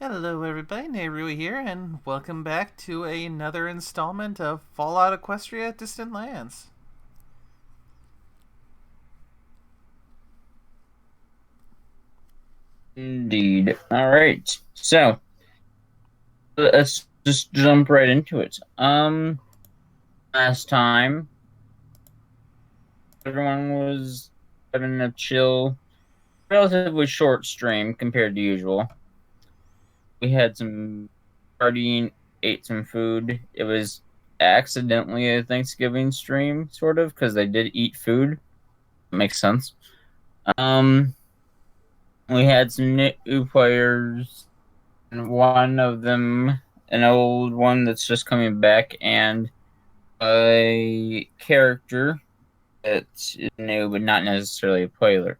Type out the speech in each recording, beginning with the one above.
Hello, everybody. Nehru here, and welcome back to another installment of Fallout Equestria Distant Lands. Indeed. All right. So let's just jump right into it. Last time everyone was having a chill, relatively short stream compared to usual. We had some partying, ate some food. It was accidentally a Thanksgiving stream, sort of, because they did eat food. Makes sense. Um, we had some new players. And one of them, an old one that's just coming back, and a character that's new but not necessarily a player.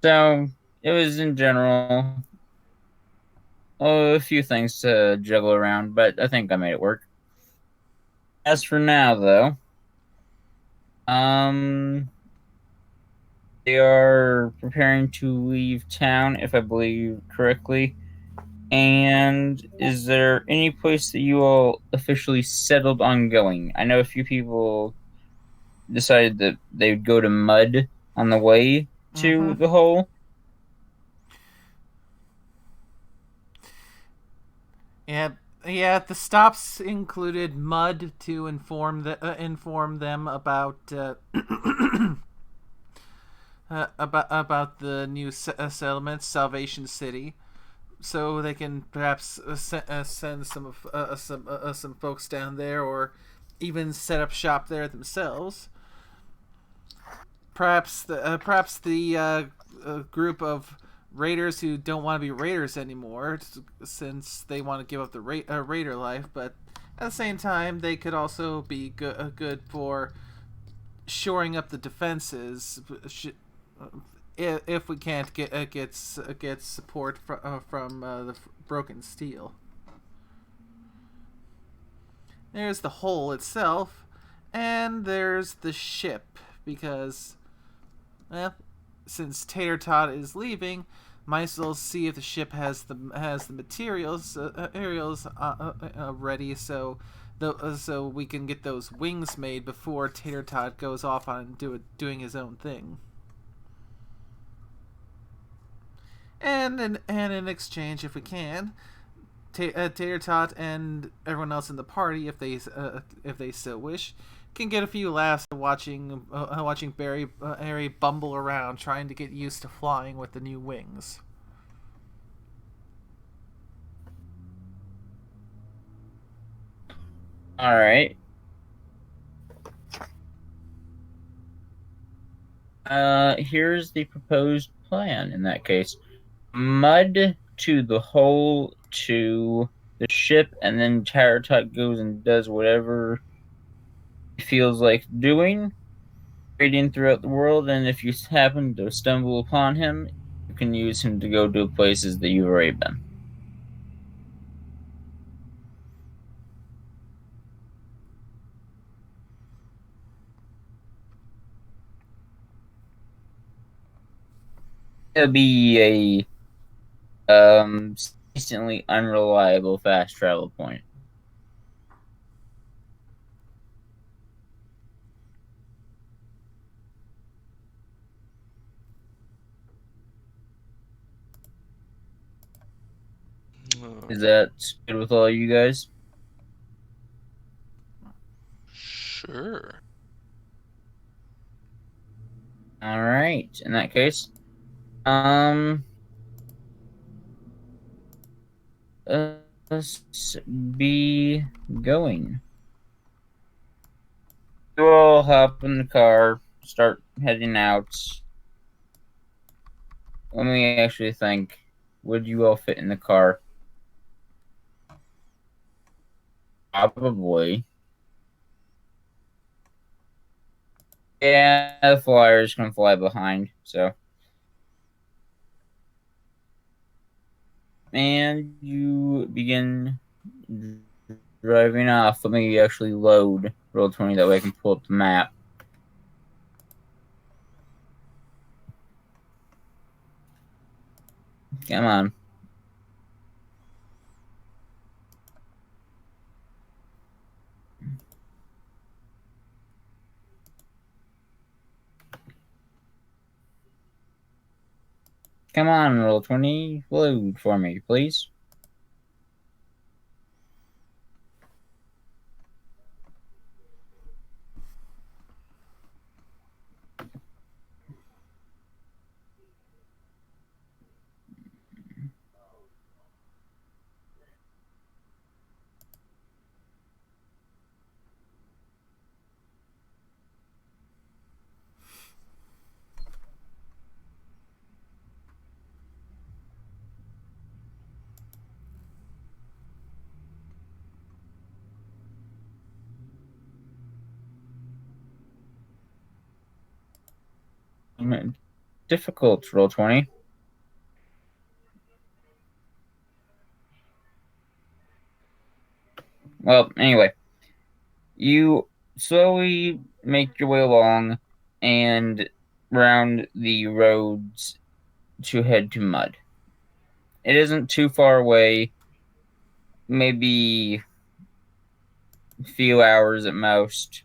So it was in general a few things to juggle around, but I think I made it work. As for now, though, um, they are preparing to leave town, if I believe correctly. And is there any place that you all officially settled on going? I know a few people decided that they would go to Mud on the way Mm-hmm. to the hole. Yeah, yeah. The stops included mud to inform them about the new settlement, Salvation City, so they can perhaps send some folks down there, or even set up shop there themselves. Perhaps the group of raiders who don't want to be raiders anymore, since they want to give up the raider life, but at the same time, they could also be good for shoring up the defenses. If we can't get support from the broken steel. There's the hole itself, and there's the ship, because well, since Tater Tot is leaving, might as well see if the ship has the materials ready, so we can get those wings made before Tater Tot goes off on doing his own thing. And in exchange, if we can, Tater Tot and everyone else in the party, if they so wish, can get a few laughs watching Barry bumble around trying to get used to flying with the new wings. All right. Here's the proposed plan in that case. Mud to the hole to the ship, and then Taratot goes and does whatever he feels like doing, trading throughout the world, and if you happen to stumble upon him, you can use him to go to places that you've already been. It'll be a decently unreliable fast travel point. Uh, Is that good with all you guys? sure. All right. In that case, um, let's be going. You all hop in the car, start heading out. Let me actually think. Would you all fit in the car? Probably. Yeah, the flyers can fly behind. So, and you begin driving off. Let me actually load Roll20 that way I can pull up the map. Come on. Come on, roll 20. Load for me, please. Difficult, roll 20. Well, anyway, you slowly make your way along and round the roads to head to Mud. It isn't too far away, maybe a few hours at most,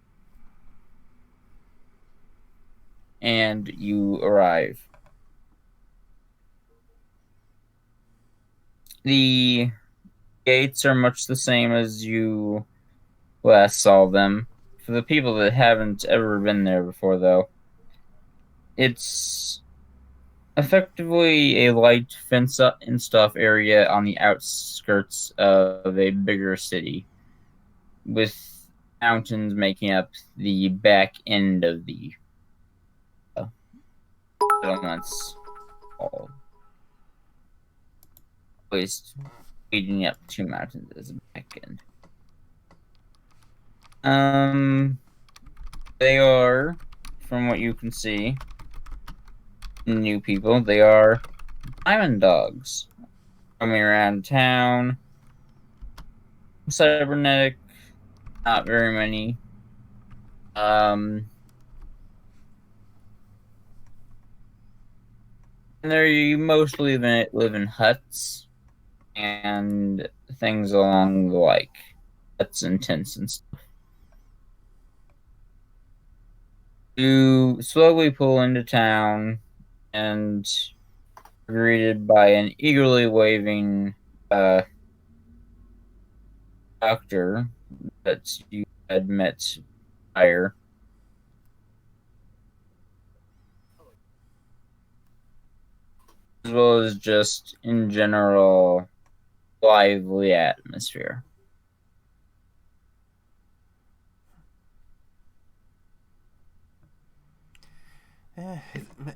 and you arrive. The gates are much the same as you last saw them. For the people that haven't ever been there before, though, it's effectively a light fence up and stuff area on the outskirts of a bigger city, with mountains making up the back end of the settlements, all always leading up to mountains as a back end. They are, from what you can see, new people. They are diamond dogs roaming around town. Cybernetic, not very many. They mostly live in huts and things along the like. Huts and tents and stuff. You slowly pull into town and are greeted by an eagerly waving doctor that you had met prior. As well as just in general lively atmosphere.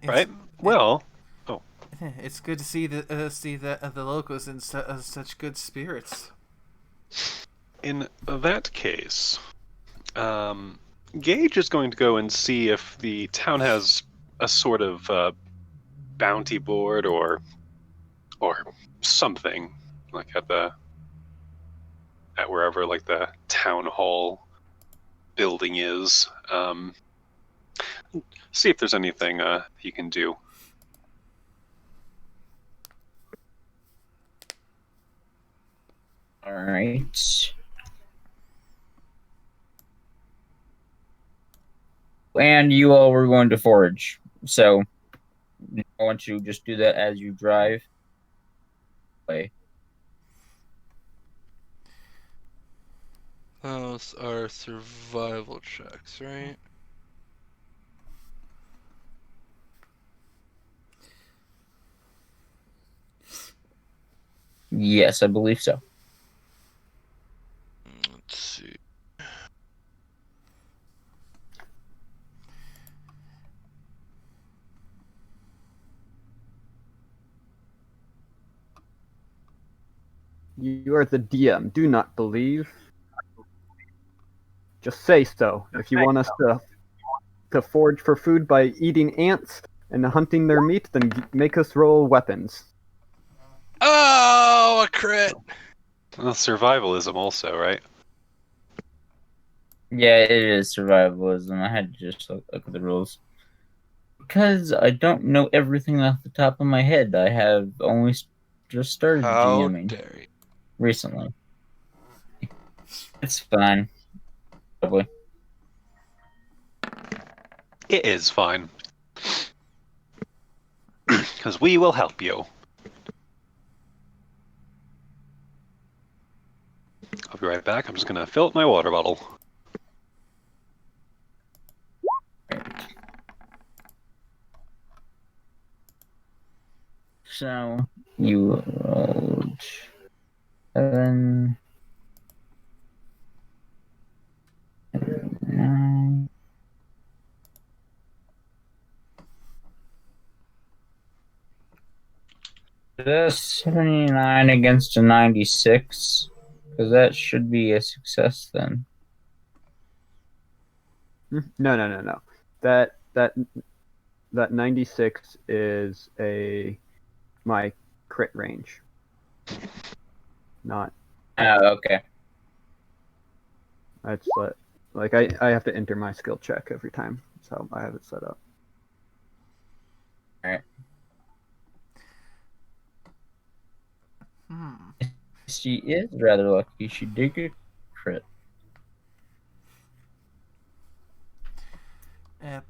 Right? Well, It's good to see the locals in such good spirits. in that case, Gage is going to go and see if the town has a sort of bounty board or something like at wherever like the town hall building is. See if there's anything you can do. All right. And you all were going to forage, so I want you to just do that as you drive away. Those are survival checks, right? Yes, I believe so. Let's see. You are the DM. Do not believe. Just say so. If you want us to forage for food by eating ants and hunting their meat, then make us roll weapons. Oh, a crit! Well, survivalism also, right? Yeah, it is survivalism. I had to just look at the rules. Because I don't know everything off the top of my head. I have only just started How GMing dare you? recently. It's fine. Probably. It is fine. Because we will help you. I'll be right back. I'm just going to fill up my water bottle. So you rolled 7, 9. That's 79 against a 96, because that should be a success then. No. That 96 is my crit range. Not. Oh, okay. That's like I have to enter my skill check every time, so I have it set up. All right. She is rather lucky. She did get crit. Yep.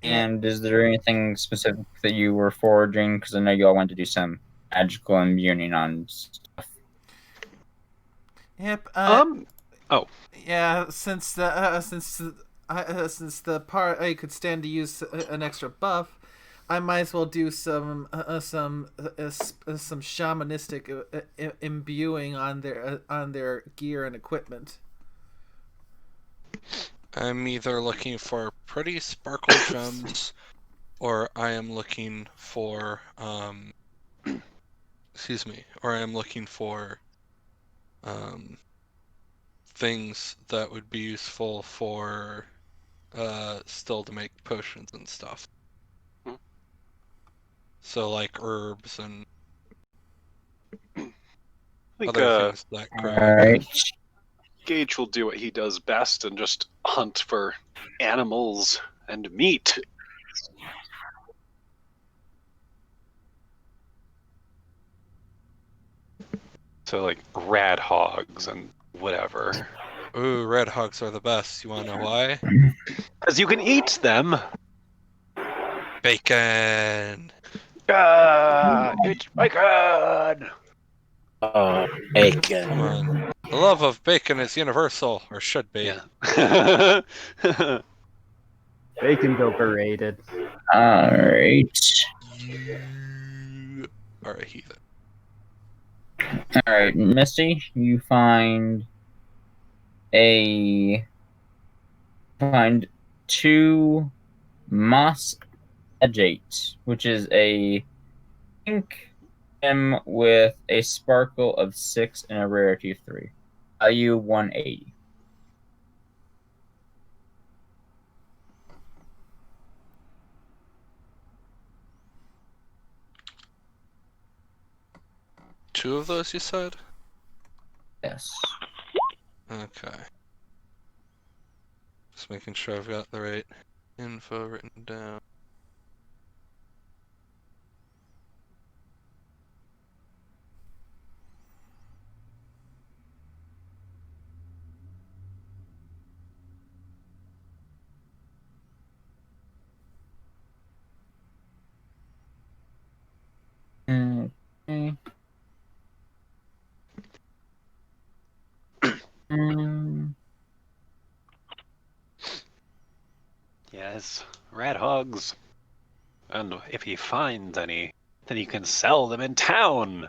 And is there anything specific that you were foraging? Because I know you all went to do some magical imbuing on stuff. Yep. Oh. Yeah. Since the party could stand to use an extra buff, I might as well do some shamanistic imbuing on their gear and equipment. I'm either looking for pretty sparkle gems, or I am looking for or I am looking for things that would be useful for still to make potions and stuff. So like herbs and I think other things that grow. Alright. Gage will do what he does best and just hunt for animals and meat. So like rad hogs and whatever. Ooh, red hogs are the best. You wanna know why? Because you can eat them. Bacon! It's bacon! Oh, bacon. Come on. The love of bacon is universal, or should be. Yeah. Bacon's overrated. Alright. You are a heathen. Alright, Misty, you find two moss agate, which is a pink gem with a sparkle of 6 and a rarity of 3. Value 180. Two of those, you said? Yes. Okay. Just making sure I've got the right info written down. Okay. Yes, rat hogs. And if he finds any, then he can sell them in town.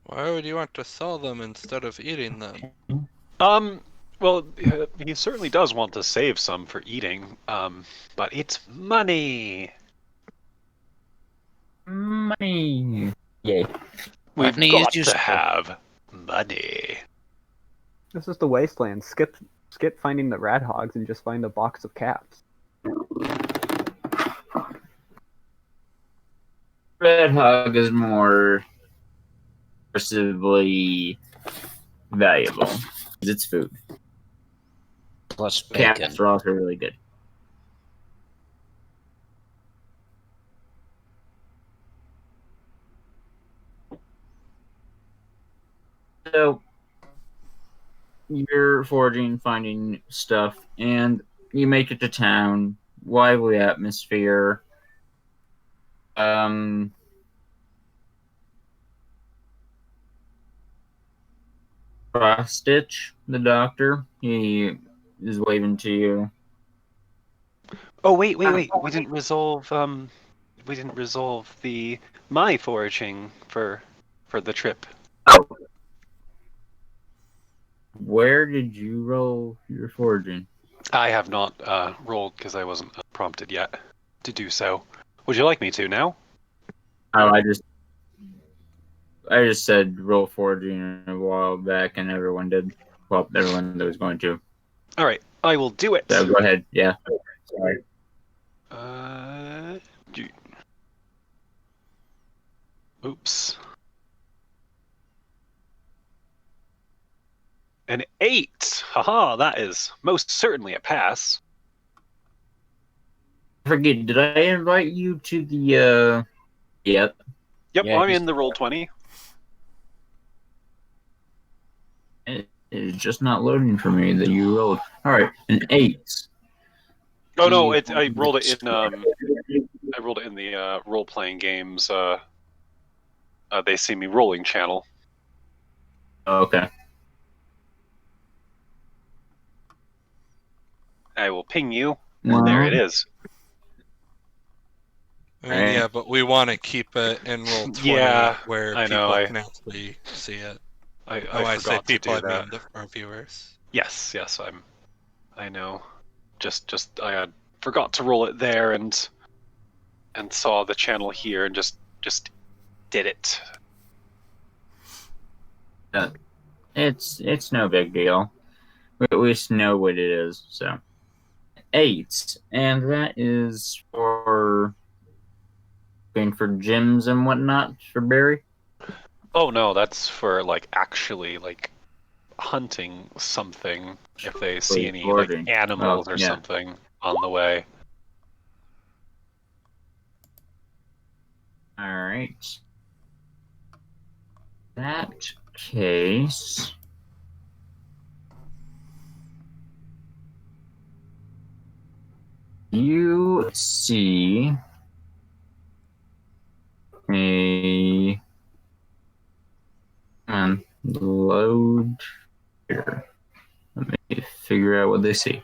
Why would you want to sell them instead of eating them? Well, he certainly does want to save some for eating, but it's money. Money. Yay. We've Money got is to useful. have money. This is the wasteland. Skip finding the rat hogs and just find a box of caps. Red hog is more perceivably valuable because it's food. Plus bacon. Caps are also really good. So you're foraging, finding stuff, and you make it to town. Lively atmosphere. Um, Cross Stitch, the doctor, he is waving to you. Oh wait. We didn't resolve the my foraging for the trip. Where did you roll your foraging? I have not rolled because I wasn't prompted yet to do so. Would you like me to now? Oh, I just said roll foraging a while back, and everyone did. Well, everyone that was going to. All right, I will do it. So go ahead. Yeah. Sorry. Oops. An 8. Haha, that is most certainly a pass. Forget. Did I invite you to the? Yep. Yep, Yeah, I'm he's- in the roll 20. It's just not loading for me that you rolled. All right, an 8. Oh no, I rolled it in the role playing games. They see me rolling channel. Oh, okay. I will ping you, and there it is. I mean, yeah, but we want to keep it in roll 20 Yeah, where I people know, can actually see it. I I say forgot to people, do I that. mean our viewers. Yes, I know. Just I had forgot to roll it there and saw the channel here and just did it. It's no big deal. We at least know what it is. So 8, and that is for going for gyms and whatnot for Barry. Oh no, that's for like actually like hunting something if they see any like Foraging. animals Oh, or yeah. something on the way. All right. That case. You see a load here. Let me figure out what they see.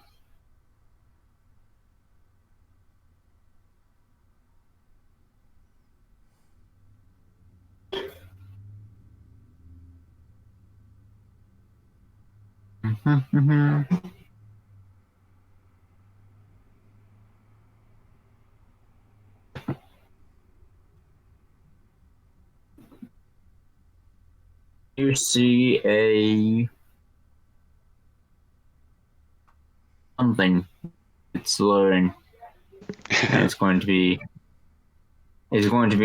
You see a something. It's loading. And it's going to be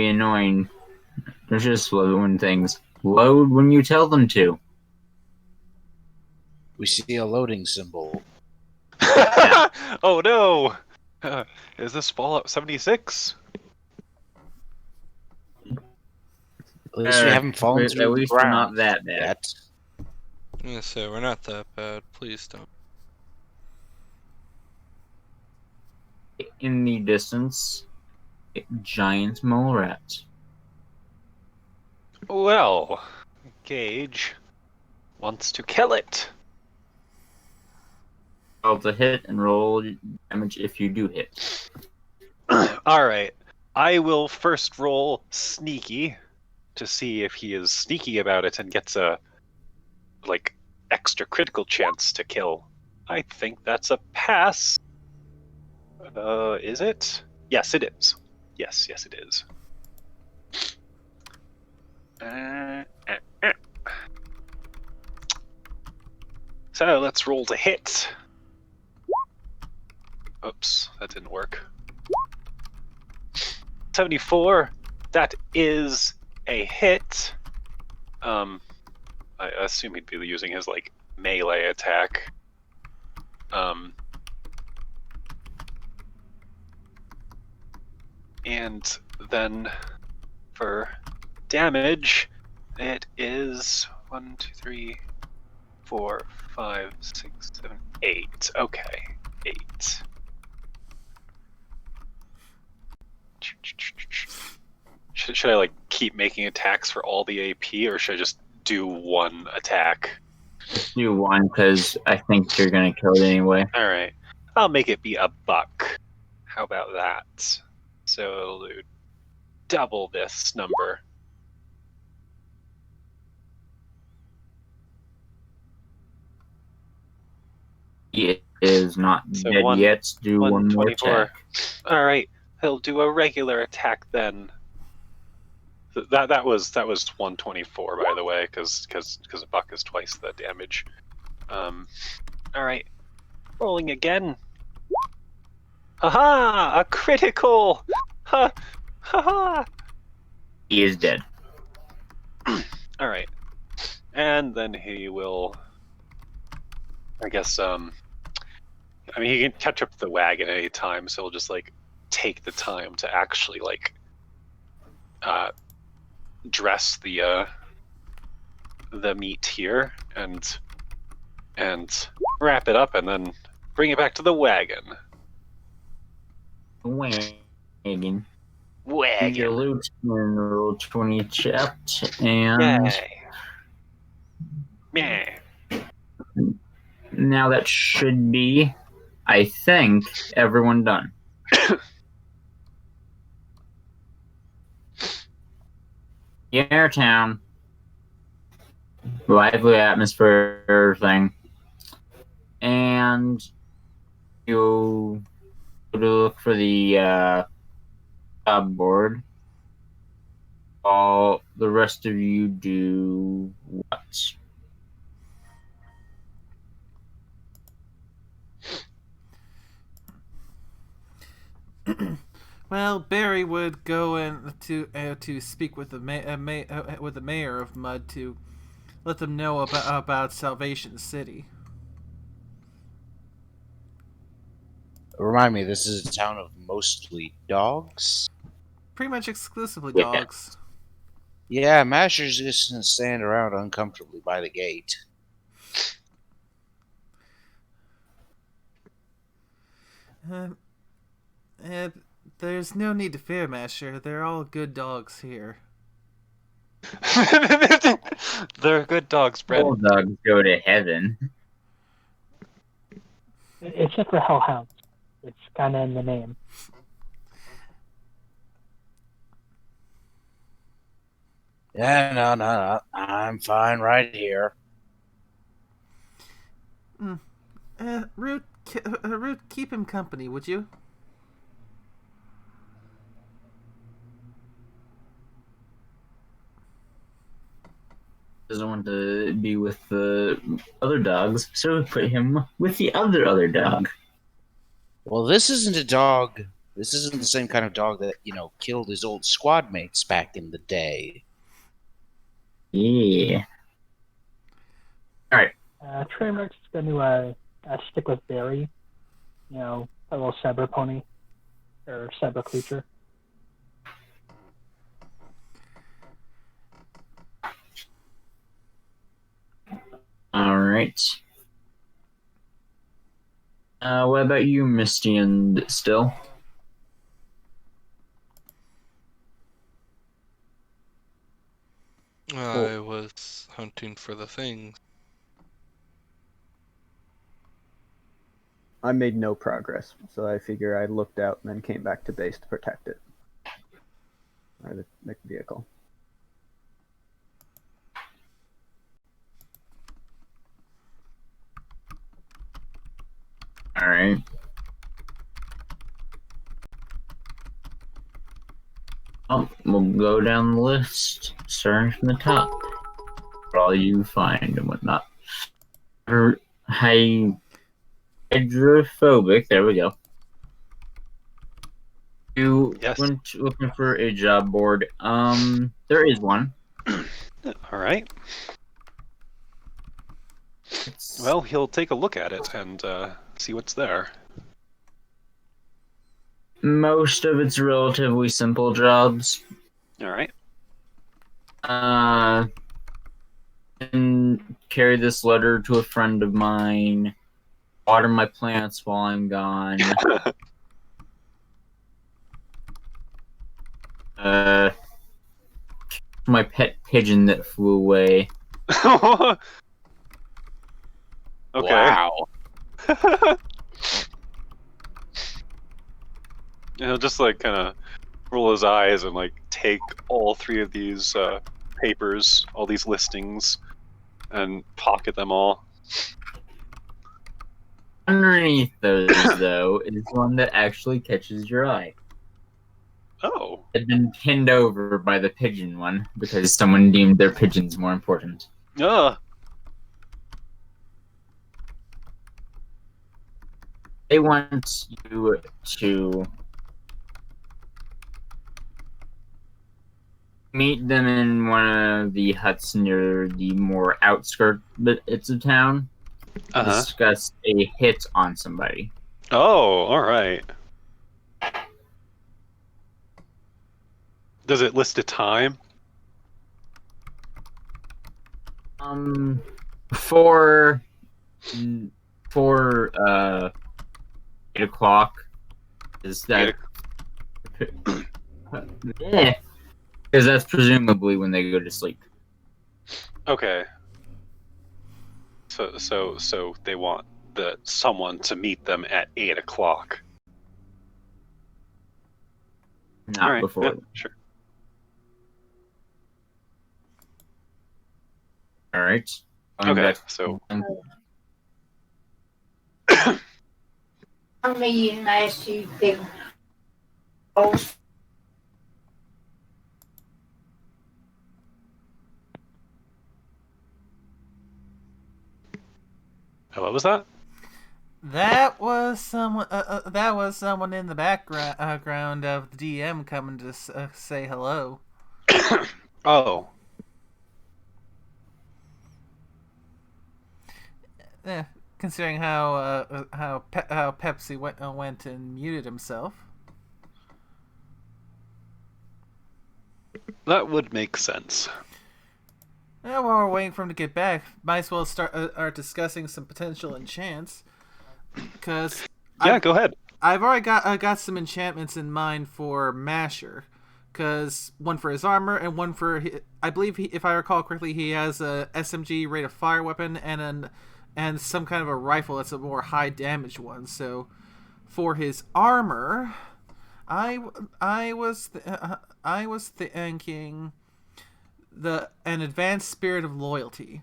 annoying. There's just loading things. Load when you tell them to. We see a loading symbol. Oh no! Is this Fallout 76? At least we haven't fallen at through the least we're ground not that bad. yet. I'm gonna say we're not that bad. Please don't. In the distance, a giant mole rat. Well, Gage wants to kill it. Roll to hit and roll damage if you do hit. Alright, I will first roll sneaky to see if he is sneaky about it and gets a like extra critical chance to kill. I think that's a pass. Is it? Yes, it is. Yes, it is. So let's roll to hit. Oops, that didn't work. 74. That is a hit. I assume he'd be using his like melee attack. And then for damage, it is 1, 2, 3, 4, 5, 6, 7, 8. Okay, 8. Should I like keep making attacks for all the AP, or should I just do one attack? Do one because I think you're gonna kill it anyway. All right, I'll make it be a buck. How about that? So it'll do double this number. It is not So dead yet. Do one more 124. attack. All right, he'll do a regular attack then. That was 124, by the way, because a buck is twice the damage. All right, rolling again. Aha! A critical! Ha! Ha ha! He is dead. All right, and then he will. I guess. I mean, he can catch up to the wagon at any time, so he'll just like take the time to actually like dress the meat here and wrap it up, and then bring it back to the wagon. Wagon. Wagon. Your loot roll 20 checked, and Yay. Yeah. now that should be, I think, everyone done. Airtown. Lively atmosphere thing. And you go to look for the job board. All the rest of you do what? Well, Barry would go in to speak with the with the mayor of Mud to let them know about Salvation City. Remind me, this is a town of mostly dogs? Pretty much exclusively Yeah. dogs. Yeah, Masher's just gonna stand around uncomfortably by the gate. There's no need to fear, Masher. They're all good dogs here. They're good dogs, Brett. All dogs go to heaven. Except for hellhounds. It's kind of in the name. Yeah, no. I'm fine right here. Root, keep him company, would you? Doesn't want to be with the other dogs, so we put him with the other dog. Well, this isn't a dog. This isn't the same kind of dog that, killed his old squad mates back in the day. Yeah. Alright. Trainwreck's going to stick with Barry. A little Saber pony. Or Saber creature. Alright. What about you, Misty and Still? I was hunting for the things. I made no progress, so I figure I looked out and then came back to base to protect it. Or the vehicle. Alright. We'll go down the list, starting from the top. For all you find and whatnot. Hydrophobic, there we go. You went looking for a job board. There is one. All right. Well, he'll take a look at it and see what's there. Most of it's relatively simple jobs. All right. And carry this letter to a friend of mine. Water my plants while I'm gone. my pet pigeon that flew away. Okay. Wow. He'll just like kind of roll his eyes and like take all 3 of these papers, all these listings, and pocket them all. Underneath those, though, is one that actually catches your eye. Oh. It had been pinned over by the pigeon one because someone deemed their pigeons more important. They want you to meet them in one of the huts near the more outskirts of town. Discuss a hit on somebody. Oh, all right. Does it list a time? For 8 o'clock. Is that? Yeah, because that's presumably when they go to sleep. Okay. So they want someone to meet them at 8 o'clock. Not All right. before. Yeah, sure. All right. Okay. So. How many nice you think? Oh, What was that? That was someone. That was someone in the background of the DM coming to say hello. Oh. Yeah, considering how Pepsi went and muted himself. That would make sense. While we're waiting for him to get back, might as well start discussing some potential enchants. Cause go ahead. I've already got some enchantments in mind for Masher. Cause one for his armor and one for I believe if I recall correctly, he has a SMG rate of fire weapon and some kind of a rifle that's a more high damage one. So for his armor, I was thinking an advanced spirit of loyalty.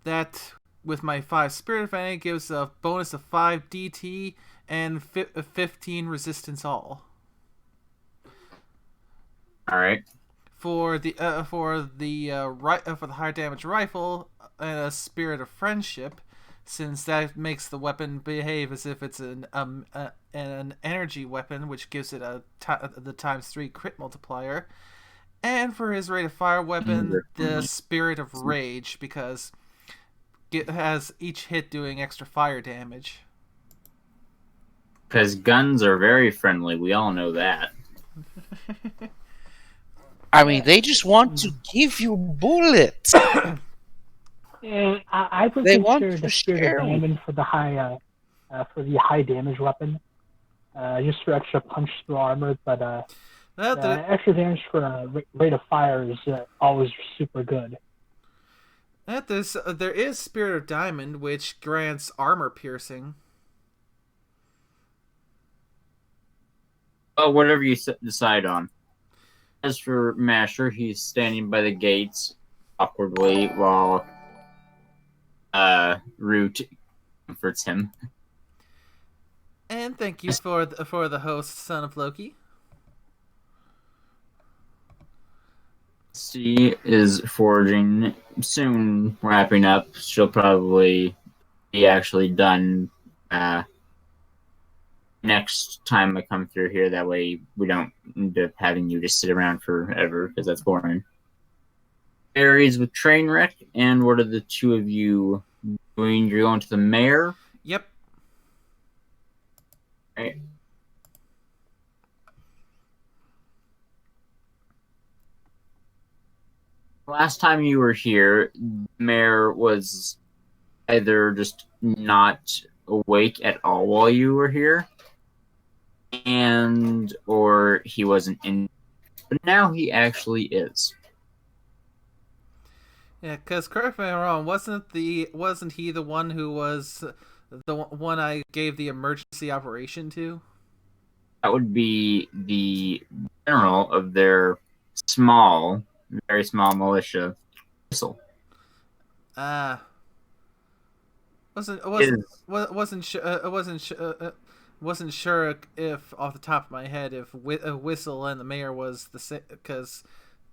That with my 5 spirit advantage gives a bonus of 5 DT and 15 resistance all. All right. For the higher damage rifle and a spirit of friendship, since that makes the weapon behave as if it's an energy weapon, which gives it the ×3 crit multiplier. And for his rate of fire weapon, the Spirit of Rage, because it has each hit doing extra fire damage. Because guns are very friendly, we all know that. I mean, they just want to give you bullets. And I would They want consider to the Spirit share of Diamond for the high damage weapon, just for extra punch through armor. But extra damage for rate of fire is always super good. There is Spirit of Diamond, which grants armor piercing. Well, whatever you decide on. As for Masher, he's standing by the gates awkwardly while Root comforts him. And thank you for the host, Son of Loki. She is foraging, soon wrapping up. She'll probably be actually done next time I come through here. That way we don't end up having you just sit around forever, because that's boring. Aries with Trainwreck, and what are the two of you doing? You're going to the mayor? Yep. Right. Last time you were here, the mayor was either just not awake at all while you were here, or he wasn't in. But now he actually is. Yeah, because correct me if I'm wrong, wasn't he the one who was the one I gave the emergency operation to? That would be the general of their small, very small militia. Whistle. Ah, wasn't wasn't Is wasn't sure wasn't sure if off the top of my head if Whistle and the mayor was the same, because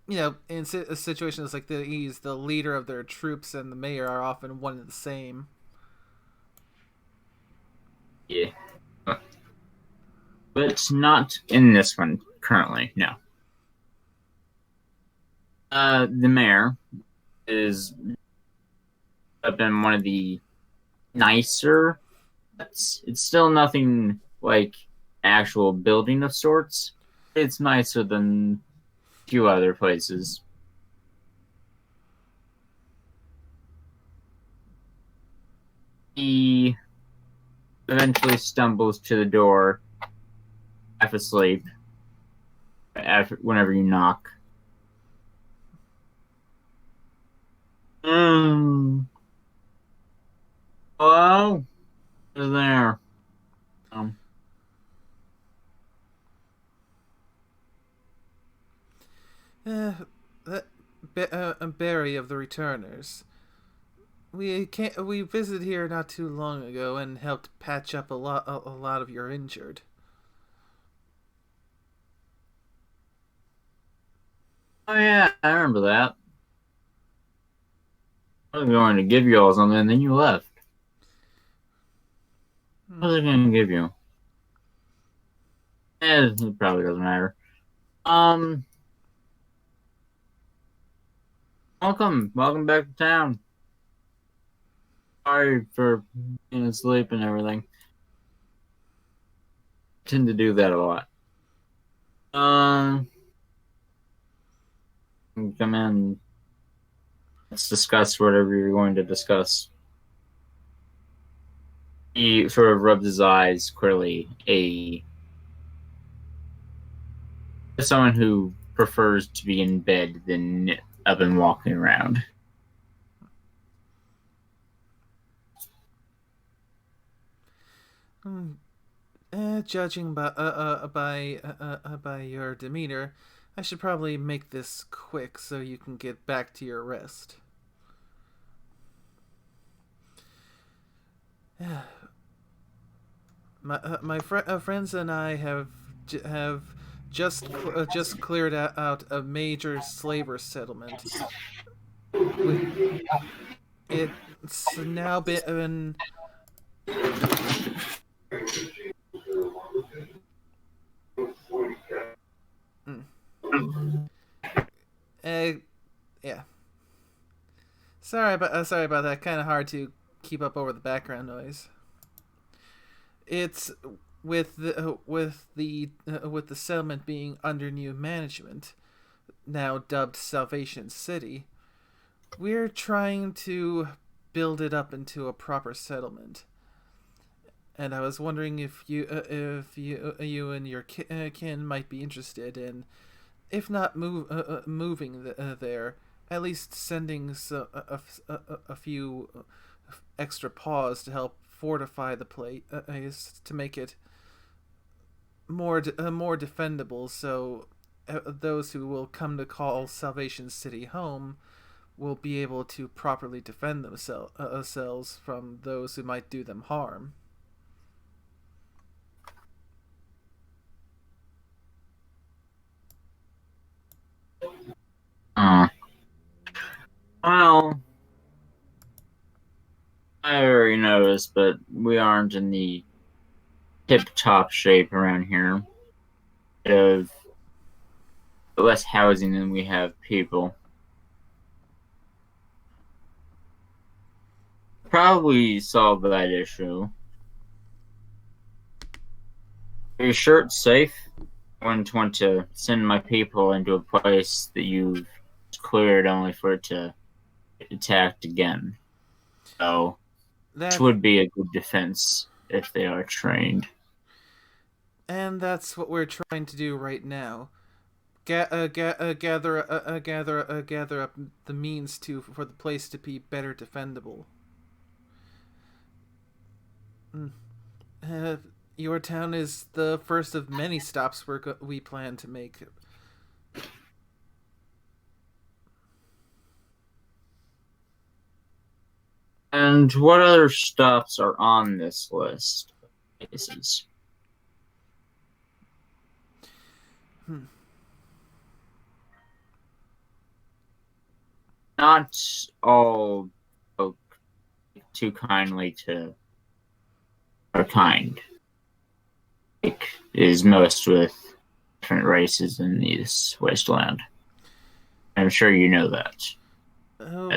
in situations like this, he's the leader of their troops, and the mayor are often one and the same. yeah, but not in this one currently. No. The mayor is been one of the nicer. It's still nothing like actual building of sorts. It's nicer than a few other places. He eventually stumbles to the door, half asleep, whenever you knock. Hello? Who's there? That Barry of the Returners. We visited here not too long ago and helped patch up a lot of your injured. Oh yeah, I remember that. I was going to give you all something, and then you left. What was I going to give you? It probably doesn't matter. Welcome back to town. Sorry for being asleep and everything. I tend to do that a lot. Come in. Let's discuss whatever you're going to discuss. He sort of rubs his eyes, clearly someone who prefers to be in bed than up and walking around. Judging by your demeanor, I should probably make this quick so you can get back to your rest. My friends and I have just cleared out a major slaver settlement. It's now been yeah. Sorry about that. Kind of hard to keep up over the background noise. It's with the settlement being under new management, now dubbed Salvation City. We're trying to build it up into a proper settlement. And I was wondering if you and your kin might be interested in, if not moving there, at least sending a few extra paws to help fortify the place to make it more defendable. So those who will come to call Salvation City home will be able to properly defend themselves from those who might do them harm. Well, I already noticed, but we aren't in the tip-top shape around here. We have less housing than we have people. Probably solve that issue. Are you sure it's safe? I wouldn't want to send my people into a place that you've cleared only for it to get attacked again. So, this would be a good defense if they are trained. And that's what we're trying to do right now. gather up the means for the place to be better defendable. Uh, your town is the first of many stops we plan to make. And what other stops are on this list of places? Not all spoke too kindly to our kind. Like is most with different races in this wasteland. I'm sure you know that. Oh,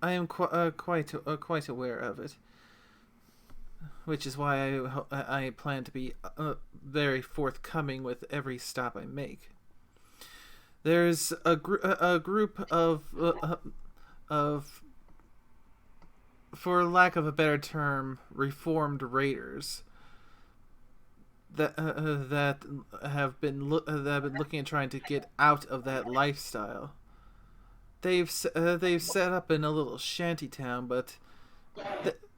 I am quite aware of it, which is why I plan to be very forthcoming with every stop I make. There's a group of, for lack of a better term, reformed raiders that have been looking at trying to get out of that lifestyle. They've set up in a little shanty town, but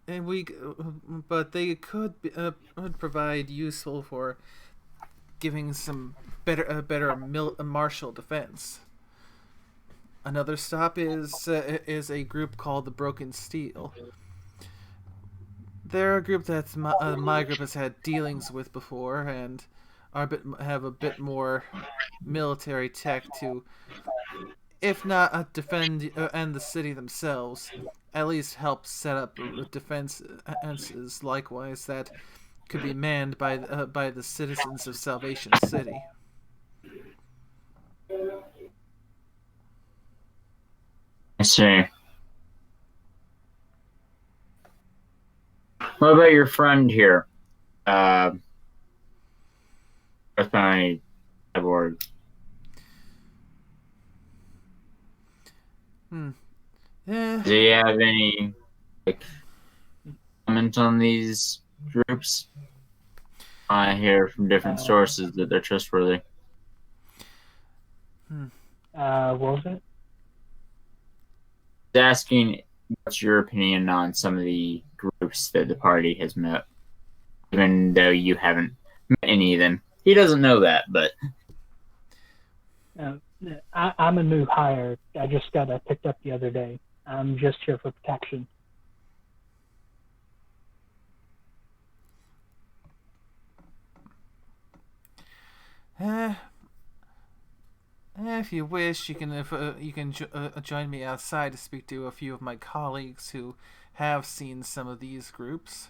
they could provide useful for giving some better martial defense. Another stop is a group called the Broken Steel. They're a group that my group has had dealings with before, and have a bit more military tech to, if not defend and the city themselves, at least help set up defenses likewise that could be manned by the citizens of Salvation City. I see. What about your friend here? With my board. Does he have any comment on these groups? I hear from different sources that they're trustworthy. What was it? He's asking what's your opinion on some of the groups that the party has met, even though you haven't met any of them. He doesn't know that, but I'm a new hire. I just got picked up the other day. I'm just here for protection. If you wish, you can join me outside to speak to a few of my colleagues who have seen some of these groups.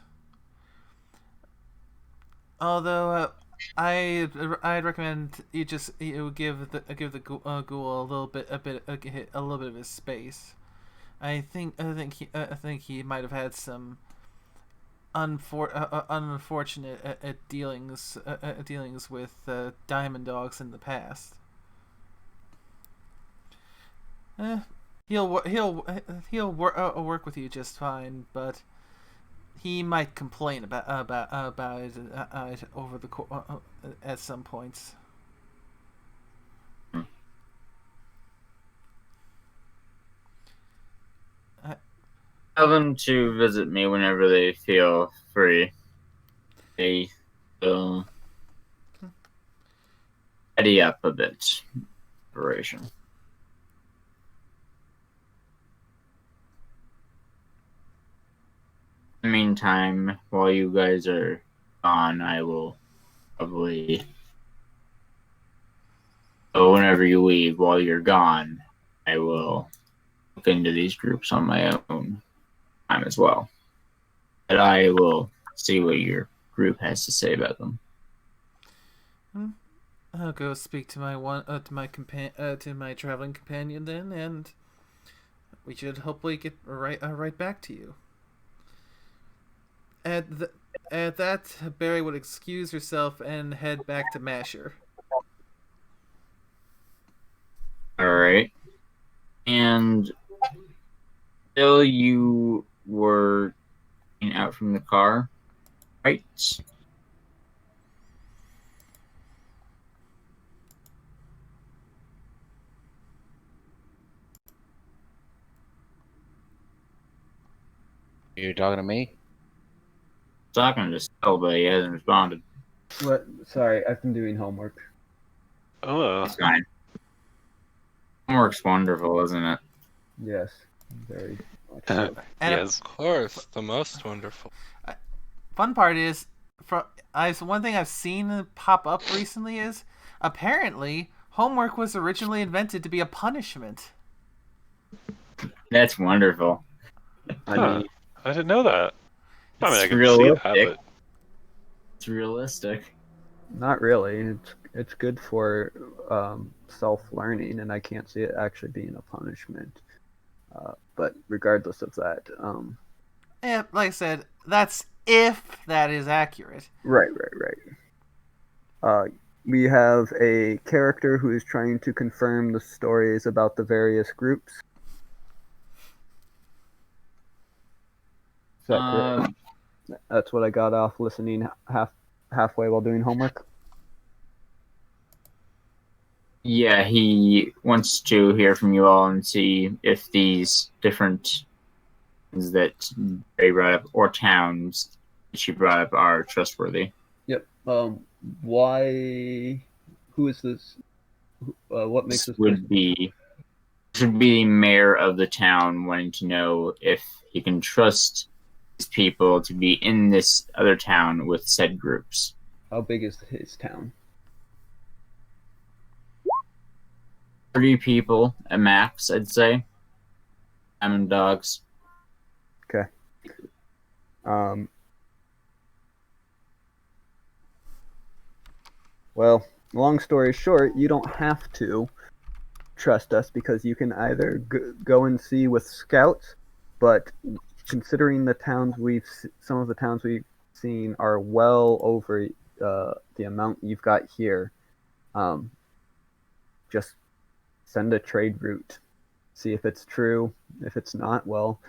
Although I'd recommend you give the ghoul a little bit of his space. I think he might have had some unfortunate dealings with diamond dogs in the past. He'll work with you just fine, but he might complain about it over the at some points. Tell them to visit me whenever they feel free. They will ready up a bit. Operation. In the meantime, while you guys are gone, I will probably. So whenever you leave, while you're gone, I will look into these groups on my own time as well. But I will see what your group has to say about them. I'll go speak to my traveling companion then, and we should hopefully get right back to you. At that, Barry would excuse herself and head back to Masher. Alright. And still you were out from the car, right? You're talking to me? Talking to Still, but he hasn't responded. What? Sorry, I've been doing homework. Oh, It's fine. Homework's wonderful, isn't it? Yes, very much so. And yes. Of course, the most wonderful. Fun part is, one thing I've seen pop up recently is apparently homework was originally invented to be a punishment. That's wonderful. I Huh. mean, I didn't know that. I mean, I it's can see that, realistic. but It's realistic. Not really. It's good for self-learning, and I can't see it actually being a punishment. But regardless of that, Yeah, like I said, that's if that is accurate. right. We have a character who is trying to confirm the stories about the various groups. Is that correct? That's what I got off listening halfway while doing homework. Yeah, he wants to hear from you all and see if these different things that they brought up or towns that you brought up are trustworthy. Yep. Why? Who is this? What makes This this? would be the mayor of the town wanting to know if he can trust his people to be in this other town with said groups. How big is his town? 30 people at max, I'd say. Diamond dogs. Okay. Well, long story short, you don't have to trust us because you can either go and see with scouts, but considering some of the towns we've seen are well over the amount you've got here, just send a trade route. See if it's true. If it's not, well,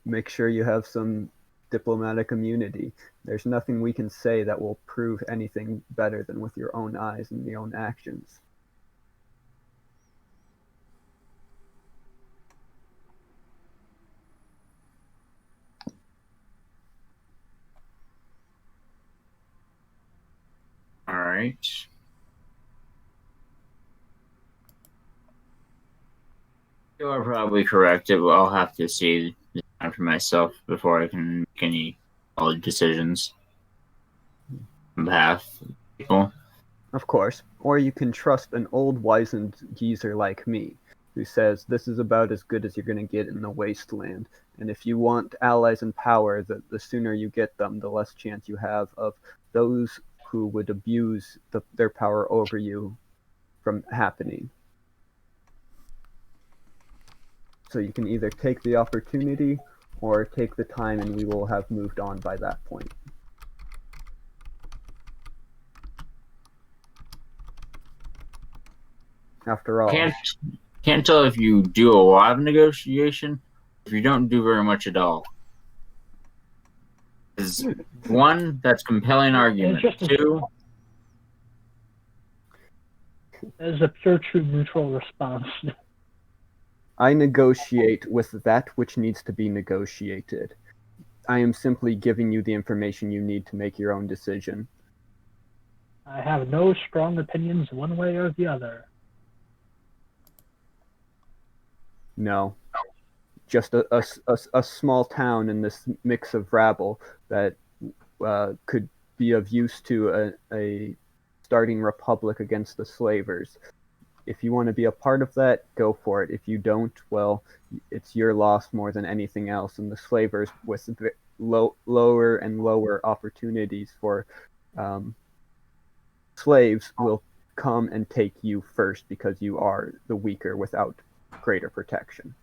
make sure you have some diplomatic immunity. There's nothing we can say that will prove anything better than with your own eyes and your own actions. All right. You are probably correct. I'll have to see the town for myself before I can make any solid decisions on behalf of people. Of course. Or you can trust an old wizened geezer like me, who says this is about as good as you're going to get in the wasteland. And if you want allies and power, the sooner you get them, the less chance you have of those who would abuse their power over you from happening. So you can either take the opportunity or take the time, and we will have moved on by that point. After all, Can't tell if you do a lot of negotiation, if you don't do very much at all. Is one, that's compelling argument. Two, That is a pure, true, neutral response. I negotiate with that which needs to be negotiated. I am simply giving you the information you need to make your own decision. I have no strong opinions one way or the other. No. Just a small town in this mix of rabble that could be of use to a starting republic against the slavers. If you want to be a part of that, go for it. If you don't, well, it's your loss more than anything else. And the slavers with lower and lower opportunities for slaves will come and take you first because you are the weaker without greater protection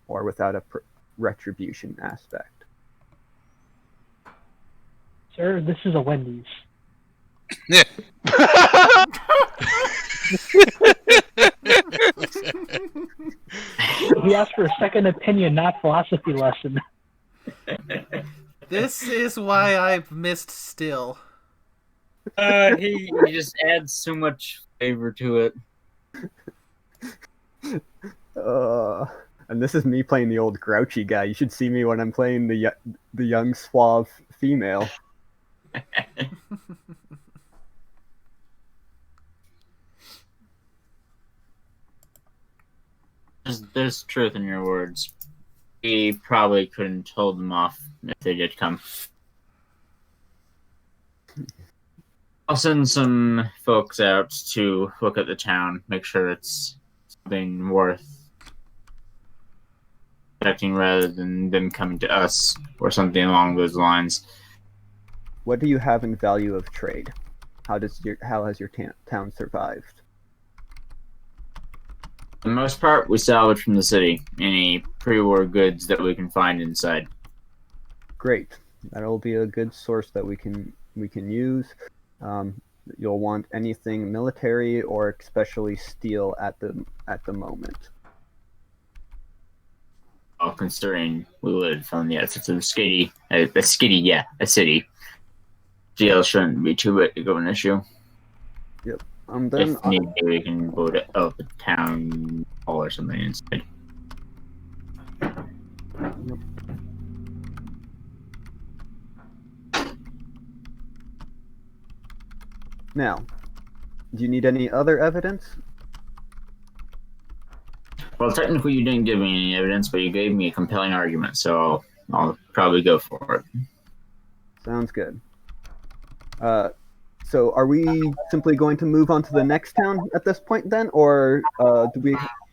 or without a retribution aspect. Sir, this is a Wendy's. He asked for a second opinion, not philosophy lesson. This is why I've missed Still. he just adds so much flavor to it. And And this is me playing the old grouchy guy. You should see me when I'm playing the young suave female. There's truth in your words. We probably couldn't hold them off if they did come. I'll send some folks out to look at the town, make sure it's something worth protecting rather than them coming to us or something along those lines. What do you have in value of trade? How has your town survived? For the most part, we salvage from the city any pre-war goods that we can find inside. Great. That'll be a good source that we can use. You'll want anything military or especially steel at the moment. Well, considering we live on the outskirts of a city, jail shouldn't be too big of an issue. Yep. If need be, we can go to the town hall or something instead. Yep. Now, do you need any other evidence? Well, technically you didn't give me any evidence, but you gave me a compelling argument, so I'll probably go for it. Sounds good. So are we simply going to move on to the next town at this point then, or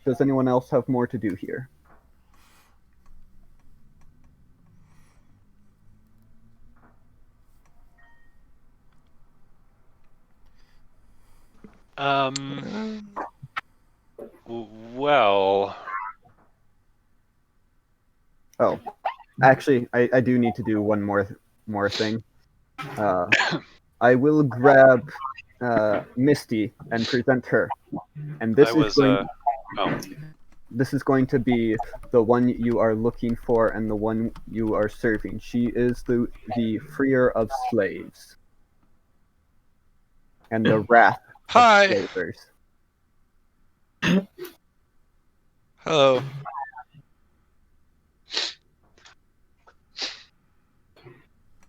does anyone else have more to do here? Well. Oh, actually, I do need to do one more thing. I will grab Misty and present her, and this is going to be the one you are looking for and the one you are serving. She is the freer of slaves and the wrath Hi. of slavers. Hello.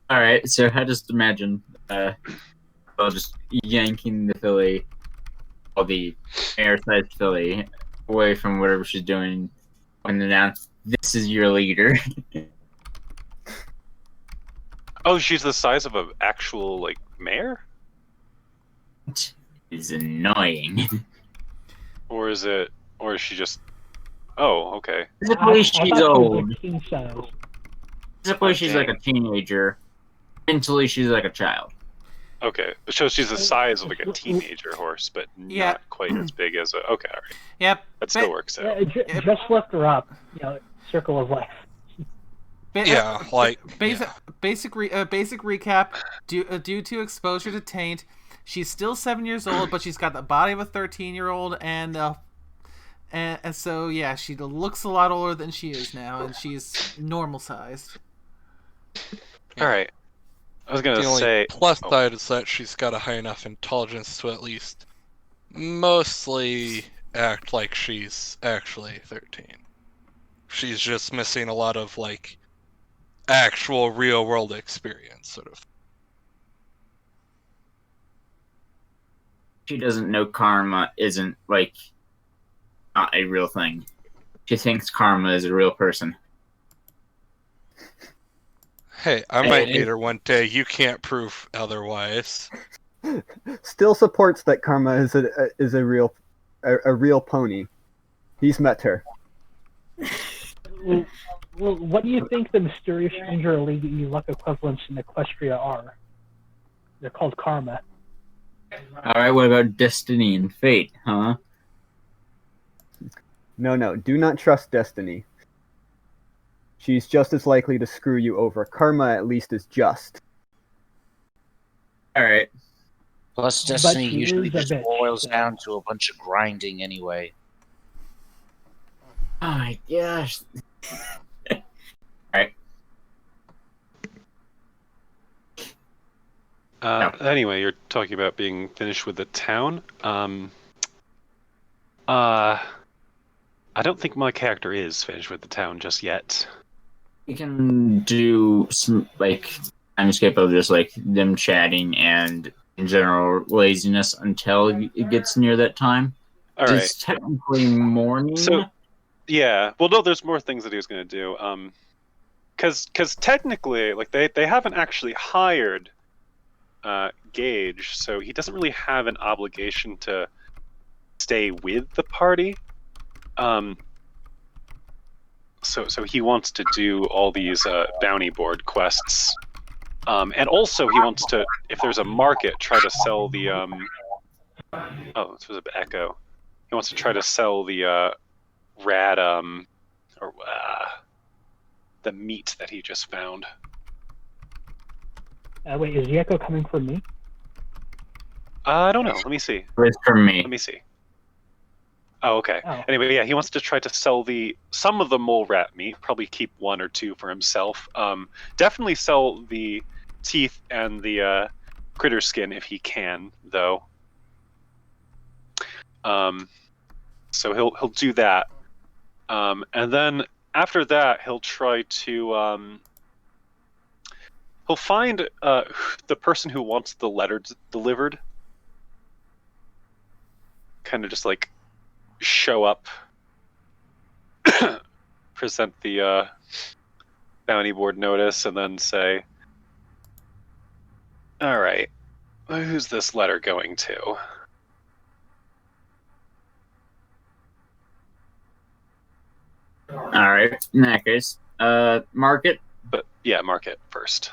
All right, so I just imagine, just yanking the filly, or the air-sized filly, away from whatever she's doing, and announce, "This is your leader." Oh, she's the size of an actual mare, It's annoying. or is she just? Oh, okay. Physically, she's old. King size. Physically, she's like a teenager. Mentally, she's like a child. Okay, so she's the size of a teenager horse, but not quite as big as a. Okay, all right. Yep. That still works out. Just lift her up. Circle of life. Basic recap. Due to exposure to taint, she's still 7 years old, but she's got the body of a 13-year-old, and so yeah, she looks a lot older than she is now, and she's normal sized. All right. I was gonna say the only plus side is that she's got a high enough intelligence to at least mostly act like she's actually 13. She's just missing a lot of actual real world experience, sort of. She doesn't know karma isn't not a real thing. She thinks karma is a real person. Hey, I might meet her one day. You can't prove otherwise. Still supports that karma is a real pony. He's met her. Well, what do you think the mysterious stranger lady luck equivalents in Equestria are? They're called karma. Alright, what about destiny and fate, huh? No, do not trust destiny. She's just as likely to screw you over. Karma, at least, is just. Alright. Plus, destiny usually just boils down to a bunch of grinding anyway. Oh my gosh. Alright. Anyway, you're talking about being finished with the town. I don't think my character is finished with the town just yet. You can do some time escape of just them chatting and in general laziness until it gets near that time. All right. It's technically morning. So, yeah. Well, no, there's more things that he was going to do. Because technically, they haven't actually hired Gage, so he doesn't really have an obligation to stay with the party. So he wants to do all these bounty board quests, and also he wants to, if there's a market, try to sell the. Oh, this was an echo. He wants to try to sell the rad the meat that he just found. Wait, is the echo coming from me? I don't know. Let me see. It's from me. Let me see. Oh, okay. Oh. Anyway, yeah, he wants to try to sell some of the mole rat meat. Probably keep 1 or 2 for himself. Definitely sell the teeth and the critter skin if he can, though. So he'll do that, and then after that he'll try to he'll find the person who wants the letter delivered. Kind of just show up, present the bounty board notice, and then say, "All right, who's this letter going to?" All right. In that case, market. But yeah, market first.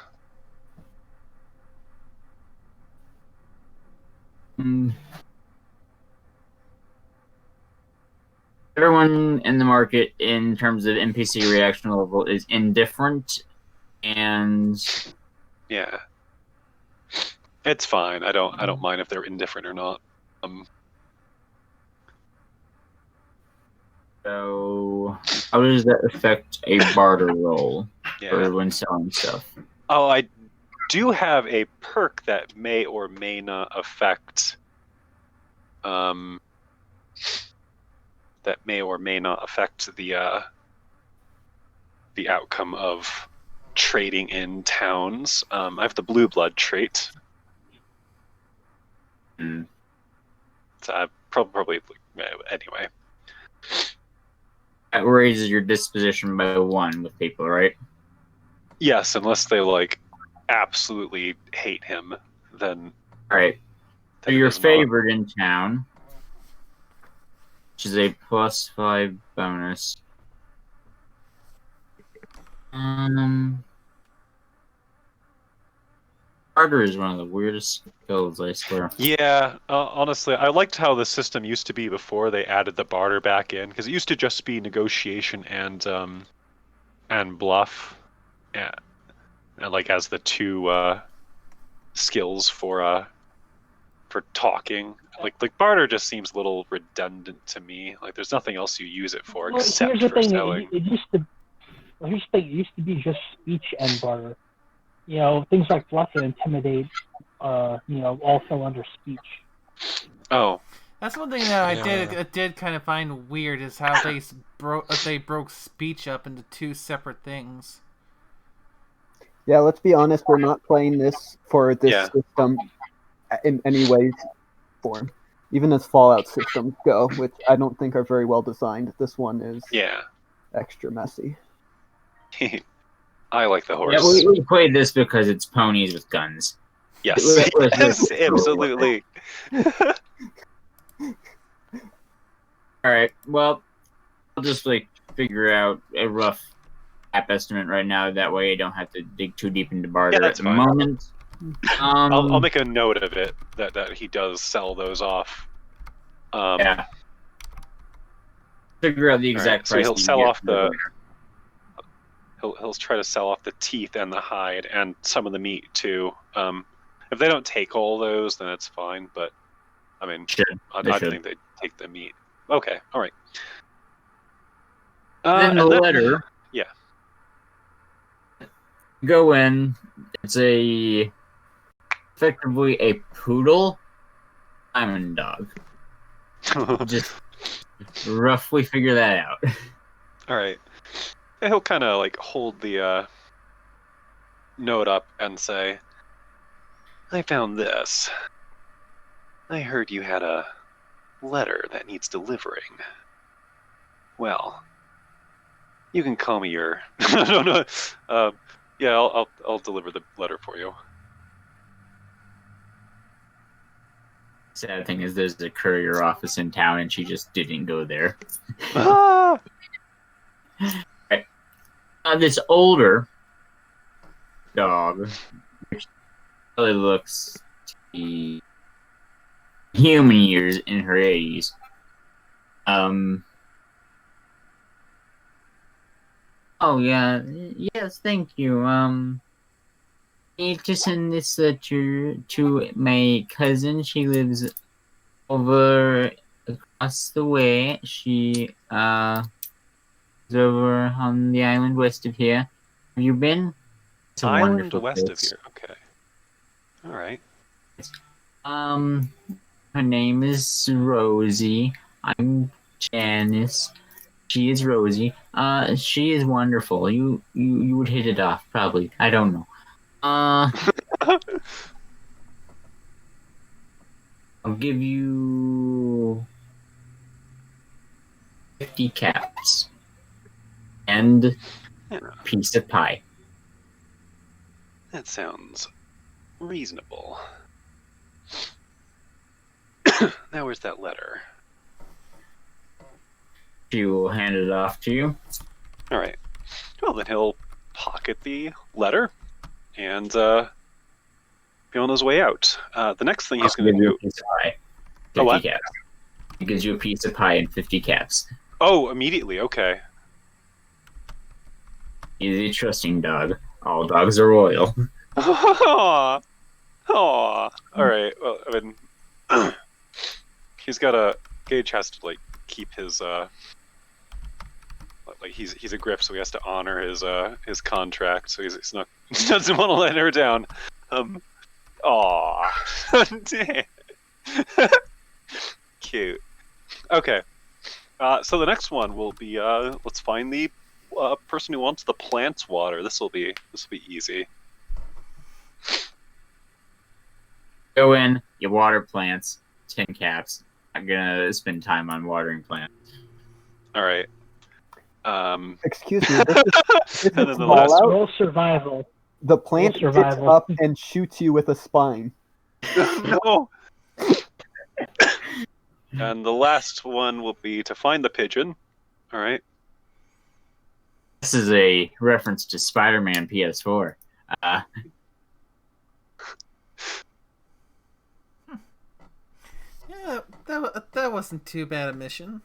Everyone in the market, in terms of NPC reaction level, is indifferent, and Yeah, it's fine. I don't mind if they're indifferent or not. So how does that affect a barter roll Yeah. for when selling stuff? Oh, I do have a perk that may or may not affect the outcome of trading in towns. I have the blue blood trait. Hmm. So I probably anyway. That raises your disposition by 1 with people, right? Yes, unless they absolutely hate him, then. All right. So then it you're does not. favored in town, which is a +5 bonus. Barter is one of the weirdest skills, I swear. Yeah, honestly, I liked how the system used to be before they added the barter back in, because it used to just be negotiation and bluff, and as the 2 skills for talking. Like barter just seems a little redundant to me. There's nothing else you use it for except here's the for thing. selling. It used to. Well, here's the thing. It used to be just speech and barter. Things like bluff and intimidate. Also under speech. Oh. That's one thing that Yeah. I did kind of find weird is how they broke speech up into 2 separate things. Yeah, let's be honest. We're not playing this for this Yeah. system in any way, form. Even as Fallout systems go, which I don't think are very well designed. This one is extra messy. I like the horse. Yeah, we played this because it's ponies with guns. Yes, Yes, absolutely. All right. Well, I'll just figure out a rough app estimate right now. That way, I don't have to dig too deep into barter that's at the fine. moment. I'll make a note of it that he does sell those off. Yeah. Figure out the exact so price. he'll you sell get off for the. He'll try to sell off the teeth and the hide and some of the meat too. If they don't take all those, then it's fine. But I mean, I think they'd take the meat. Okay, all right. Then the letter. Yeah. Go in. It's effectively a poodle diamond dog. Just roughly figure that out. All right. And he'll kind of like hold the note up and say, I found this. I heard you had a letter that needs delivering. Well, you can call me your... no. Yeah, I'll deliver the letter for you. Sad thing is, there's a courier office in town, and she just didn't go there. Ah! This older dog, which really looks to be human years in her 80s. Oh yeah, yes, thank you. Need to send this letter to my cousin. She lives over across the way. She is over on the island west of here. Have you been? It's a Island wonderful west place. of here. Okay. All right. Her name is Rosie. I'm Janice. She is Rosie. She is wonderful. You would hit it off, probably. I don't know. I'll give you 50 caps and Yeah, a piece of pie. that sounds reasonable. Now, where's that letter? She will hand it off to you. All right. Well, then he'll pocket the letter and be on his way out. The next thing he's going to do... A piece of pie. Oh, 50 what? caps. He gives you a piece of pie and 50 caps. Oh, immediately. Okay. He's a trusting dog. All dogs are loyal. Aww. All right. Well, I mean, Gage has to like keep his like he's a grip, so he has to honor his contract. So he's not he doesn't want to let her down. Aw. Damn. Cute. Okay. So the next one will be let's find the person who wants the plant's water. This will be easy. Go in, you water plants, 10 caps. I'm gonna spend time on watering plants. All right. Excuse me. This is And then the Fallout. last Roll survival. The plant Roll gets survival. up and shoots you with a spine. No. And the last one will be to find the pigeon. All right. This is a reference to Spider-Man PS4. Yeah, that wasn't too bad a mission.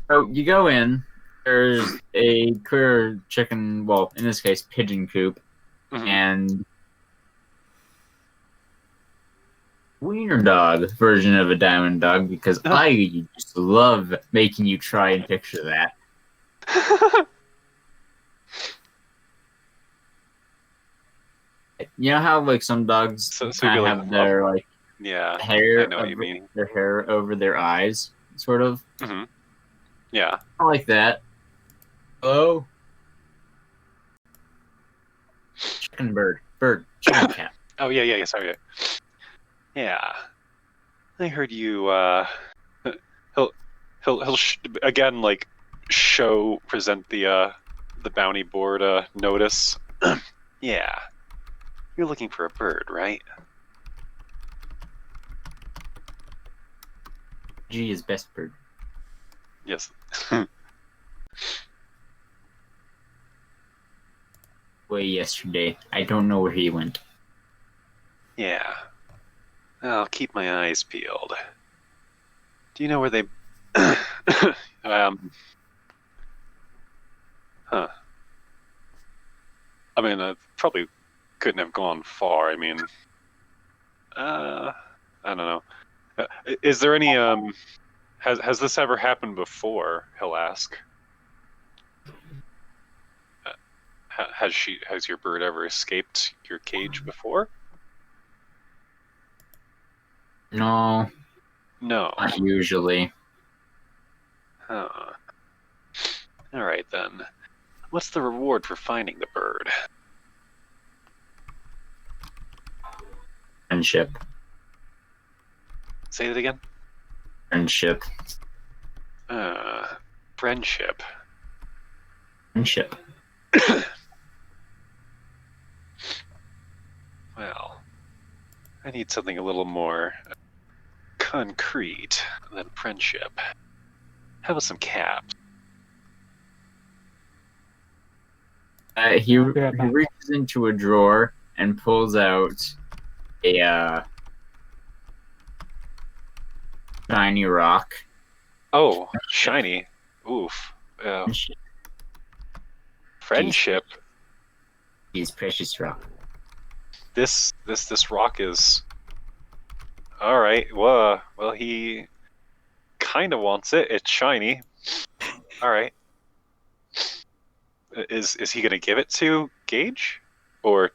So you go in. There's a clear chicken, well, in this case, pigeon coop, Mhm. and wiener dog version of a diamond dog, because Oh. I just love making you try and picture that. You know how like some dogs So kind you'd of be have like, their like Yeah. hair, I know what you mean. their hair over their eyes, sort of. Yeah. I like that. Hello, chicken chicken cat. Oh yeah. Sorry. Yeah. I heard you. He'll again like present the bounty board notice. Yeah. You're looking for a bird, right? G is best bird. Yes. Way yesterday. I don't know where he went. Yeah. I'll keep my eyes peeled. Do you know where they... Huh. I mean, I probably couldn't have gone far. I mean... I don't know. Is there any... Has this ever happened before? He'll ask. Has your bird ever escaped your cage before? No, No. not usually. Huh. All right then. What's the reward for finding the bird? Friendship. Say it again. Friendship. Friendship. Friendship. Well, I need something a little more concrete than friendship. How about some caps? He reaches into a drawer and pulls out a shiny rock. Oh, shiny. Oof. Friendship. He's precious rock. This rock is. All right. Well, he kind of wants it. It's shiny. All right. Is he gonna give it to Gage, or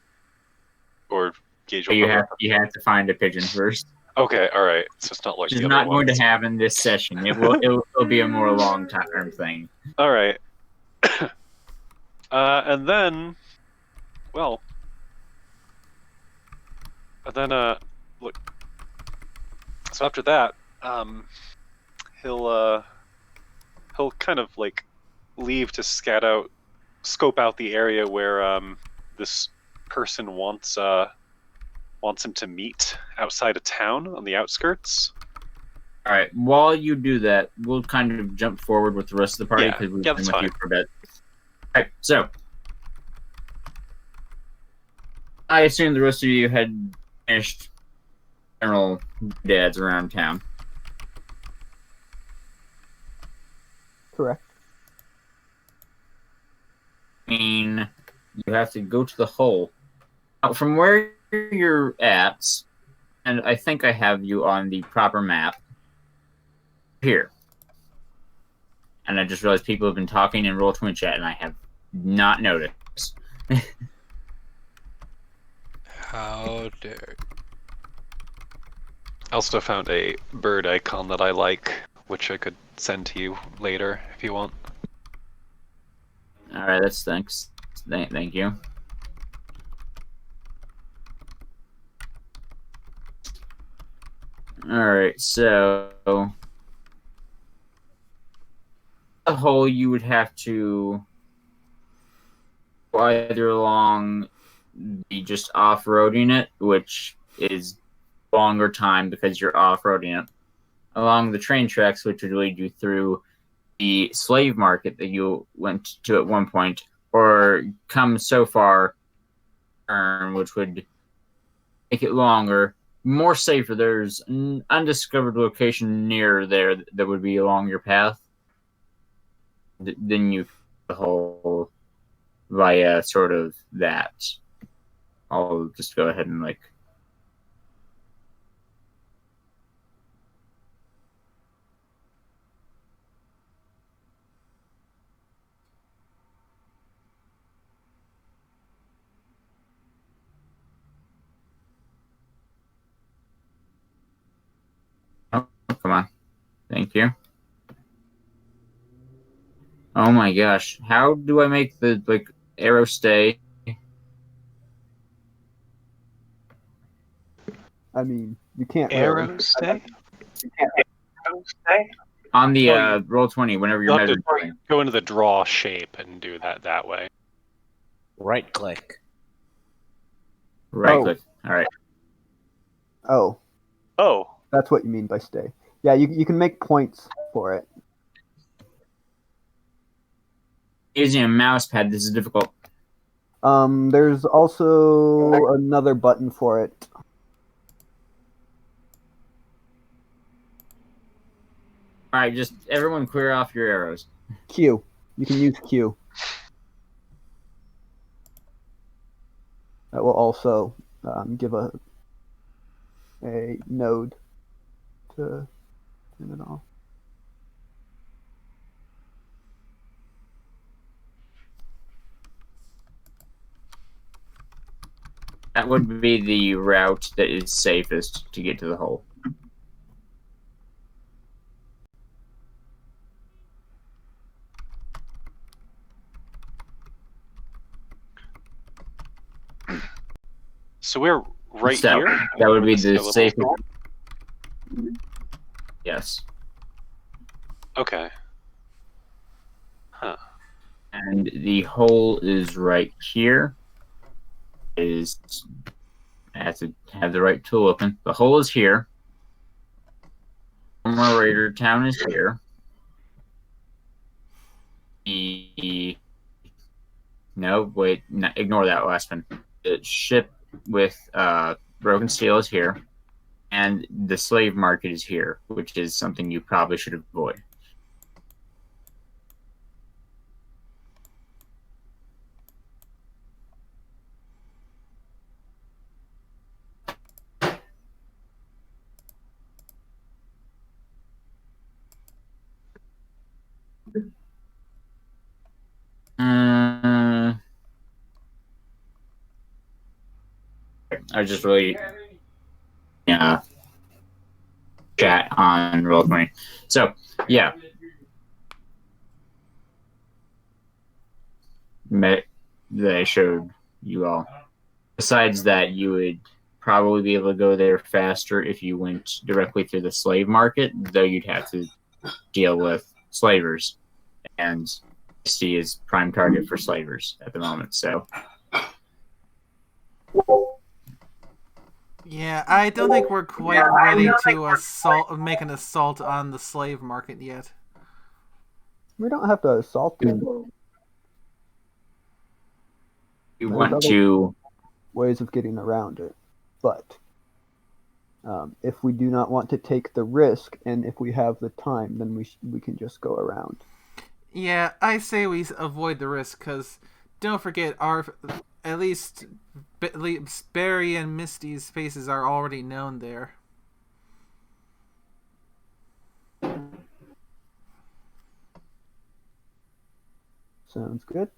Gage? Will You have to find a pigeon first. Okay. All right. So it's not like Which the is other not going to ones. happen this session. It will be a more long term thing. All right. And then, well, look. So after that, he'll kind of like leave to scope out the area where this person wants him to meet outside of town on the outskirts. All right. While you do that, we'll kind of jump forward with the rest of the party because we've been with you for a bit. All right. So, I assume the rest of you had finished general dads around town. Correct. I mean, you have to go to the hole. Now, from where you're at, and I think I have you on the proper map here. And I just realized people have been talking in Roll20 chat, and I have not noticed. How dare. I also found a bird icon that I like, which I could send to you later if you want. All right, that's thanks. Thank you. All right, so the hole you would have to go either along the just off-roading it, which is longer time because you're off-roading it, along the train tracks, which would lead you through the slave market that you went to at one point, or come so far, which would make it longer, more safer. There's an undiscovered location near there that would be along your path. Then you the whole via sort of that. I'll just go ahead and like. Oh, come on. Thank you. Oh my gosh. How do I make the like arrow stay? I mean, you can't Arrow really. stay? On the Roll20, whenever you're You'll have to measuring. go into the draw shape and do that way. Right click. Right Oh. click. All right. Oh, Oh, that's what you mean by stay. Yeah, you can make points for it. Using a mouse pad, this is difficult. There's also another button for it. All right, just everyone clear off your arrows. Q. You can use Q. That will also give a node to turn it off. That would be the route that is safest to get to the hole. So we're right So, here? that would be This the little- safest. Yes. Okay. Huh. And the hole is right here. I have to have the right tool open. The hole is here. Former Raider Town is here. No, wait, no, ignore that last one. The ship with broken steel is here, and the slave market is here, which is something you probably should avoid. I was just really chat on Roll20. So, yeah. That I showed you all. Besides that, you would probably be able to go there faster if you went directly through the slave market, though you'd have to deal with slavers. And C is prime target for slavers at the moment, so. Yeah, I don't think we're quite ready to make an assault on the slave market yet. We don't have to assault it. You want to ways of getting around it, but if we do not want to take the risk, and if we have the time, then we can just go around. Yeah, I say we avoid the risk, because don't forget, at least Barry and Misty's faces are already known there. Sounds good.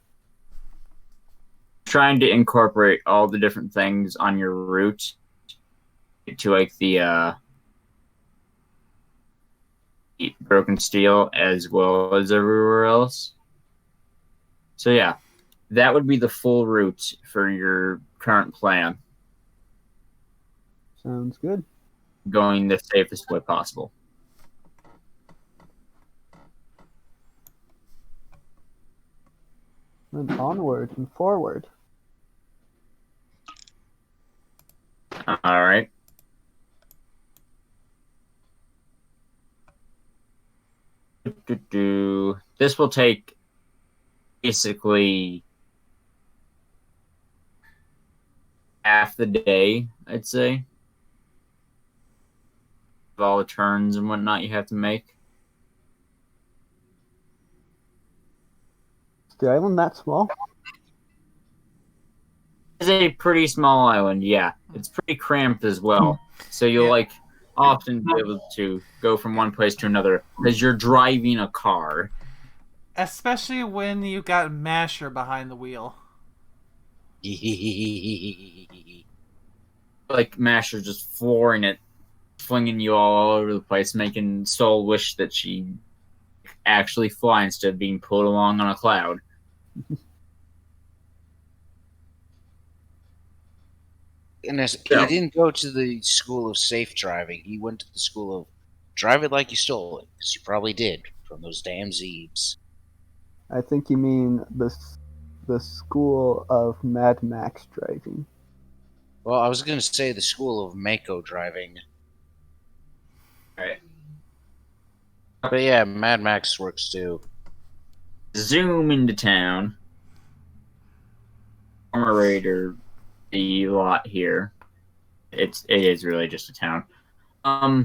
trying to incorporate all the different things on your route to like the broken steel as well as everywhere else. So yeah, that would be the full route for your current plan. Sounds good. Going the safest way possible. And onward and forward. All right. This will take basically half the day, I'd say. Of all the turns and whatnot you have to make. Is the island that small? It's a pretty small island, yeah. It's pretty cramped as well. So you'll often be able to go from one place to another because you're driving a car. Especially when you got Masher behind the wheel. Like Masher just flooring it, flinging you all over the place, making Soul wish that she actually fly instead of being pulled along on a cloud. And he didn't go to the school of safe driving. He went to the school of drive it like you stole it, because you probably did from those damn Zeebs. I think you mean the school of Mad Max driving. Well, I was going to say the school of Mako driving. Alright. But yeah, Mad Max works too. Zoom into town. Former Raider, the lot here. It is really just a town. I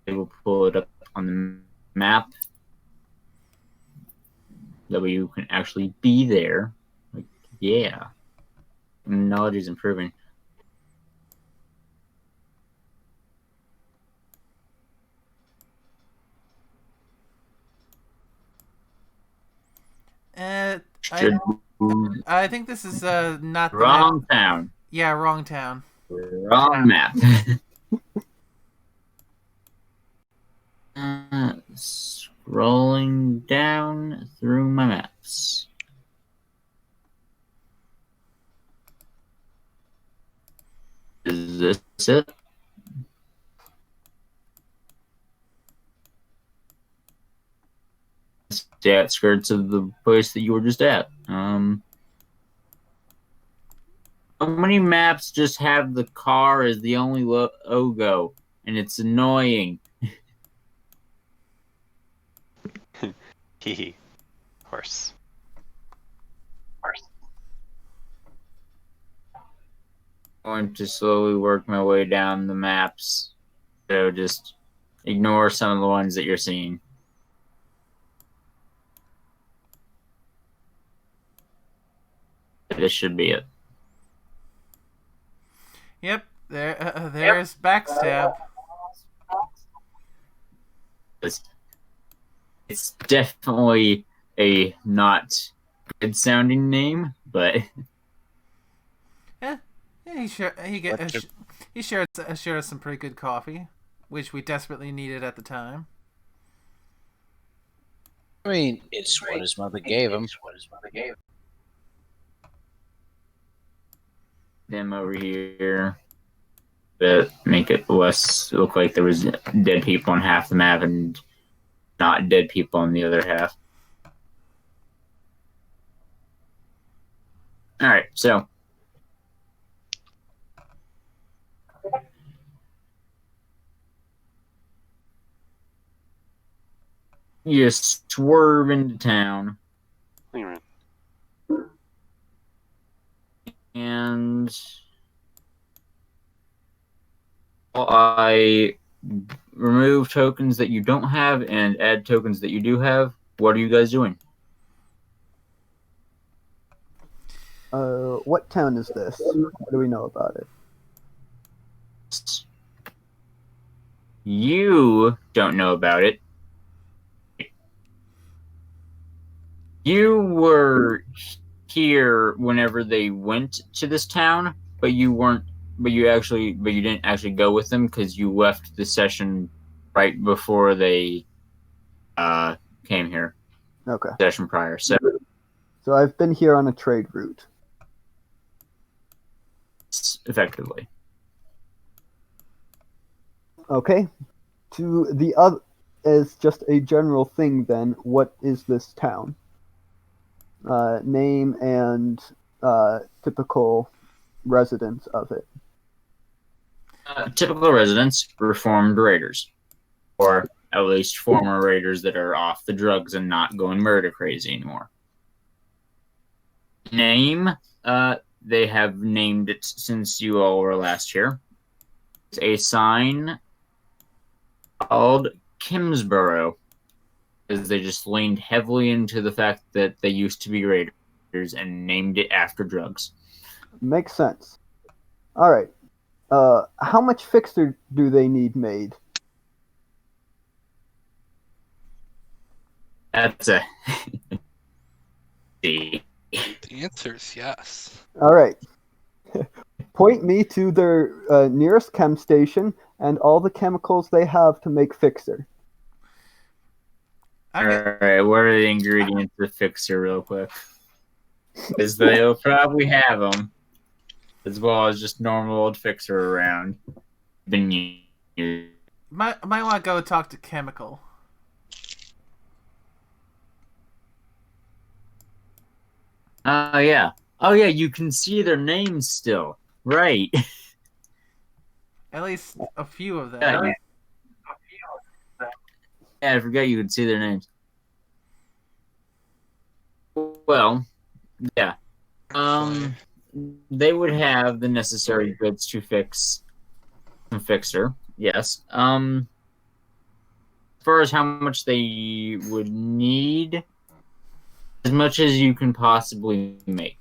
will pull it up on the map. That way you can actually be there. Like, yeah. Knowledge is improving. I think this is not the wrong map. town. Yeah, wrong town. Wrong map. Scrolling down through my maps. it. It's the outskirts of the place that you were just at. How many maps just have the car as the only logo, and it's annoying? Hee horse. Going to slowly work my way down the maps. So just ignore some of the ones that you're seeing. This should be it. Yep, there's backstab. It's definitely a not good sounding name, but Yeah, he shared us some pretty good coffee, which we desperately needed at the time. I mean, it's what his mother gave him. them over here that make it look like there was dead people on half the map and not dead people on the other half. All right, so you swerve into town, and I remove tokens that you don't have and add tokens that you do have. What are you guys doing? What town is this? What do we know about it? You don't know about it. You were here whenever they went to this town, but you weren't. But you didn't actually go with them because you left the session right before they came here. Okay. Session prior. So I've been here on a trade route. effectively. Okay. To the other, as just a general thing, then, what is this town? Name and typical residents of it. Typical residents, reformed raiders, or at least former raiders that are off the drugs and not going murder crazy anymore. Name, they have named it since you all were last here. It's a sign called Kimsborough, because they just leaned heavily into the fact that they used to be raiders and named it after drugs. Makes sense. All right. How much fixer do they need made? That's a... See. The answer is yes. All right. Point me to their nearest chem station and all the chemicals they have to make fixer. Alright, what are the ingredients for fixer real quick? Because they'll probably have them, as well as just normal old fixer around. Been used. Might want to go talk to Chemical. Yeah. Oh yeah, you can see their names still. Right. At least a few of them. Yeah, I forgot you could see their names. Well, yeah. They would have the necessary goods to fix a fixer. Yes. As far as how much they would need, as much as you can possibly make.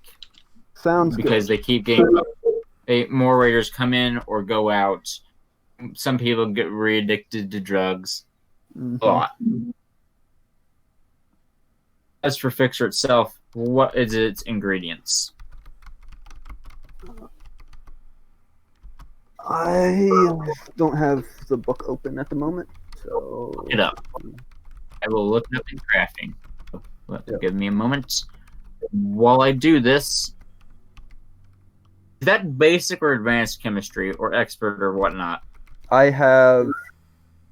Sounds because good. they keep getting more raiders come in or go out. Some people get re-addicted to drugs. Mm-hmm. A lot. As for fixer itself, what is its ingredients? I don't have the book open at the moment, so... Look it up. I will look it up in crafting. Give me a moment. While I do this, Is that basic or advanced chemistry or expert or whatnot? I have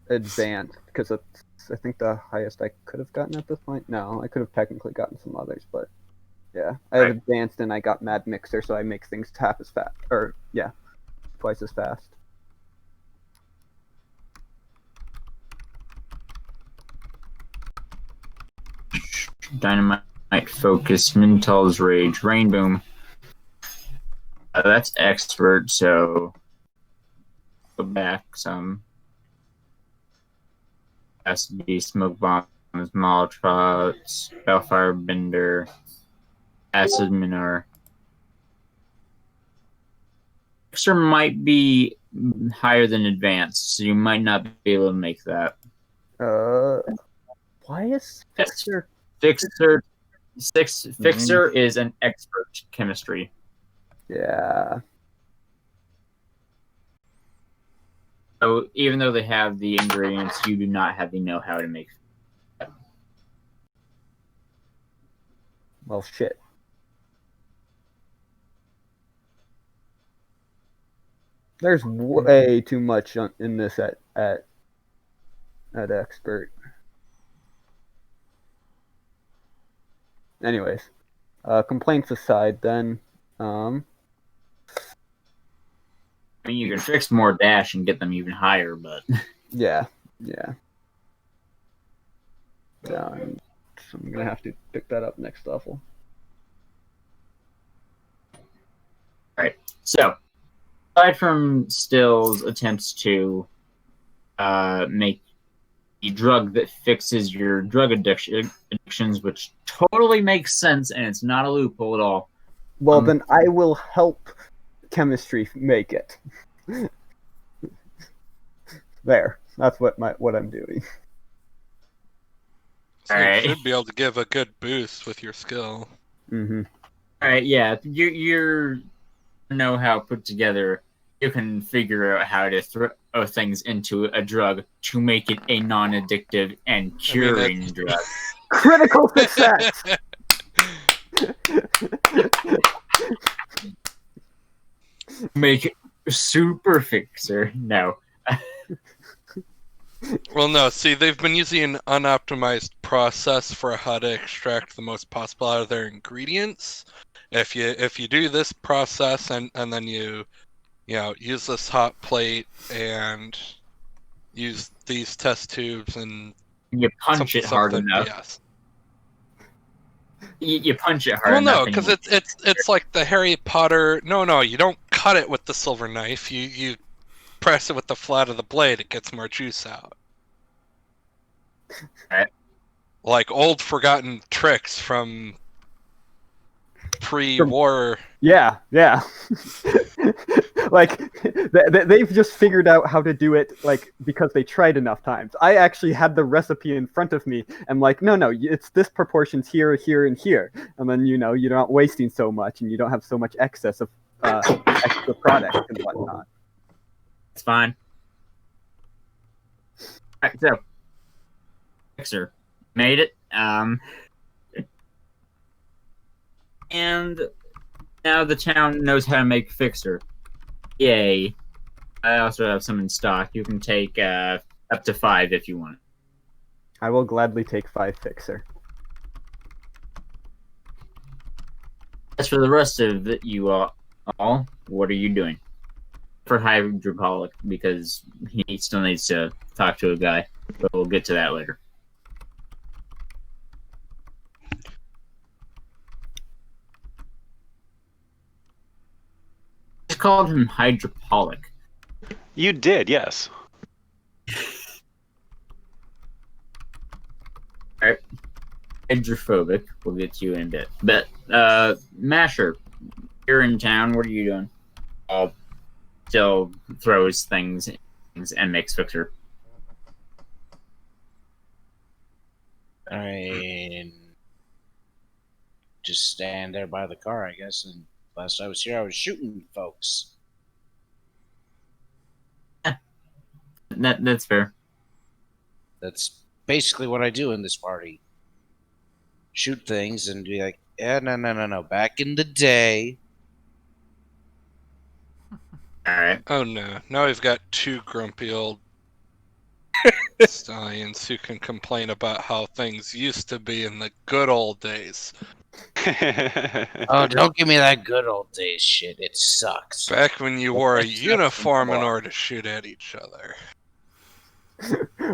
advanced because it's, I think, the highest I could have gotten at this point. No, I could have technically gotten some others, but yeah, I have advanced and I got Mad Mixer, so I make things half as fast, or yeah, twice as fast. Dynamite, Focus, Mintal's Rage, Rain Boom. That's expert, so go back some. Has to be Smoke Bombs, Molotovs, Bellfire Bender, Acid Minor. Fixer might be higher than advanced, so you might not be able to make that. Why is Fixer? Fixer is an expert chemistry. Yeah. So even though they have the ingredients, you do not have the know-how to make. Well, shit. There's way too much in this at expert. Anyways, complaints aside, then. I mean, you can fix more dash and get them even higher, but yeah. So I'm gonna have to pick that up next level. All right. So, aside from Still's attempts to make a drug that fixes your drug addictions, which totally makes sense, and it's not a loophole at all. Well, then I will help chemistry make it. There. That's what I'm doing. So you should be able to give a good boost with your skill. Mm-hmm. All right, yeah. Your know-how put together, you can figure out how to throw things into a drug to make it a non-addictive and curing drug. Critical success! Make it super fixer. No. Well, no. See, they've been using an unoptimized process for how to extract the most possible out of their ingredients. If you do this process and then you use this hot plate and use these test tubes and you punch it hard enough. Yes. You punch it hard well, enough. Well, no, because it's like the Harry Potter. No, you don't cut it with the silver knife. You press it with the flat of the blade. It gets more juice out. Right. Like old forgotten tricks from pre-war. Yeah. Like they've just figured out how to do it, like, because they tried enough times. I actually had the recipe in front of me. I'm like, no, it's this proportions here, and here, and then you're not wasting so much, and you don't have so much excess of extra product and whatnot. It's fine. All right, so Fixer made it. And now the town knows how to make Fixer. Yay. I also have some in stock. You can take up to 5 if you want. I will gladly take 5 Fixer. As for the rest of you all, what are you doing? For Hydropolic, because he still needs to talk to a guy, but we'll get to that later. I called him Hydropolic. You did, yes. Alright. Hydrophobic. We'll get to you in a bit. But, Masher, you're in town. What are you doing? Still throws things and makes Fixer. I just stand there by the car, I guess. And last I was here, I was shooting folks. That's fair. That's basically what I do in this party. Shoot things and be like, yeah, no. Back in the day, Alright. Oh no, now we've got two grumpy old stallions who can complain about how things used to be in the good old days. Oh, don't give me that good old days shit. It sucks. Back when you wore a It's uniform in war. order to shoot at each other.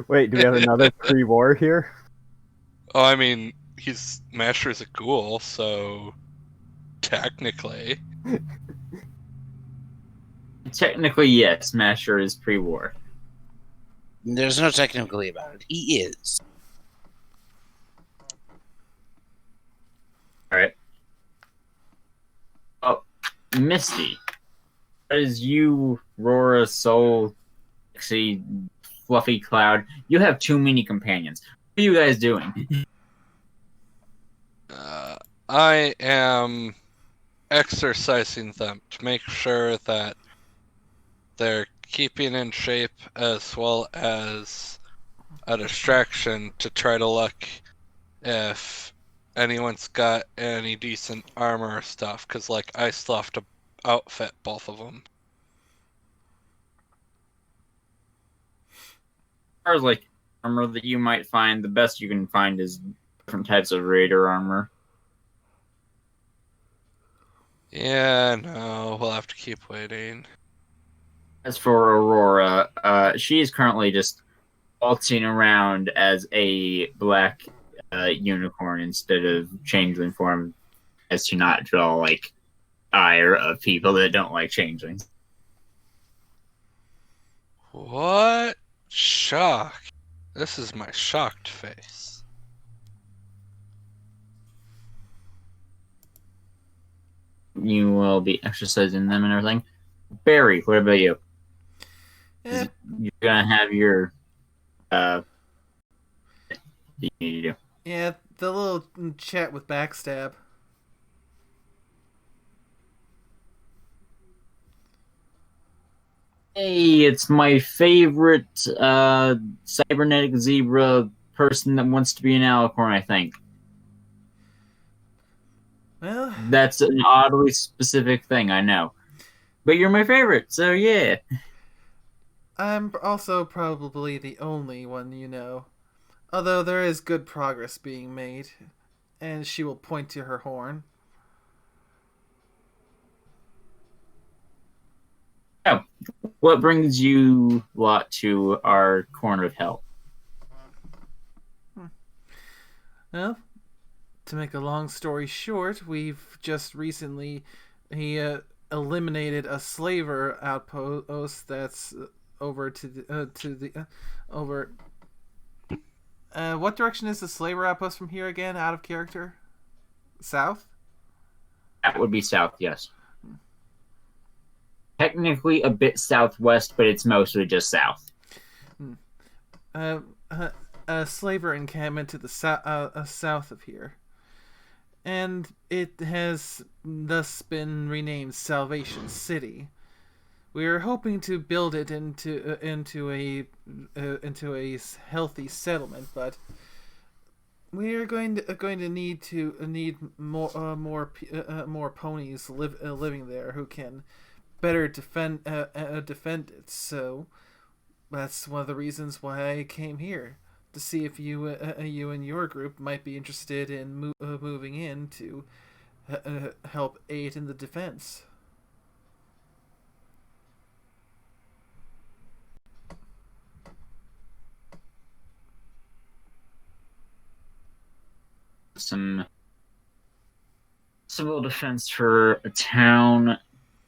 Wait, do we have another pre-war here? Oh, I mean, Masher's a ghoul, so technically. Technically, yes, Smasher is pre-war. There's no technically about it. He is. Alright. Oh, Misty. As you, Rora, Soul, Pixie, Fluffy Cloud, you have too many companions. What are you guys doing? I am exercising them to make sure that they're keeping in shape, as well as a distraction to try to look if anyone's got any decent armor or stuff, because like I still have to outfit both of them. As far as like armor that you might find, the best you can find is different types of raider armor. Yeah, no, we'll have to keep waiting. As for Aurora, she is currently just waltzing around as a black unicorn instead of changeling form, as to not draw like ire of people that don't like changelings. What? Shock. This is my shocked face. You will be exercising them and everything. Barry, what about you? Yeah, You're gonna have your what do you need to do? yeah, the little chat with Backstab. Hey, it's my favorite cybernetic zebra person that wants to be an alicorn, I think. Well, That's an oddly specific thing, I know. But you're my favorite, so yeah. I'm also probably the only one you know. Although there is good progress being made. And she will point to her horn. Oh, what brings you lot to our corner of hell? Well, to make a long story short, we've just recently eliminated a slaver outpost that's over to the over. What direction is the slaver outpost from here again? Out of character. South. That would be south, yes. Technically a bit southwest, but it's mostly just south. A slaver encampment to the south of here. And it has thus been renamed Salvation City. We are hoping to build it into a healthy settlement, but we are going to need more ponies living there who can better defend it. So that's one of the reasons why I came here, to see if you and your group might be interested in moving in to help aid in the defense. Some civil defense for a town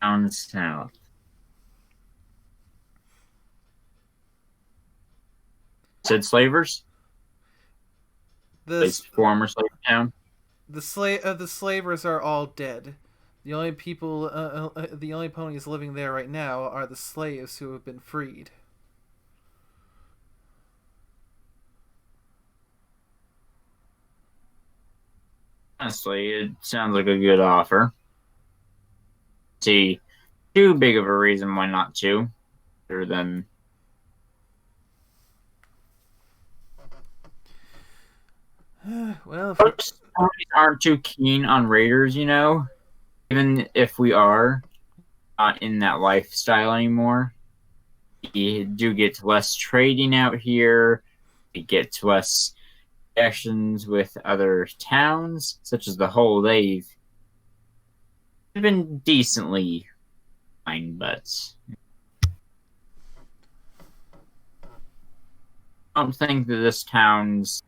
down south. Said slavers? It's former slave town. The slavers are all dead. The only the only ponies living there right now are the slaves who have been freed. Honestly, it sounds like a good offer. See, too big of a reason why not to, other than Well, most ponies aren't too keen on raiders, you know. Even if we are, not in that lifestyle anymore. You do get less trading out here. You get less connections with other towns, such as the whole. They've been decently fine, but I don't think that this town's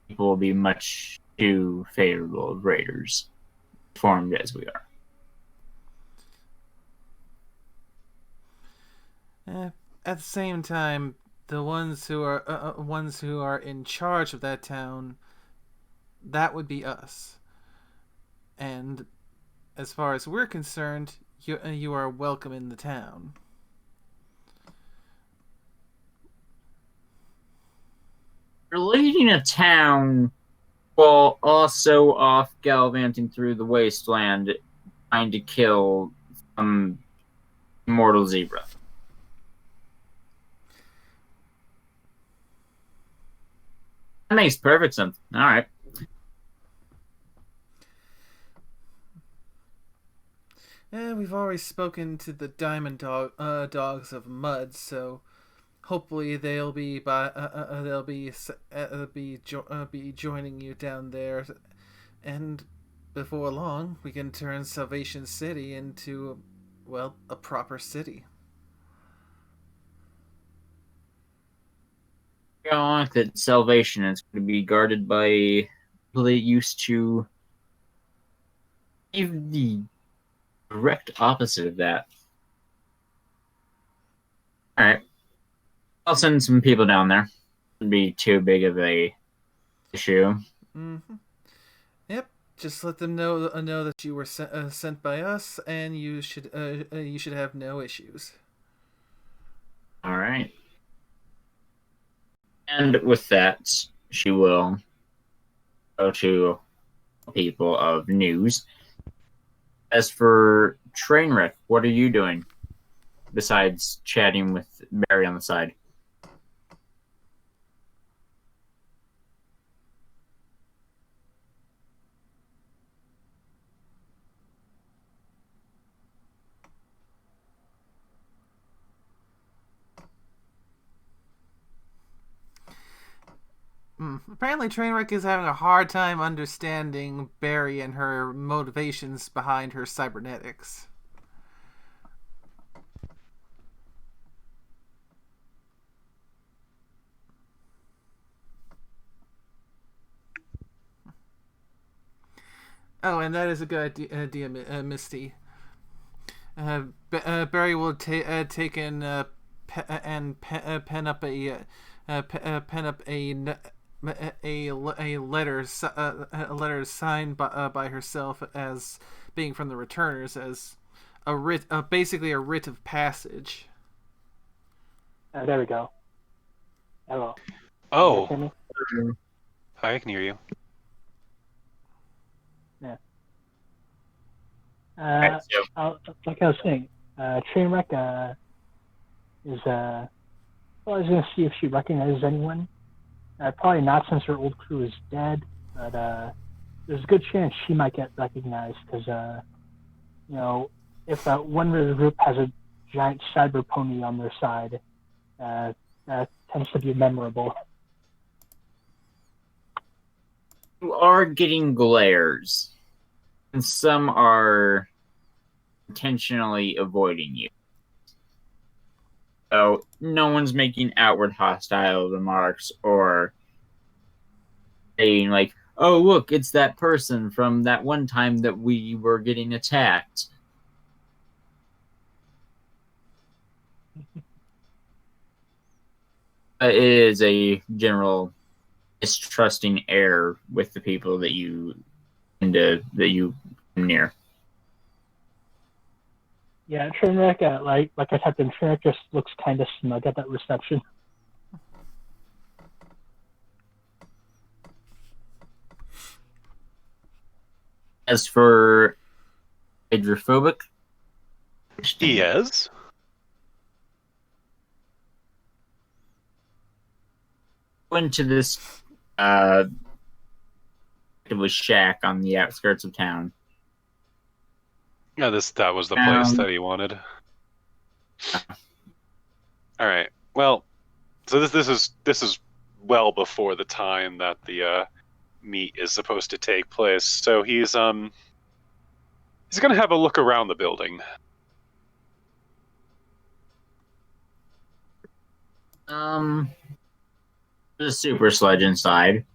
people will be much too favorable of raiders, formed as we are. At the same time, the ones who are in charge of that town, that would be us. And as far as we're concerned, you are welcome in the town. You're leading a town while also off gallivanting through the wasteland, trying to kill some immortal zebra. That makes perfect sense. All right. We've already spoken to the Diamond Dogs of Mud, so hopefully they'll be joining you down there, and before long we can turn Salvation City into, well, a proper city. I think that Salvation is going to be guarded by people that used to give the direct opposite of that. Alright. I'll send some people down there. Wouldn't be too big of a issue. Mm-hmm. Yep. Just let them know that you were sent by us, and you should have no issues. Alright. And with that, she will go to people of news. As for Trainwreck, what are you doing besides chatting with Barry on the side? Apparently, Trainwreck is having a hard time understanding Barry and her motivations behind her cybernetics. Oh, and that is a good idea, Misty. Barry will take and pen up a letter signed by herself as being from the returners, as a writ, basically a writ of passage. There we go. Hello. Oh, Can you hear me? I can hear you. Yeah. Right, so Like I was saying, Trainwreck is well, I was gonna see if she recognizes anyone. Probably not, since her old crew is dead, but there's a good chance she might get recognized, because if one of the group has a giant cyber pony on their side, that tends to be memorable. you are getting glares, and some are intentionally avoiding you. So no one's making outward hostile remarks or saying like, "Oh, look, it's that person from that one time that we were getting attacked." It is a general mistrusting air with the people that you come near. Yeah, Trainwreck, like I typed in, Trainwreck just looks kind of smug at that reception. As for hydrophobic, Yes. went to this it was shack on the outskirts of town. Yeah, that was the place that he wanted. All right. Well, so this is well before the time that the meet is supposed to take place. So he's gonna have a look around the building. There's a super sludge inside.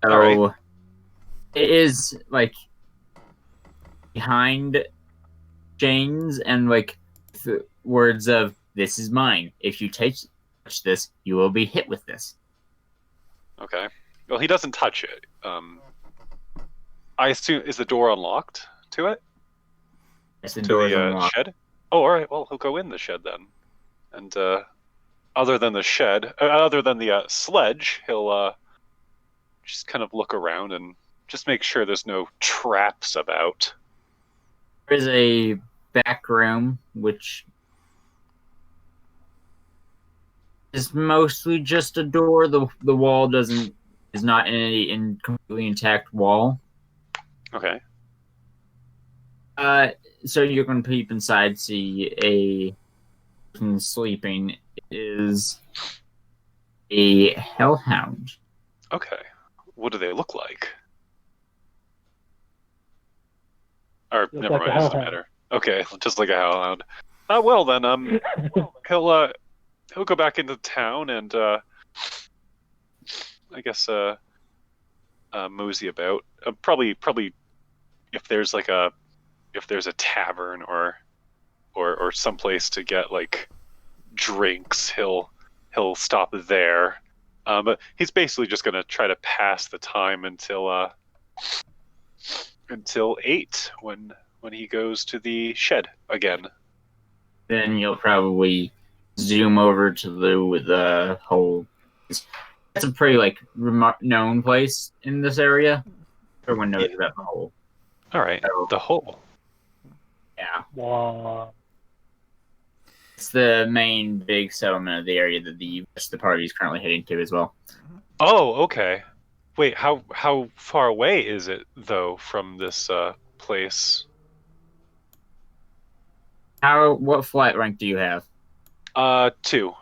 So All it is like behind chains and like words of "This is mine. If you touch this, you will be hit with this." Okay. Well, he doesn't touch it. I assume, is the door unlocked to it? Yes, the To door is the unlocked. shed? Oh, all right. Well, he'll go in the shed then. And other than the shed, other than the sledge, he'll just kind of look around and just make sure there's no traps about. There is a back room which is mostly just a door. The wall is not in completely intact wall. Okay. So you're going to peep inside, see a person sleeping. It is a hellhound. Okay. What do they look like? Or Look never like a mind, it doesn't hellhound. matter. Okay, just like a hellhound. Well then, he'll go back into town and I guess mosey about. Probably if there's a tavern or someplace to get like drinks, he'll stop there. But he's basically just gonna try to pass the time until 8 when he goes to the shed again. Then you'll probably zoom over to the whole. It's a pretty like known place in this area. Everyone knows about the hole. All right, So, the hole. yeah, Wow. it's the main big settlement of the area that the rest of the party is currently heading to as well. Oh, okay. Wait, how far away is it though from this place? What flight rank do you have? 2.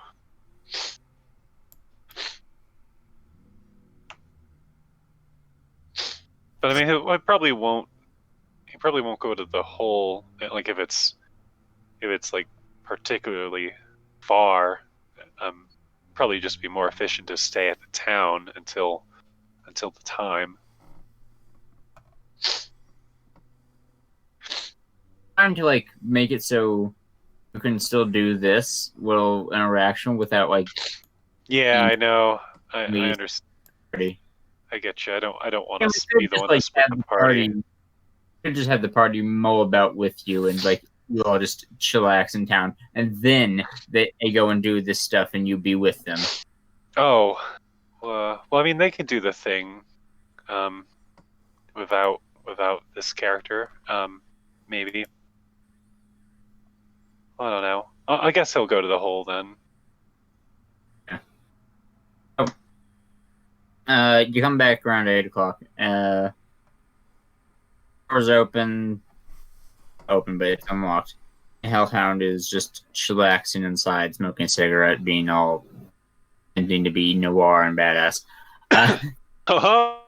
But I mean, he probably won't. He probably won't go to the hole. Like if it's like particularly far, probably just be more efficient to stay at the town until the time. Trying to like make it so you can still do this little interaction without like Yeah, I know. I Me. understand. party. I get you. I don't want Yeah, to we be could the just, one like, to split have the party. We could just have the party mull about with you and like you all just chillax in town, and then they go and do this stuff, and you be with them. Oh, well, I mean, they can do the thing, without this character, maybe. I don't know. I guess he'll go to the hole then. You come back around 8:00. Doors open, but it's unlocked. Hellhound is just chillaxing inside, smoking a cigarette, being all intending to be noir and badass. Oh,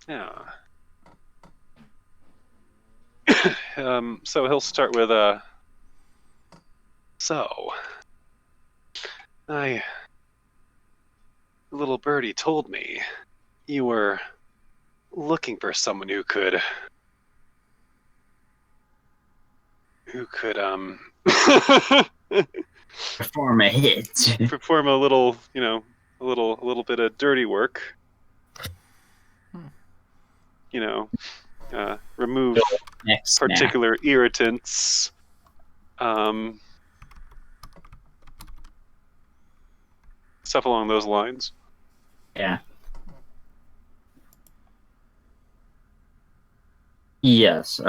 yeah. So he'll start with So, the little birdie told me you were looking for someone who could Perform a hit. perform a little, a little bit of dirty work. Remove Next particular irritants. Stuff along those lines. Yeah. Yes.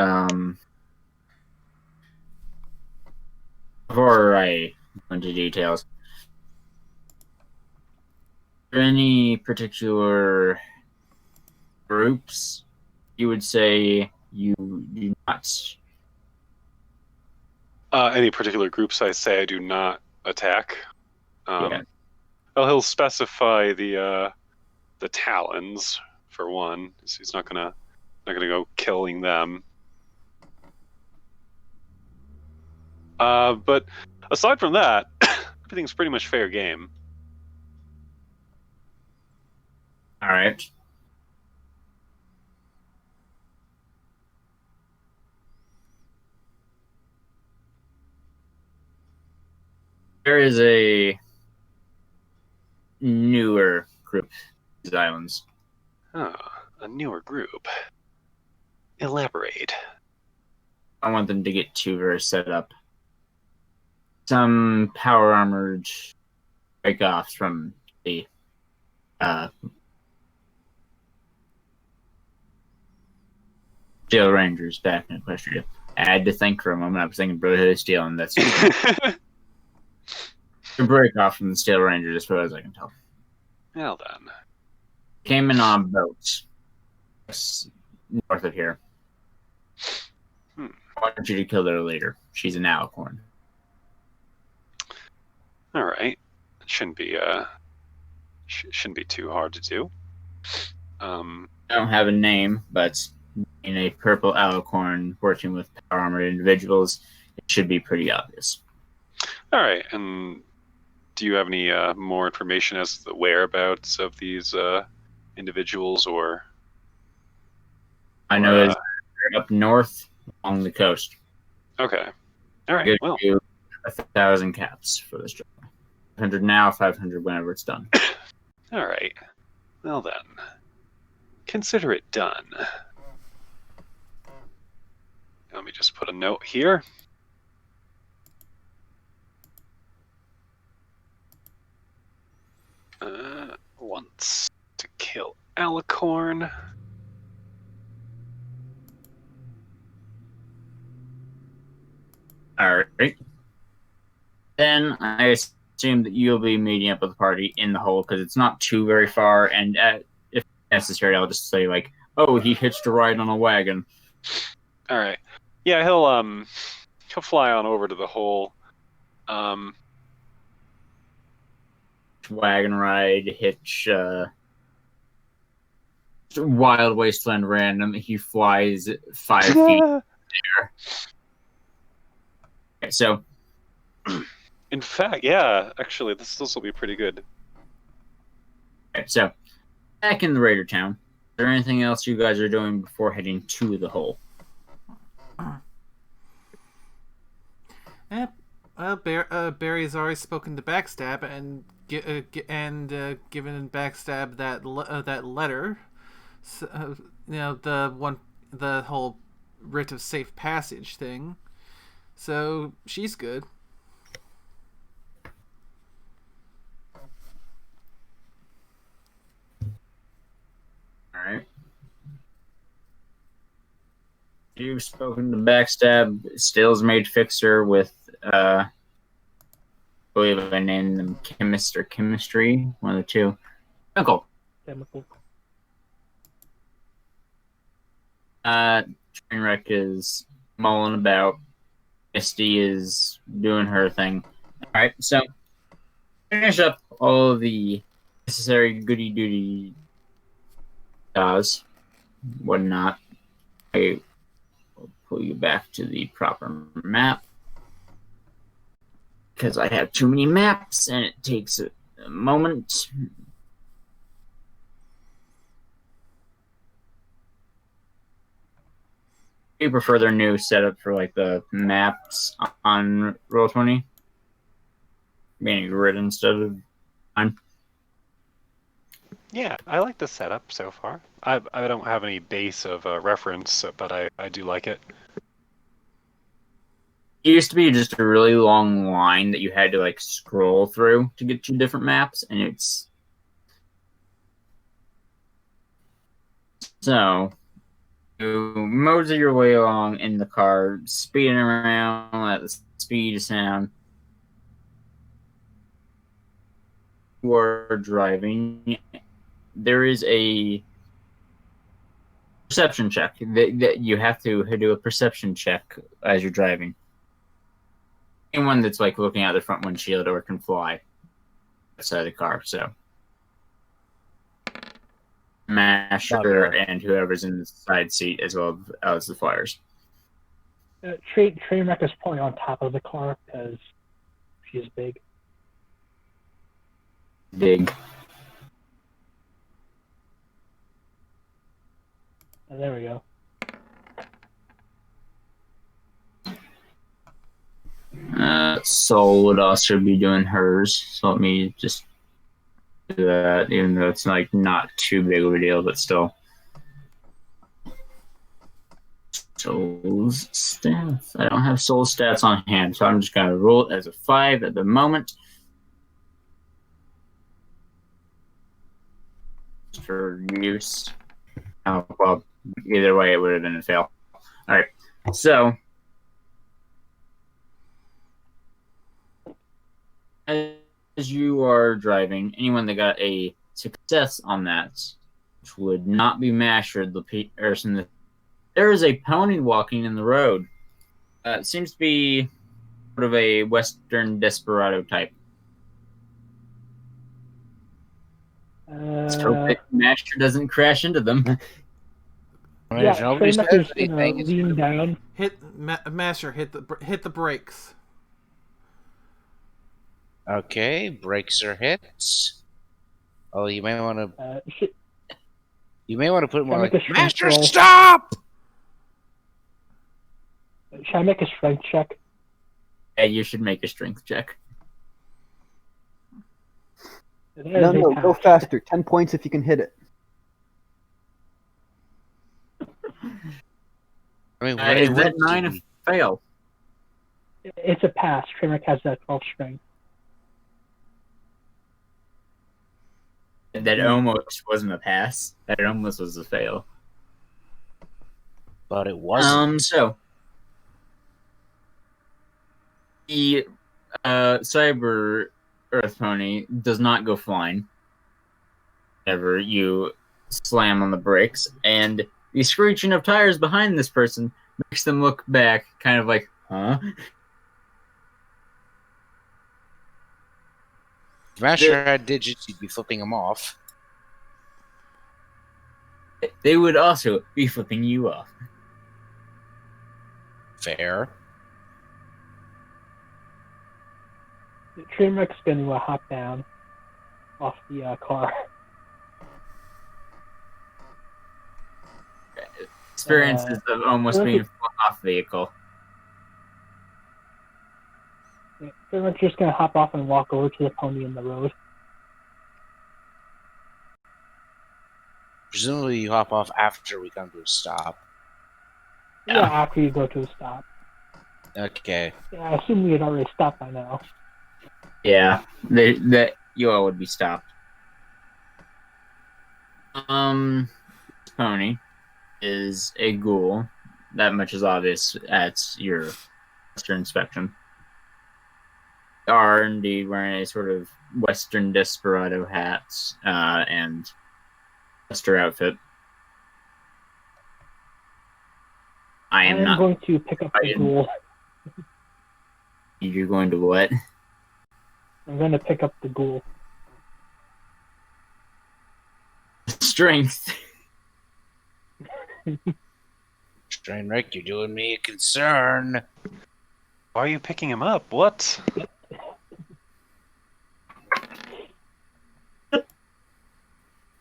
Before I go into details, are there any particular groups you would say you do not. Any particular groups I say I do not attack. Yeah. Well, he'll specify the Talons for one. He's not gonna go killing them. But aside from that, everything's pretty much fair game. All right. There is a newer group of these islands. Oh, a newer group. Elaborate. I want them to get two very set up. Some power armored break-offs from the Steel Rangers back in Equestria. I had to think for a moment. I was thinking Brotherhood of Steel, and that's a break-off from the Steel Rangers, as far as I can tell. Well then. Came in on boats north of here. I want you to kill their leader. She's an alicorn. All right. It shouldn't be too hard to do. I don't have a name, but in a purple alicorn working with power armored individuals, it should be pretty obvious. All right. And do you have any more information as to the whereabouts of these individuals, or? I know they're up north along the coast. Okay. All right. Give Well, you 1,000 caps for this job. 500 now, 500 whenever it's done. all right. Well then, consider it done. Let me just put a note here. Wants to kill Alicorn. All right. Then I assume that you'll be meeting up with the party in the hole because it's not too very far, and if necessary, I'll just say like, "Oh, he hitched a ride on a wagon." All right. Yeah, he'll fly on over to the hole. Wagon ride, hitch, wild wasteland random. He flies 5 feet in the air. Okay, so, In fact, yeah, actually, this will be pretty good. okay, so back in the Raider town, is there anything else you guys are doing before heading to the hole? Barry's already spoken to Backstab and given Backstab that letter. So, the whole writ of safe passage thing. So she's good. All right. You've spoken to Backstab. Still's made fixer with, I believe I named them Chemist or Chemistry, one of the two. Chemical. Chemical. Trainwreck is mulling about. Misty is doing her thing. All right, so finish up all of the necessary goody duty does, whatnot. I will pull you back to the proper map because I have too many maps and it takes a moment. Do you prefer their new setup for like the maps on Roll20? Being a grid instead of time. Yeah, I like the setup so far. I don't have any base of reference, but I do like it. It used to be just a really long line that you had to like scroll through to get to different maps, and it's so you mosey your way along in the car, speeding around at the speed of sound. You are driving. There is a Perception check. You have to do a perception check as you're driving. Anyone that's like looking out the front windshield or can fly outside the car. So, Masher and whoever's in the side seat as well as the flyers. Trainwreck is probably on top of the car because she's big. Big. Oh, there we go. Soul would also be doing hers. So let me just do that, even though it's like not too big of a deal, but still. Soul's stats. I don't have soul stats on hand, so I'm just gonna roll it as a 5 at the moment. For use. Oh, well, either way, it would have been a fail. All right, so as you are driving, anyone that got a success on that, which would not be Masher, the person that there is a pony walking in the road. It seems to be sort of a Western desperado type. Let's hope that Masher doesn't crash into them. Yeah, Trainwreck is gonna lean down. Masher, hit the brakes. Okay, brakes are hit. Oh, you may want to. You may want to put more like Master, stop! Should I make a strength check? Yeah, you should make a strength check. No, go faster. 10 points if you can hit it. I mean, is that 9 a fail? It's a pass. Trainwreck has that 12 strength. That almost wasn't a pass. That almost was a fail. But it wasn't. So the Cyber Earth Pony does not go flying. Whenever you slam on the brakes, and the screeching of tires behind this person makes them look back, kind of like, huh? If Masher had digits, you'd be flipping them off. They would also be flipping you off. Fair. Trainwreck's gonna hop down off the car. Experiences of almost being flung off vehicle. Trainwreck's just gonna hop off and walk over to the pony in the road. Presumably, you hop off after we come to a stop. Yeah, after you go to a stop. Okay. Yeah, I assume we had already stopped by now. Yeah, that you all would be stopped. Pony is a ghoul. That much is obvious at your Western inspection. They are indeed wearing a sort of Western desperado hats and Western outfit. I am not going to pick up the ghoul. You're going to what? I'm going to pick up the ghoul. Strength. Trainwreck, you're doing me a concern. Why are you picking him up? What?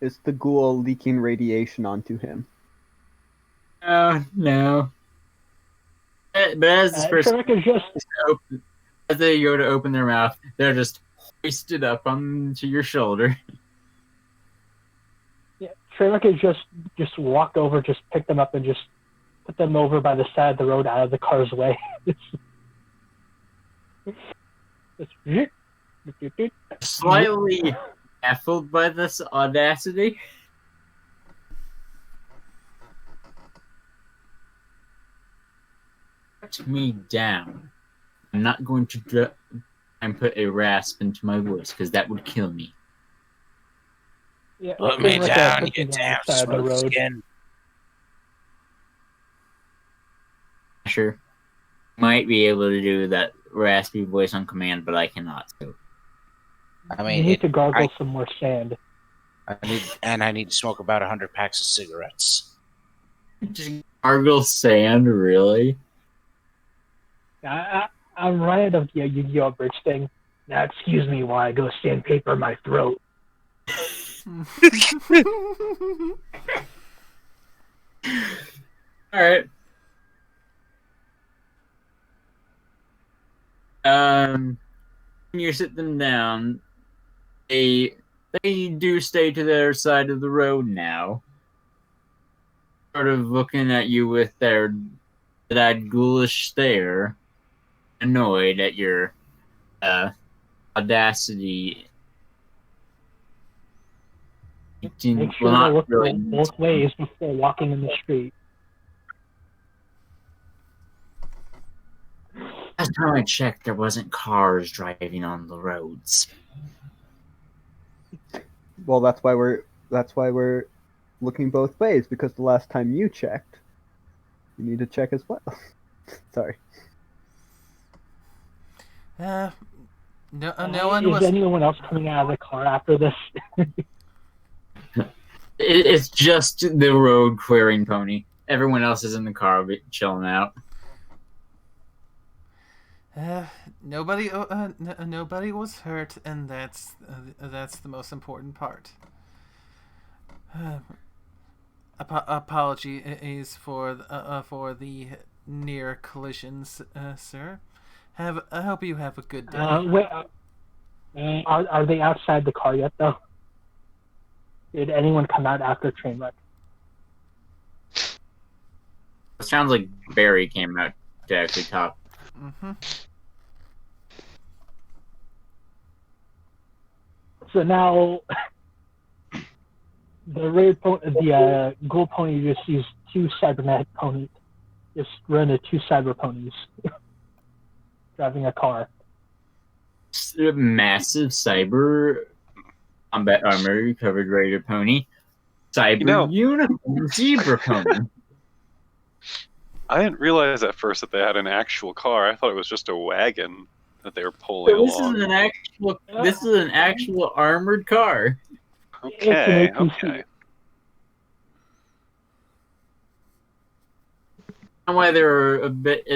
Is the ghoul leaking radiation onto him? Oh, no. But as this person as they go to open their mouth, they're just hoisted up onto your shoulder. Yeah, Trainwreck could just walk over, just pick them up, and just put them over by the side of the road, out of the car's way. Slightly baffled by this audacity. Put me down. I'm not going to try and put a rasp into my voice because that would kill me. Yeah, put me down, you damn smoke skin. Asher might be able to do that raspy voice on command, but I cannot. So. I You mean, need to gargle some more sand. I need to smoke about 100 packs of cigarettes. Just gargle sand, really? I'm right of the Yu-Gi-Oh! Bridge thing. Now, excuse me while I go sandpaper my throat. Alright. When you sit them down, they do stay to their side of the road now. Sort of looking at you with that ghoulish stare, annoyed at your audacity. Make sure to look both ways before walking in the street. Last time I checked, there wasn't cars driving on the roads. Well, that's why we're looking both ways, because the last time you checked, you need to check as well. Sorry. No one Is was. anyone else coming out of the car after this? It's just the road clearing pony. Everyone else is in the car chilling out. Nobody was hurt, and that's the most important part. Apologies for the near collisions, sir. I hope you have a good day. Are they outside the car yet, though? Did anyone come out after train wreck? It sounds like Barry came out to actually talk. Mm-hmm. So now, the ghoul pony just sees two cybernetic ponies. Just run into two cyber ponies driving a car. Massive cyber combat armor covered raider pony. Cyber unicorn zebra pony. I didn't realize at first that they had an actual car. I thought it was just a wagon that they were pulling So this along. This is an actual armored car. Okay. And why they're a bit,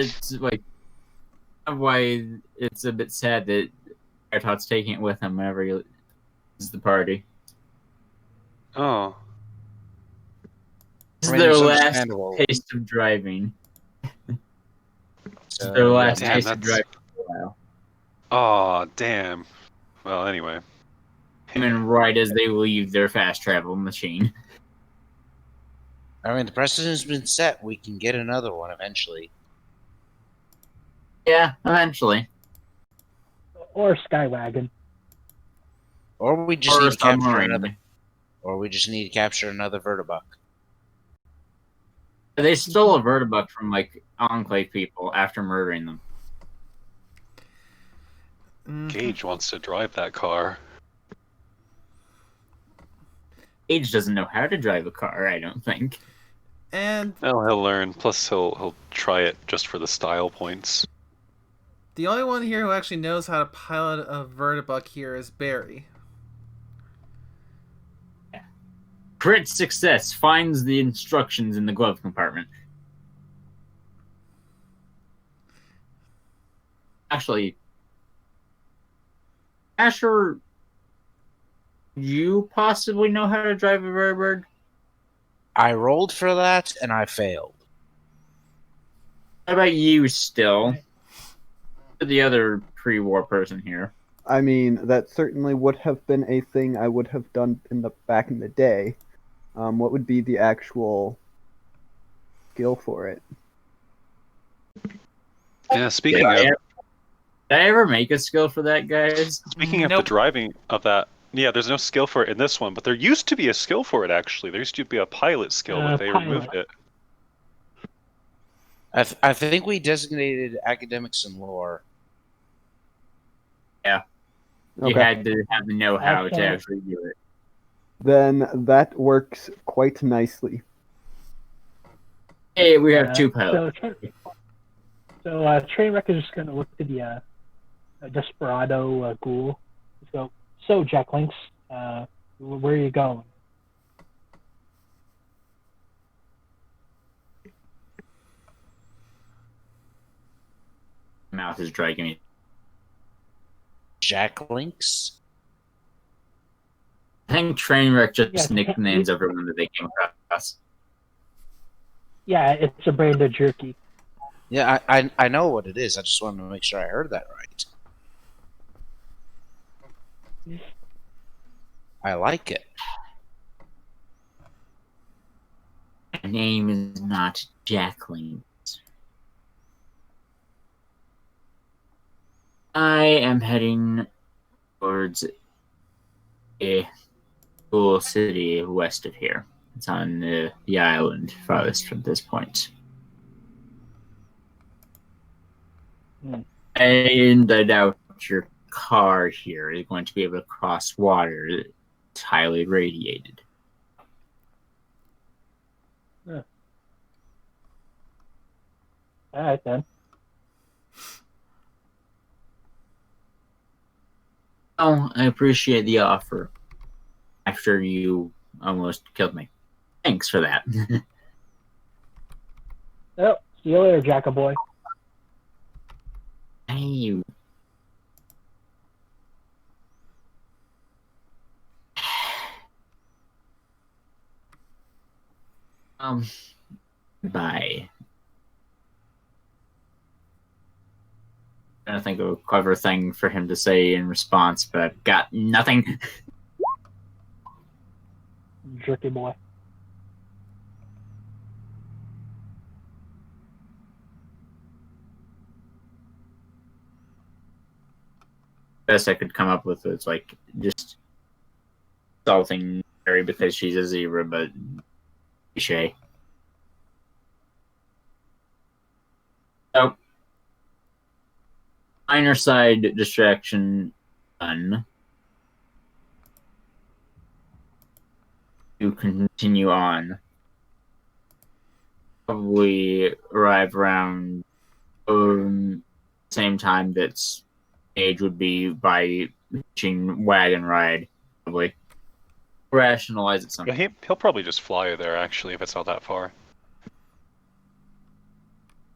why it's a bit sad that Airtot's taking it with him whenever he is the party. Oh. This is their last taste of driving. Their last taste of driving for a while. Oh, damn. Well, anyway. And right as they leave their fast travel machine. I mean, the precedent's been set. We can get another one eventually. Yeah, eventually. Or Skywagon. Or we just need to capture another. Or we just need to capture another Vertibuck. They stole a Vertibuck from Enclave people after murdering them. Gage wants to drive that car. Gage doesn't know how to drive a car, I don't think. And well, he'll learn. Plus, he'll try it just for the style points. The only one here who actually knows how to pilot a Vertibuck here is Barry. Yeah. Crit success finds the instructions in the glove compartment. Actually, Asher, you possibly know how to drive a Vertibird? I rolled for that, and I failed. How about you, still? The other pre-war person here. I mean, that certainly would have been a thing I would have done back in the day. What would be the actual skill for it? Yeah, speaking of... Did I ever make a skill for that, guys? Speaking of the driving of that, yeah, there's no skill for it in this one, but there used to be a skill for it, actually. There used to be a pilot skill, but they removed it. I think we designated academics and lore. Yeah. Okay. You had to have the know-how to actually do it. Then that works quite nicely. Hey, we have two pilots. So Trainwreck is just going to look to the Desperado ghoul. So Jack Links, where are you going? Mouth is dragging me. Jack Links? I think Trainwreck just Yeah, nicknames everyone that they came across. Yeah, it's a brand of jerky. Yeah, I know what it is. I just wanted to make sure I heard that right. I like it. My name is not Jacqueline. I am heading towards a cool city west of here. It's on the island farthest from this point. And I doubt your car here is going to be able to cross water. It's highly radiated. Yeah. All right, then. Oh, I appreciate the offer. After you almost killed me. Thanks for that. Oh, see you later, Jackaboy. Hey. Bye. I think of a clever thing for him to say in response, but I've got nothing. Jerky boy. Best I could come up with is like just insulting Mary because she's a zebra, but cliche. So, minor side distraction done. To continue on. Probably arrive around same time that age would be by reaching wagon ride. Probably rationalize it somehow. Yeah, he'll probably just fly you there, actually, if it's not that far.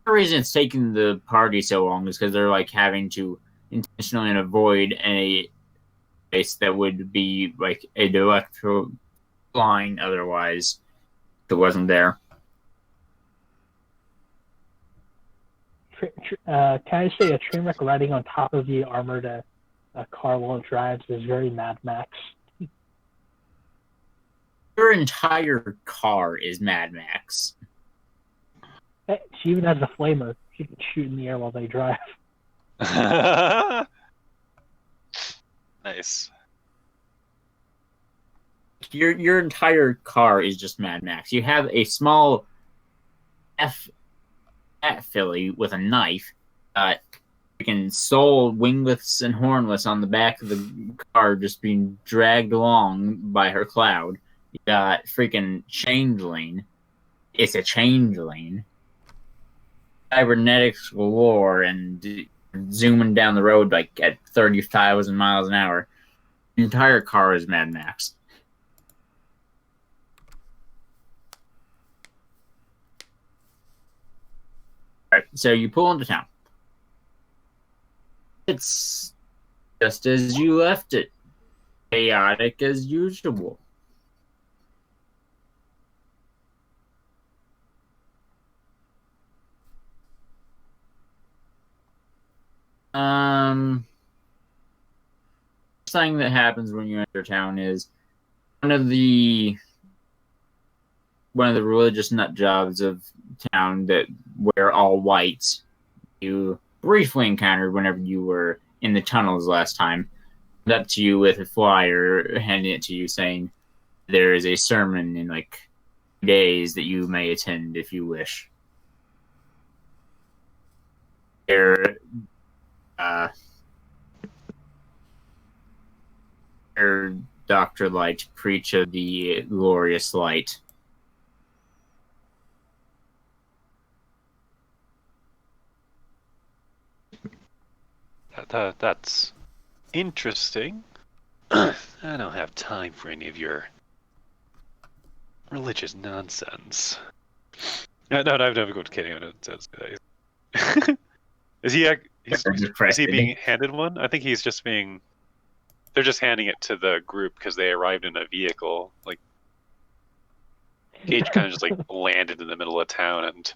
The reason it's taking the party so long is because they're like having to intentionally avoid a place that would be like a direct line otherwise if it wasn't there. Can I say a Trainwreck riding on top of the armored car while it drives is very Mad Max. Your entire car is Mad Max. Hey, she even has a flamer. She can shoot in the air while they drive. Nice. Your entire car is just Mad Max. You have a small fat filly with a knife, freaking soul wingless and hornless on the back of the car, just being dragged along by her cloud. You got freaking changeling. It's a changeling. Cybernetics galore and zooming down the road like at 30,000 miles an hour. The entire car is Mad Max. Alright, so you pull into town. It's just as you left it. Chaotic as usual. Thing that happens when you enter town is one of the religious nut jobs of town that wear all white you briefly encountered whenever you were in the tunnels last time. Up to you with a flyer, handing it to you, saying there is a sermon in like days that you may attend if you wish. There, Dr. Light, preach of the glorious light. That's interesting. I don't have time for any of your religious nonsense. No, I'm never going to kidding. I don't sense. Is he? Is he being handed one? I think he's just being. They're just handing it to the group because they arrived in a vehicle. Like Gage kind of just like landed in the middle of town and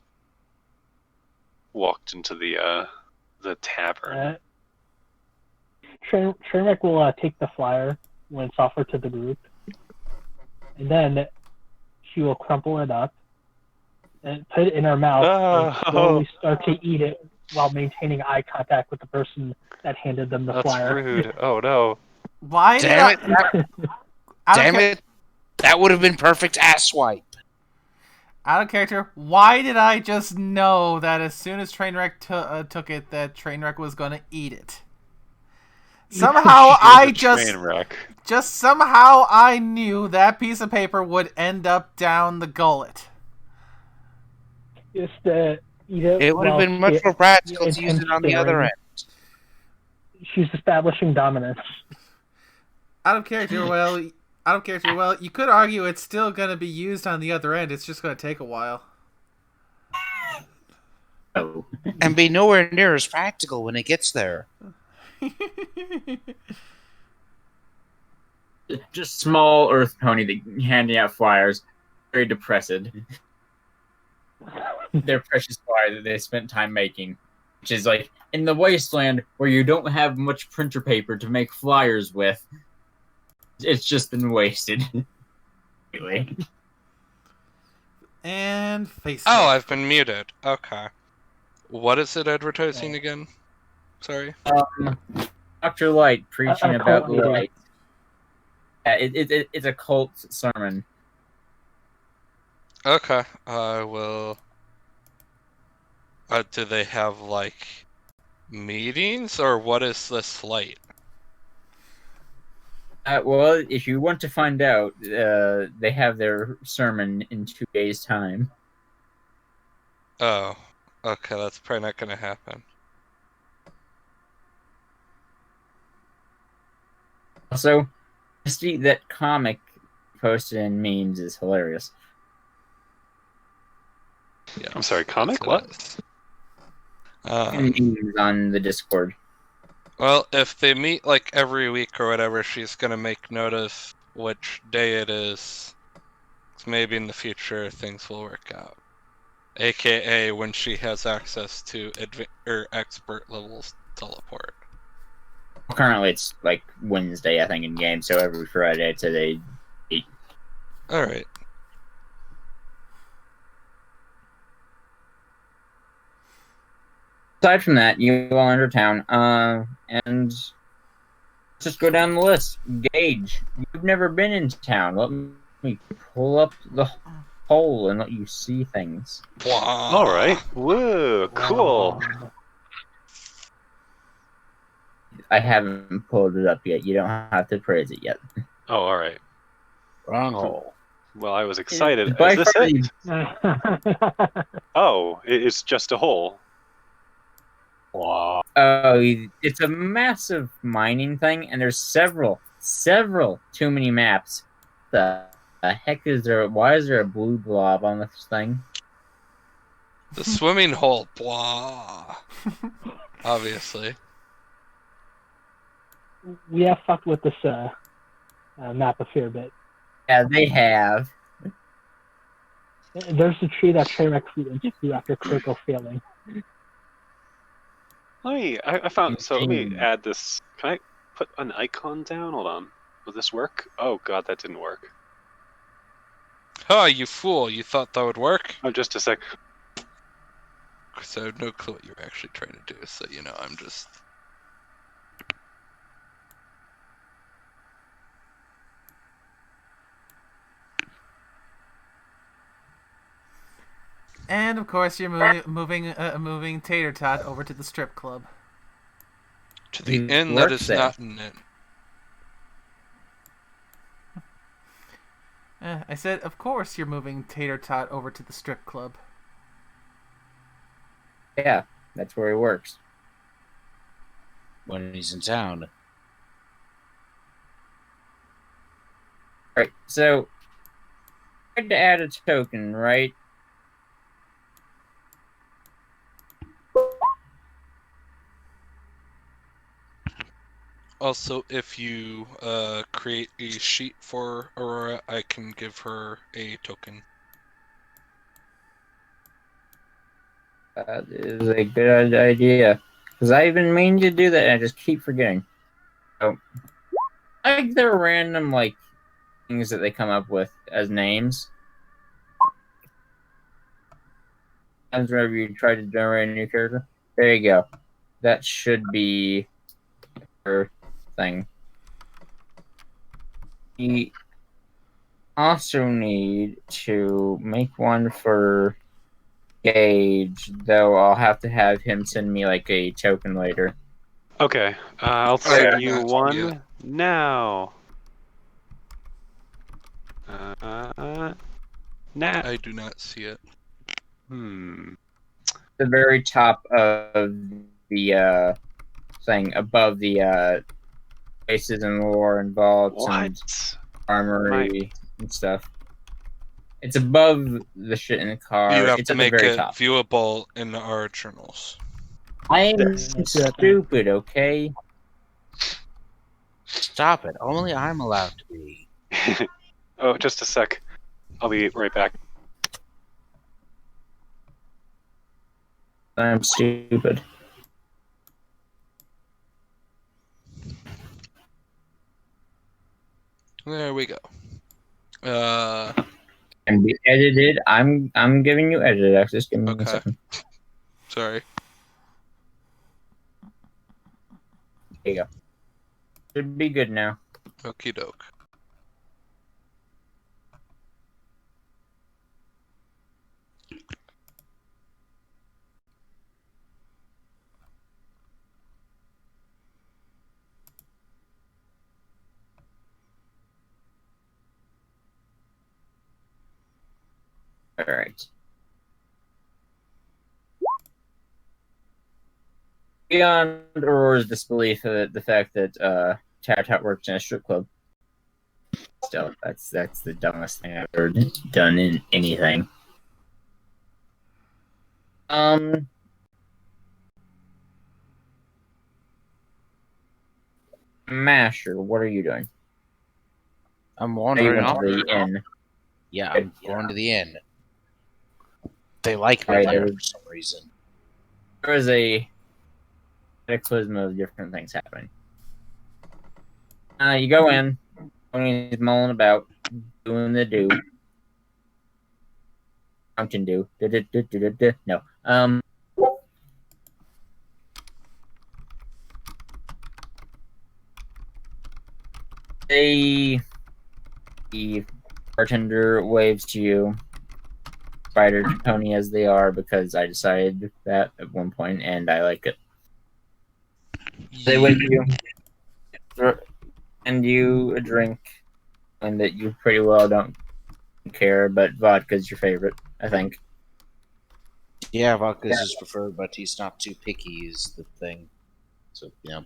walked into the tavern. Shermack will take the flyer when it's offered to the group, and then she will crumple it up and put it in her mouth and slowly start to eat it while maintaining eye contact with the person that handed them the flyer. That's rude. Oh no. Why Damn did it! Damn it! That would have been perfect ass swipe. Out of character, why did I just know that as soon as Trainwreck took it, that Trainwreck was going to eat it? Somehow somehow I knew that piece of paper would end up down the gullet. Just eat it. It would have been much more practical to use it on the other end. She's establishing dominance. Out of character, well, you could argue it's still going to be used on the other end. It's just going to take a while. Oh. And be nowhere near as practical when it gets there. Just small Earth pony handing out flyers, very depressed. Their precious flyer that they spent time making, which is like in the wasteland where you don't have much printer paper to make flyers with. It's just been wasted. Anyway. And face. Oh, I've been muted. Okay. What is it advertising again? Sorry. Dr. Light preaching about light. Yeah, it's a cult sermon. Okay. I will. Do they have like meetings, or what is this light? Well, if you want to find out, they have their sermon in 2 days' time. Oh, okay, that's probably not going to happen. Also, see that comic posted in memes is hilarious. Yeah, I'm sorry, comic? What? Memes on the Discord. Well, if they meet like every week or whatever, she's gonna make note of which day it is. So maybe in the future things will work out. AKA when she has access to expert levels teleport. Currently, it's like Wednesday, I think, in game. So every Friday, it's at 8. All right. Aside from that, you all enter town, and let's just go down the list. Gage, you've never been in town. Let me pull up the hole and let you see things. Wow. All right. Whoa, cool. I haven't pulled it up yet. You don't have to praise it yet. Oh, all right. Wrong hole. Well, I was excited. By Is this far it? Oh, it's just a hole. Oh, it's a massive mining thing, and there's several too many maps. The heck is there? Why is there a blue blob on this thing? The swimming hole. Blah. Obviously. We have fucked with this map a fair bit. Yeah, they have. There's a tree that Trainwreck flew into after critical failing. I found. So let me add this. Can I put an icon down? Hold on. Will this work? Oh god, that didn't work. Oh, you fool! You thought that would work? Oh, just a sec. So I have no clue what you're actually trying to do. So you know, I'm just. And of course, you're moving Tater Tot over to the strip club. To the inn that is not an inn. I said, of course, you're moving Tater Tot over to the strip club. Yeah, that's where he works. when he's in town. Right, so I had to add a token, right? Also, if you create a sheet for Aurora, I can give her a token. That is a good idea. Because I've been meaning to do that and I just keep forgetting. So, like, there are random, like, things that they come up with as names. Sometimes whenever you try to generate a new character. There you go. That should be her thing. We also need to make one for Gage, though I'll have to have him send me like a token later. Okay, I'll I send do you not see one it. now. Nah. I do not see it. The very top of the thing, above the bases and lore and vaults and What? armory and stuff. It's above the shit in the car. You have It's to at the make very it top. viewable in our journals. I'm Yeah, stupid, okay? Stop it. Only I'm allowed to be. Oh, just a sec. I'll be right back. I'm stupid. There we go. And be edited. I'm giving you edited access. Give me Okay. a second. Sorry. There you go. Should be good now. Okie doke. Alright. Beyond Aurora's disbelief at the fact that Tat works in a strip club. Still, that's the dumbest thing I've ever done in anything. Masher, what are you doing? I'm Are you wandering went off. to the inn? Yeah, I'm going to the inn. They like me Right, there there for some reason. There is a cataclysm of different things happening. You go in, he's mulling about, doing the do. Mountain Dew. No. The bartender waves to you, spider pony as they are, because I decided that at one point, and I like it. They wave to you, and you a drink, and that you pretty well don't care, but vodka's your favorite, I think. Yeah, vodka's his preferred, but he's not too picky is the thing. So, Yeah.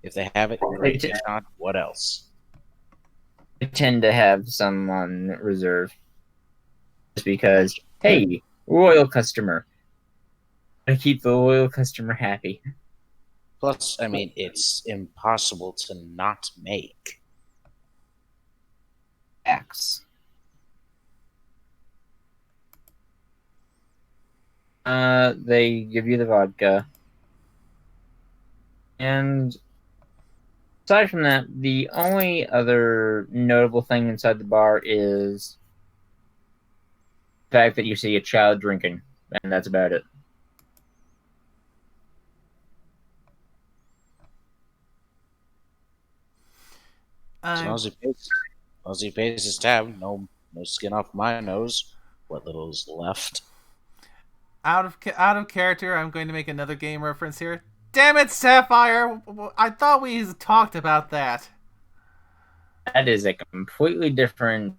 if they have it, great. If not, what else? I tend to have some on reserve. Just because, hey, loyal customer. I keep the loyal customer happy. Plus, I mean, it's impossible to not make. X. They give you the vodka. And aside from that, the only other notable thing inside the bar is the fact that you see a child drinking, and that's about it. As long as he pays his tab, no skin off my nose. What little is left? Out of character, I'm going to make another game reference here. Damn it, Sapphire! I thought we talked about that. That is a completely different.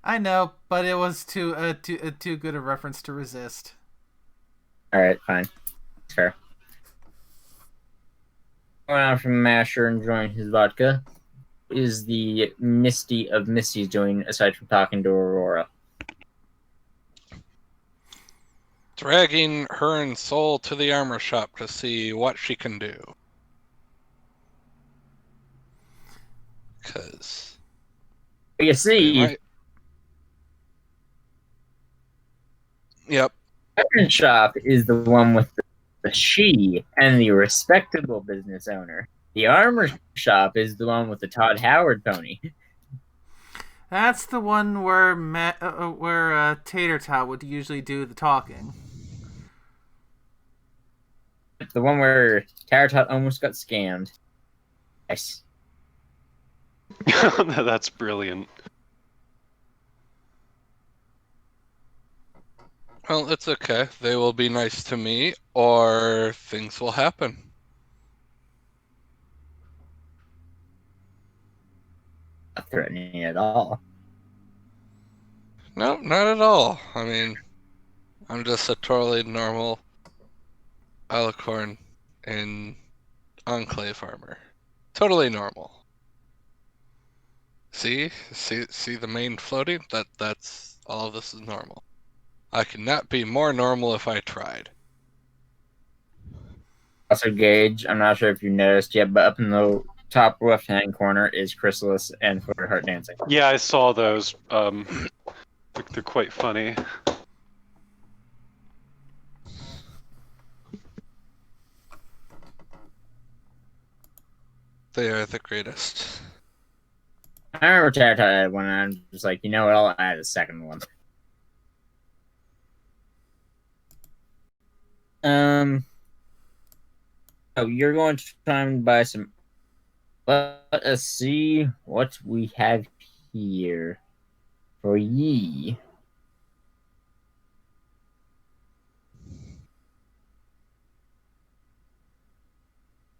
I know, but it was too good a reference to resist. All right, fine, fair. Going out from Masher enjoying his vodka. What is the Misty of Misty's doing aside from talking to Aurora? Dragging her and Soul to the armor shop to see what she can do. Because You they see, might. Yep. the weapon shop is the one with the she and the respectable business owner. The armor shop is the one with the Todd Howard pony. That's the one where Tater Tot would usually do the talking. The one where Taratot almost got scammed. Nice. That's brilliant. Well, it's okay. They will be nice to me, or things will happen. Not threatening at all. No, not at all. I mean, I'm just a totally normal alicorn in Enclave armor. Totally normal. See the main floating? That's all of this is normal. I could not be more normal if I tried. Also, Gage, I'm not sure if you noticed yet, but up in the top left-hand corner is Chrysalis and Flutterheart dancing. Yeah, I saw those. They're quite funny. They are the greatest. I remember Taratot had one, and I'm just like, you know what, I'll add a second one. Oh, you're going to try and buy some. Let us see what we have here for ye.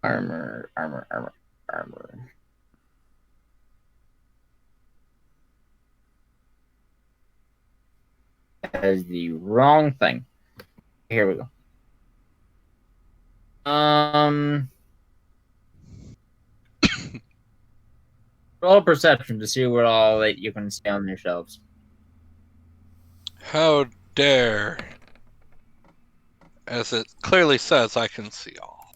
Armor. That is the wrong thing. Here we go. Roll perception to see what all that you can see on your shelves. How dare. As it clearly says, I can see all.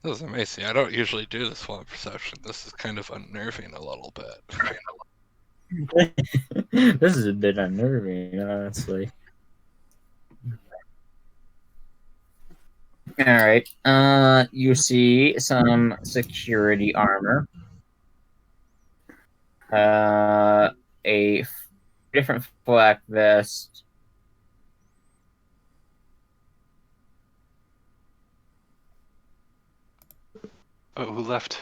This is amazing. I don't usually do this while in perception. This is kind of unnerving a little bit. This is a bit unnerving, honestly. Alright. You see some security armor. A different flak vest. Oh, who left?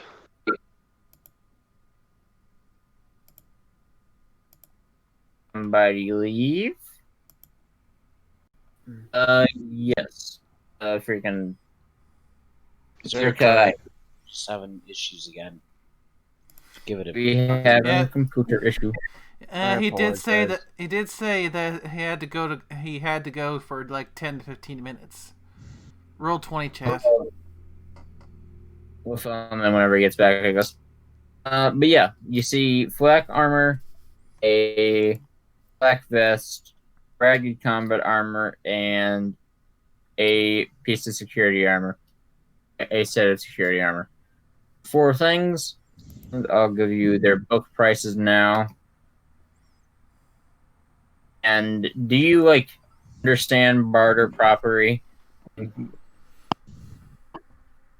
Somebody leave? Yes. Freaking. Zerka, just having issues again. Give it a We have Yeah. a computer issue. I He did say apologize. that he had to go for like 10 to 15 minutes. Roll 20, chat. We'll film him whenever he gets back, I guess. But yeah, you see flak armor, a black vest, ragged combat armor, and a piece of security armor. A set of security armor. 4 things. I'll give you their book prices now. And do you like understand barter properly?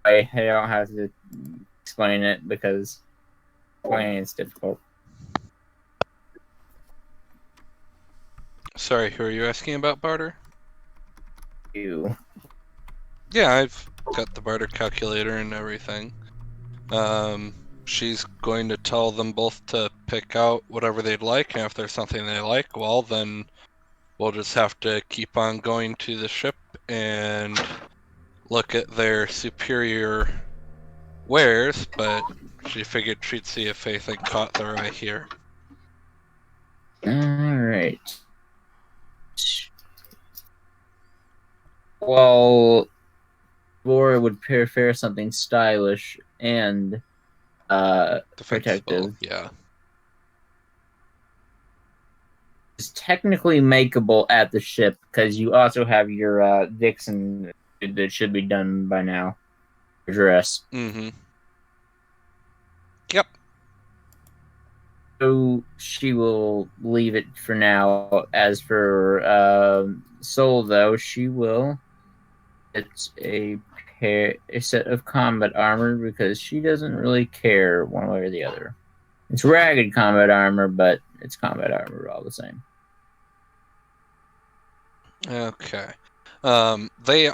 I don't have to explain it because explaining it's difficult. Sorry, who are you asking about barter? You. Yeah, I've got the barter calculator and everything. She's going to tell them both to pick out whatever they'd like, and if there's something they like, well, then we'll just have to keep on going to the ship and look at their superior wares, but she figured she'd see if anything caught their eye here. Alright. Well, Laura would prefer something stylish and Defensible, protective. yeah. It's technically makeable at the ship because you also have your Vixen that should be done by now. Dress. Mm-hmm. Yep. So she will leave it for now. As for Soul, though, she will. It's a set of combat armor because she doesn't really care one way or the other. It's ragged combat armor, but it's combat armor all the same. Okay. They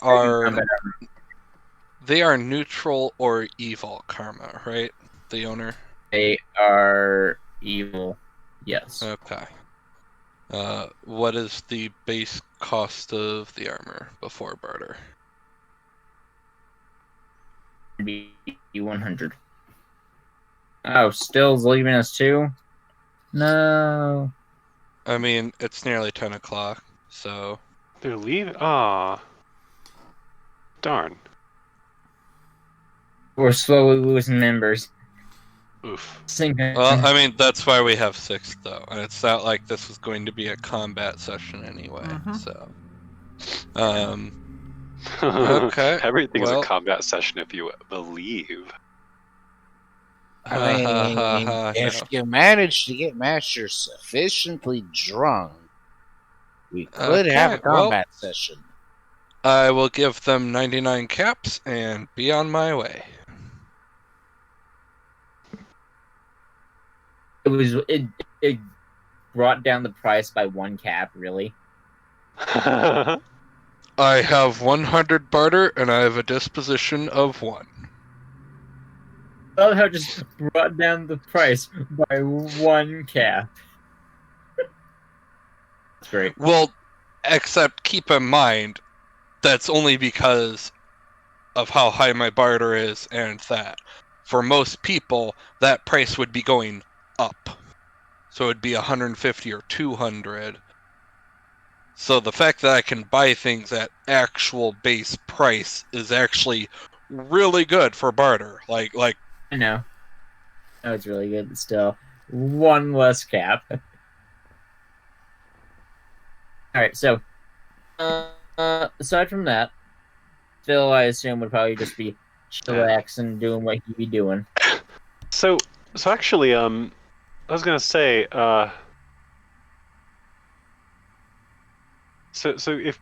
are neutral or evil karma, right? The owner. They are evil. Yes. Okay. What is the base cost of the armor before barter? Be 100. Oh, Still's leaving us too? No. I mean, it's nearly 10 o'clock, so... They're leaving? Ah. Darn. We're slowly losing members. Oof. Well, I mean, that's why we have 6, though. And it's not like this was going to be a combat session anyway, so... Okay, Everything's well... a combat session if you believe. I mean, if you manage to get Master sufficiently drunk, we could have a combat session. I will give them 99 caps and be on my way. It brought down the price by 1 cap, really. I have 100 barter and I have a disposition of 1. I love how it just brought down the price by 1 cap. That's great. Well, except keep in mind, that's only because of how high my barter is and that. For most people, that price would be going up. So it'd be 150 or 200. So the fact that I can buy things at actual base price is actually really good for barter. Like I know. No, it's really good, but still. 1 less cap. Alright, so aside from that, Phil, I assume, would probably just be chillaxing, doing what he'd be doing. So actually, I was gonna say, so if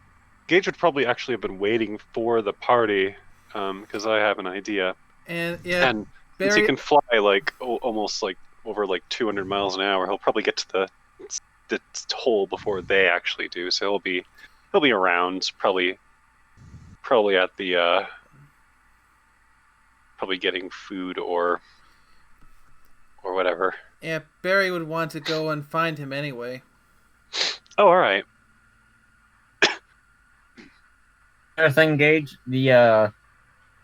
Gage would probably actually have been waiting for the party, because I have an idea. And yeah, And since he can fly like almost like over like 200 miles an hour, he'll probably get to the hole before they actually do. So he'll be around, probably at the probably getting food or whatever. Yeah, Barry would want to go and find him anyway. Oh, all right. Another thing, Gage, the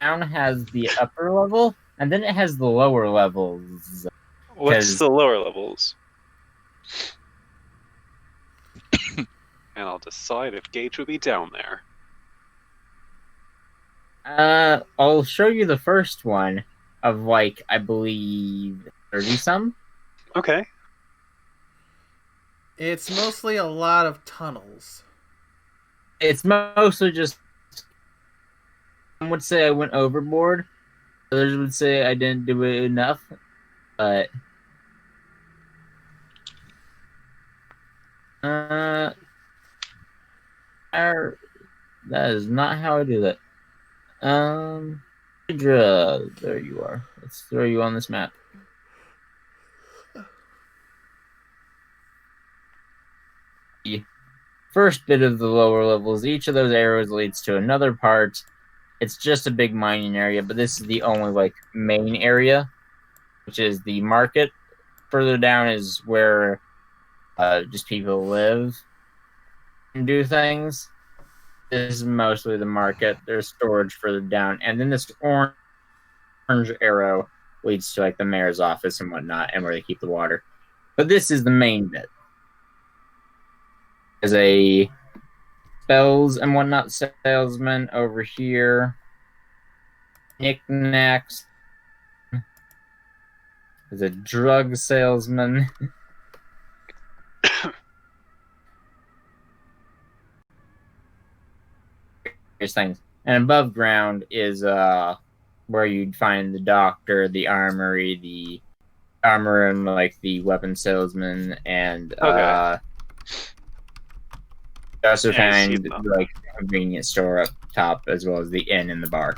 town has the upper level, and then it has the lower levels. What's the lower levels? And I'll decide if Gage would be down there. I'll show you the first one of, like, I believe 30-some. Okay. It's mostly a lot of tunnels. It's mostly just... Some would say I went overboard. Others would say I didn't do it enough. But... that is not how I do that. Hydra, there you are. Let's throw you on this map. The first bit of the lower levels, each of those arrows leads to another part. It's just a big mining area, but this is the only, like, main area, which is the market. Further down is where just people live and do things. This is mostly the market. There's storage further down. And then this orange arrow leads to, like, the mayor's office and whatnot, and where they keep the water. But this is the main bit. There's a spells and whatnot salesman over here. knickknacks. There's a drug salesman. Various things. And above ground is where you'd find the doctor, the armory, the armor, and like the weapon salesman, and Okay. you also Yeah, I see find them. like the convenience store up top, as well as the inn and the bar.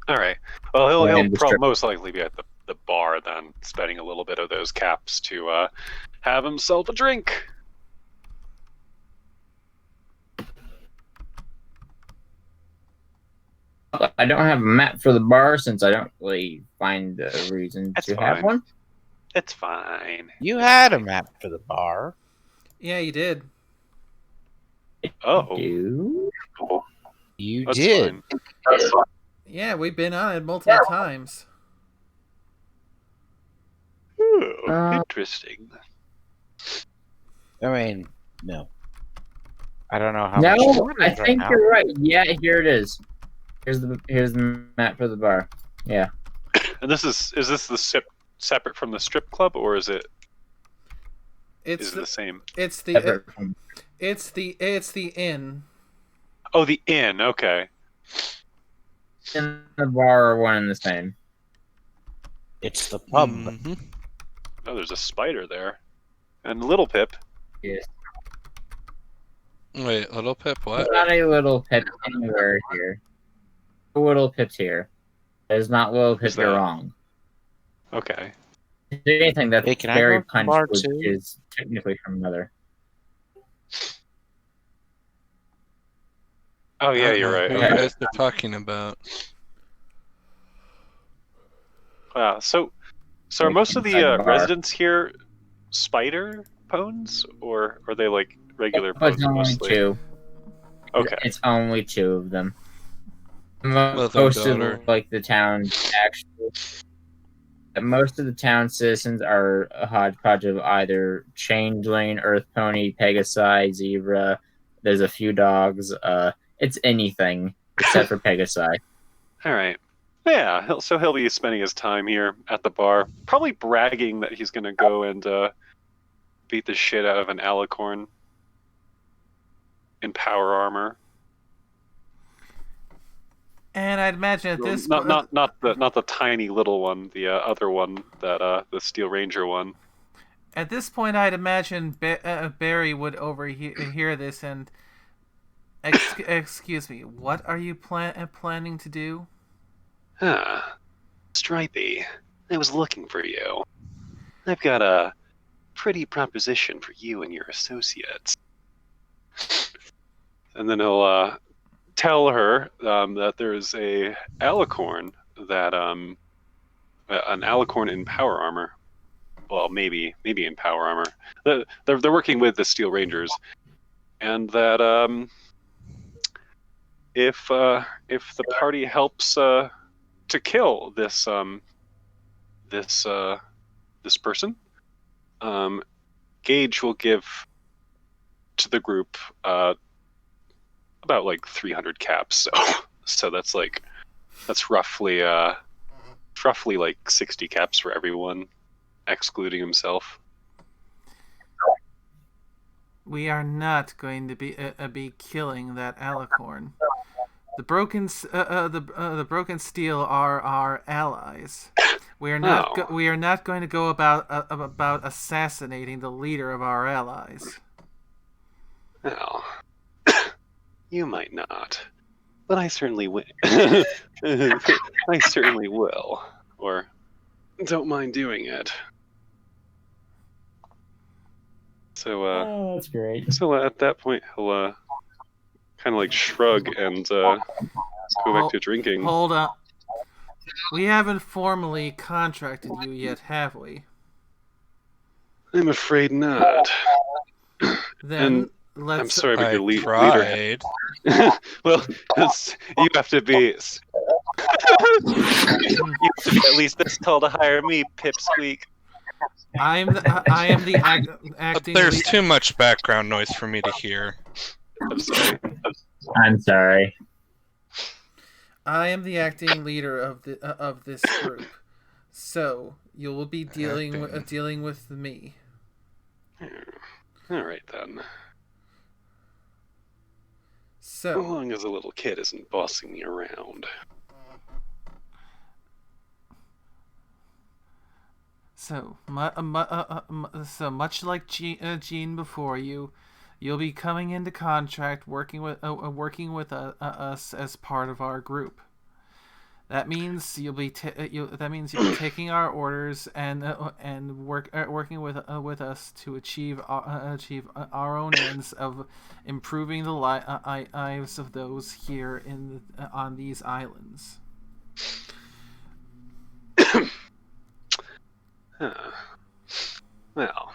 All right. Well, he'll And the strip. most likely be at the bar then, spending a little bit of those caps to have himself a drink. I don't have a map for the bar since I don't really find a reason That's to have fine. one. It's fine. You had a map for the bar. Yeah, you did. Oh, Do You that's did. fine. Yeah, we've been on it multiple times. Ooh, Uh, interesting. I mean, no. I don't know how no, much you I wanted right think now. you're right. Yeah, here it is. Here's the map for the bar. Yeah. And this is this the separate from the strip club, or is it It's the same? it's the Separate from- it's the inn. Oh, the inn. Okay. and the bar are one and the same. It's the pub. Mhm. Oh, there's a spider there, and Little Pip. Yes. Wait, Little Pip, what? There's not a little pip anywhere here. No little pips here. There's not little pip. Who's You're that? wrong. Okay. If there's anything that's Hey, can I very go to the punched, bar which too? is technically from another. Oh I yeah, don't you're know right. Who Okay. you Okay. guys are talking about? Wow. So are Like, most of inside the the bar. residents here spider pones, or are they like regular But pones it's only mostly? two. Okay. It's only two of them. Mother and Most of daughter. like the town actually. Most of the town citizens are a hodgepodge of either changeling, earth pony, pegasi, zebra. There's a few dogs. It's anything except for pegasi. All right. Yeah. He'll be spending his time here at the bar, probably bragging that he's gonna go and beat the shit out of an alicorn in power armor. And I'd imagine at this Not the tiny little one, the other one that the Steel Ranger one. at this point, I'd imagine Barry would overhear this and excuse me. What are you planning to do? Stripey, I was looking for you. I've got a pretty proposition for you and your associates. And then he'll tell her that there's a alicorn that an alicorn in power armor. Well, maybe in power armor. They're working with the Steel Rangers, and that if the party helps to kill this this person, Gage will give to the group about like 300 caps. So that's roughly like 60 caps for everyone, excluding himself. We are not going to be killing that alicorn. The broken steel are our allies. We are not. Oh. We are not going to go about assassinating the leader of our allies. Well, you might not, but I certainly will. I certainly will, or don't mind doing it. So, Oh, that's great. at that point, he'll kind of like shrug and go back to drinking. Hold up. We haven't formally contracted you yet, have we? I'm afraid not. Then And let's. I'm sorry, but I your leader. tried. Well, you have to be. You have to be at least this tall to hire me, Pipsqueak. I am the acting. There's lead- too much background noise for me to hear. I'm sorry. I'm sorry. I am the acting leader of this group, so you will be dealing with me. All right then. As So, long as a little kid isn't bossing me around. so much like Gene before you, you'll be coming into contract working with us as part of our group. That means you'll be taking our orders and working with us to achieve our own ends of improving the lives of those here on these islands. Well,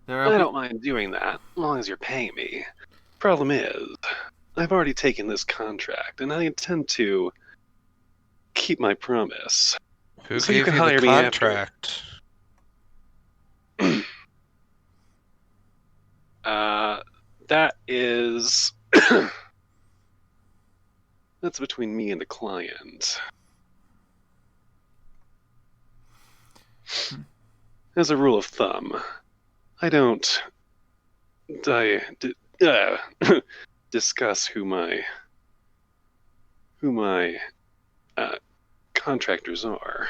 There I don't mind doing that, as long as you're paying me. Problem is, I've already taken this contract, and I intend to keep my promise. Who So you gave can you the hire me after. contract? That is... That's between me and the client. As a rule of thumb, I don't discuss who my contractors are.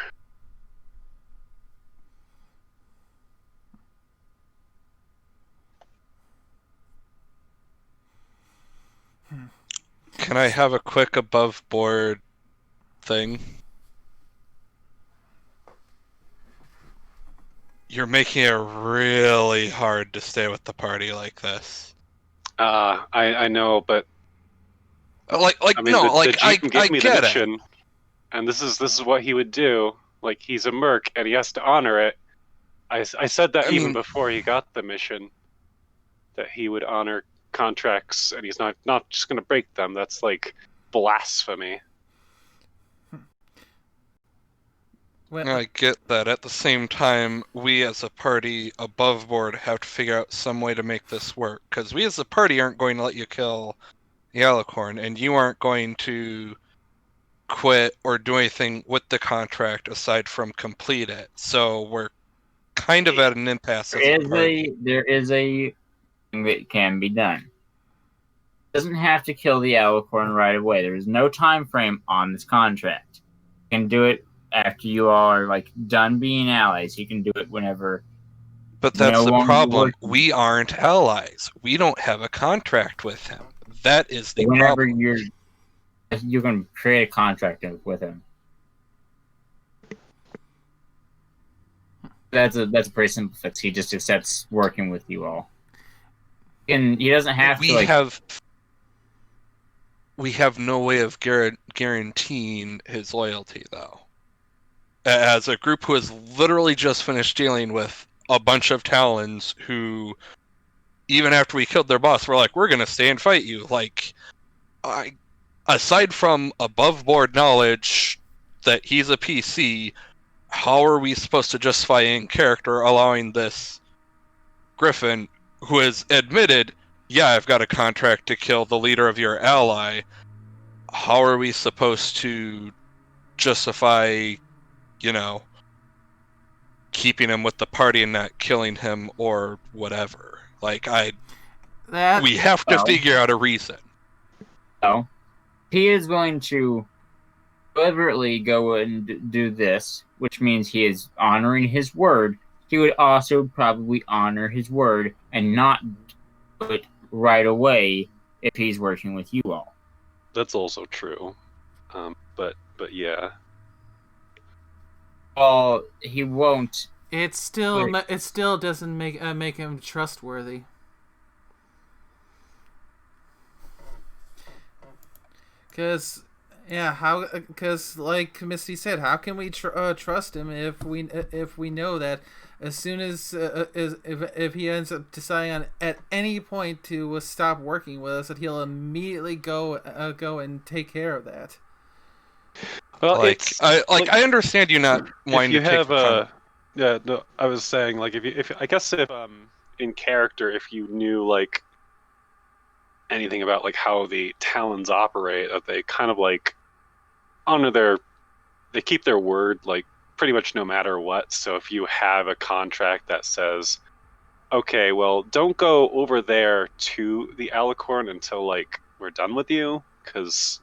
Can I have a quick above board thing? You're making it really hard to stay with the party like this. I know, but I mean, the Jeep can give me the get mission, and this is what he would do. Like, he's a merc, and he has to honor it. I said that even before he got the mission, that he would honor contracts, and he's not just going to break them. That's like blasphemy. I get that. At the same time, we as a party above board have to figure out some way to make this work, because we as a party aren't going to let you kill the Alicorn, and you aren't going to quit or do anything with the contract aside from complete it. So we're kind of at an impasse as a party. There is a thing that can be done. It doesn't have to kill the Alicorn right away. There is no time frame on this contract. You can do it after you are done being allies. You can do it whenever. But that's the problem. We aren't allies. We don't have a contract with him. That is the problem. You're going to create a contract with him. That's a pretty simple fix. He just accepts working with you all, and he doesn't have to. We have no way of guaranteeing his loyalty, though. As a group who has literally just finished dealing with a bunch of Talons who, even after we killed their boss, were like, we're going to stay and fight you. Aside from above board knowledge that he's a PC, how are we supposed to justify in character allowing this Griffin, who has admitted, yeah, I've got a contract to kill the leader of your ally, how are we supposed to justify, keeping him with the party and not killing him or whatever? We have to figure out a reason. No. He is going to deliberately go and do this, which means he is honoring his word. He would also probably honor his word and not do it right away if he's working with you all. That's also true. But yeah. Well, he won't. It still doesn't make him trustworthy. Because like Misty said, how can we trust him if we know that as soon as if he ends up deciding at any point to stop working with us, that he'll immediately go and take care of that. Well, I understand you not wanting to take the yeah, no, I was saying, if in character, if you knew anything about how the Talons operate, that they kind of they keep their word like pretty much no matter what. So if you have a contract that says, okay, well, don't go over there to the alicorn until like we're done with you, because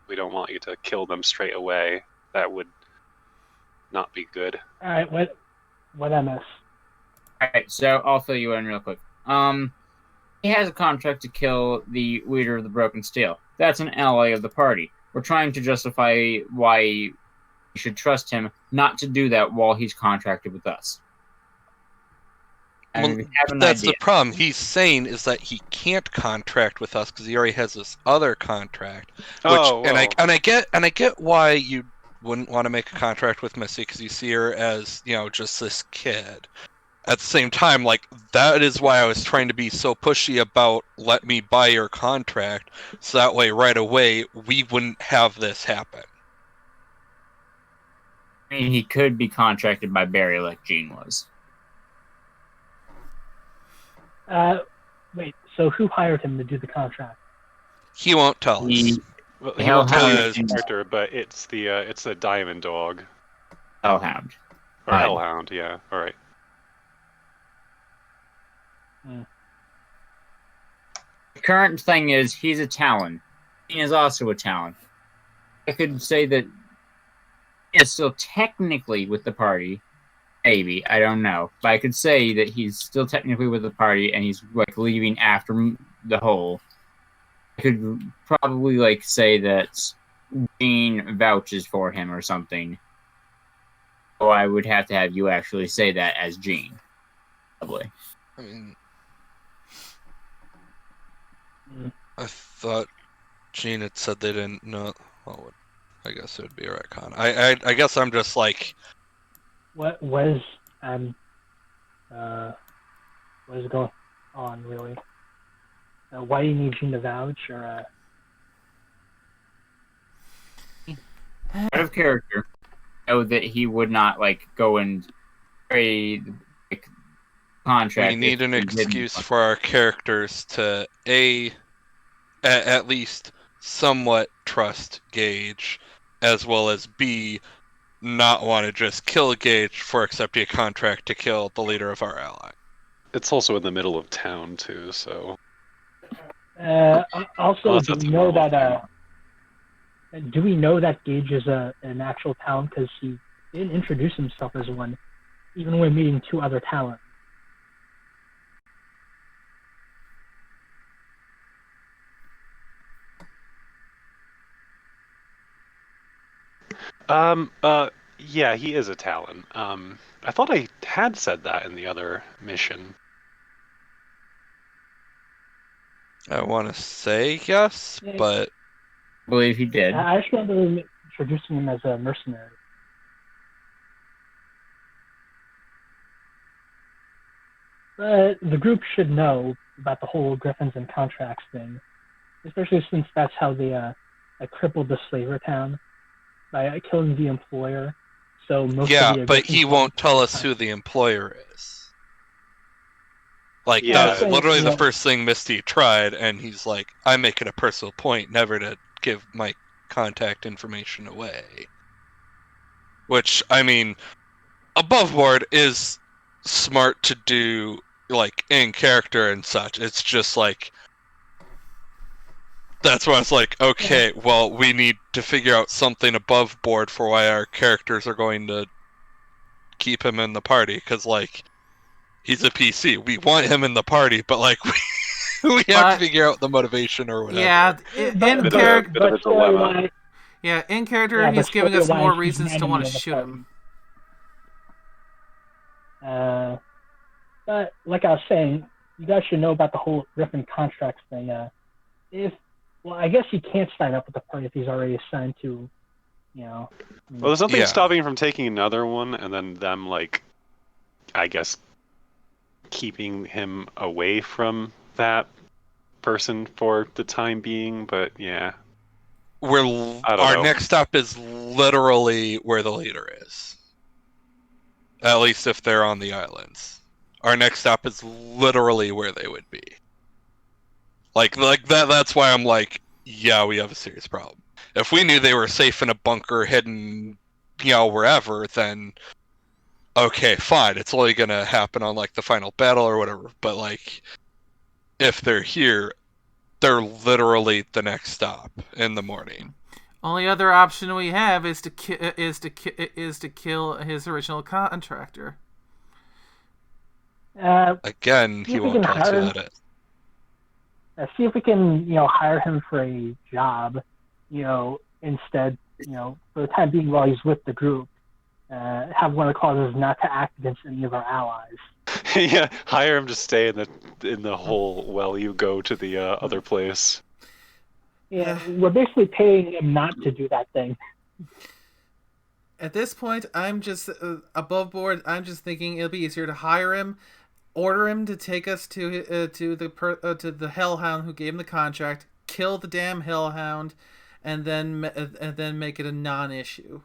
we don't want you to kill them straight away. That would not be good. All right, what I miss? Alright, so I'll fill you in real quick. He has a contract to kill the leader of the Broken Steel. That's an ally of the party. We're trying to justify why we should trust him not to do that while he's contracted with us. Well, that's the problem. He's saying is that he can't contract with us because he already has this other contract. And I get why you wouldn't want to make a contract with Missy because you see her as just this kid. At the same time, like that is why I was trying to be so pushy about let me buy your contract, so that way right away we wouldn't have this happen. I mean, he could be contracted by Barry like Gene was. Wait, so who hired him to do the contract? He won't tell us. Well, he won't tell you his character, but it's the Diamond Dog. Hellhound. Or Hellhound, yeah. All right. The current thing is he's a Talon. He is also a Talon. I could say that he is still technically with the party. Maybe, I don't know. But I could say that he's still technically with the party and he's like leaving after the whole. I could probably like say that Gene vouches for him or something. So I would have to have you actually say that as Gene. Probably. I mean, I thought Gene had said they didn't know. Well, I guess it would be a retcon. I guess I'm just like. What is going on really? Why do you need Gene to vouch or? Out of character, know that he would not like go and trade like, contract. We need an excuse for our characters to at least somewhat trust Gage, as well as B, not want to just kill Gage for accepting a contract to kill the leader of our ally. It's also in the middle of town too, so. Also, do we know that? Do we know that Gage is an actual talent? Because he didn't introduce himself as one, even when meeting two other talents. Yeah, he is a Talon. I thought I had said that in the other mission. I want to say yes, but I believe he did. I just remember introducing him as a mercenary. But the group should know about the whole Griffins and contracts thing, especially since that's how they crippled the slaver town by killing the employer. So most of the but he won't tell us who the employer is. Like, that was literally the first thing Misty tried, and he's like, I make it a personal point never to give my contact information away. Which, I mean, above board is smart to do, like, in character and such. It's just like, that's why it's like, okay, well, we need to figure out something above board for why our characters are going to keep him in the party, because, like, he's a PC. We want him in the party, but, like, we have to figure out the motivation or whatever. Yeah, in character, in character, he's giving us more reasons to want to shoot him. But, like I was saying, you guys should know about the whole Griffin contracts thing. Well, I guess he can't sign up with the party if he's already assigned to, Well, there's nothing stopping him from taking another one, and then them, like, I guess, keeping him away from that person for the time being. But yeah, our next stop is literally where the leader is. At least if they're on the islands, our next stop is literally where they would be. Like that. That's why I'm like, yeah, we have a serious problem. If we knew they were safe in a bunker hidden, wherever, then okay, fine. It's only gonna happen on like the final battle or whatever. But like, if they're here, they're literally the next stop in the morning. Only other option we have is to kill his original contractor. Again, he won't tell us who that is. See if we can, hire him for a job, instead, for the time being while he's with the group. Have one of the clauses not to act against any of our allies. Yeah, hire him to stay in the hole while you go to the other place. Yeah, we're basically paying him not to do that thing. At this point, I'm just above board. I'm just thinking it'll be easier to hire him, order him to take us to the Hellhound who gave him the contract, kill the damn Hellhound, and then make it a non-issue.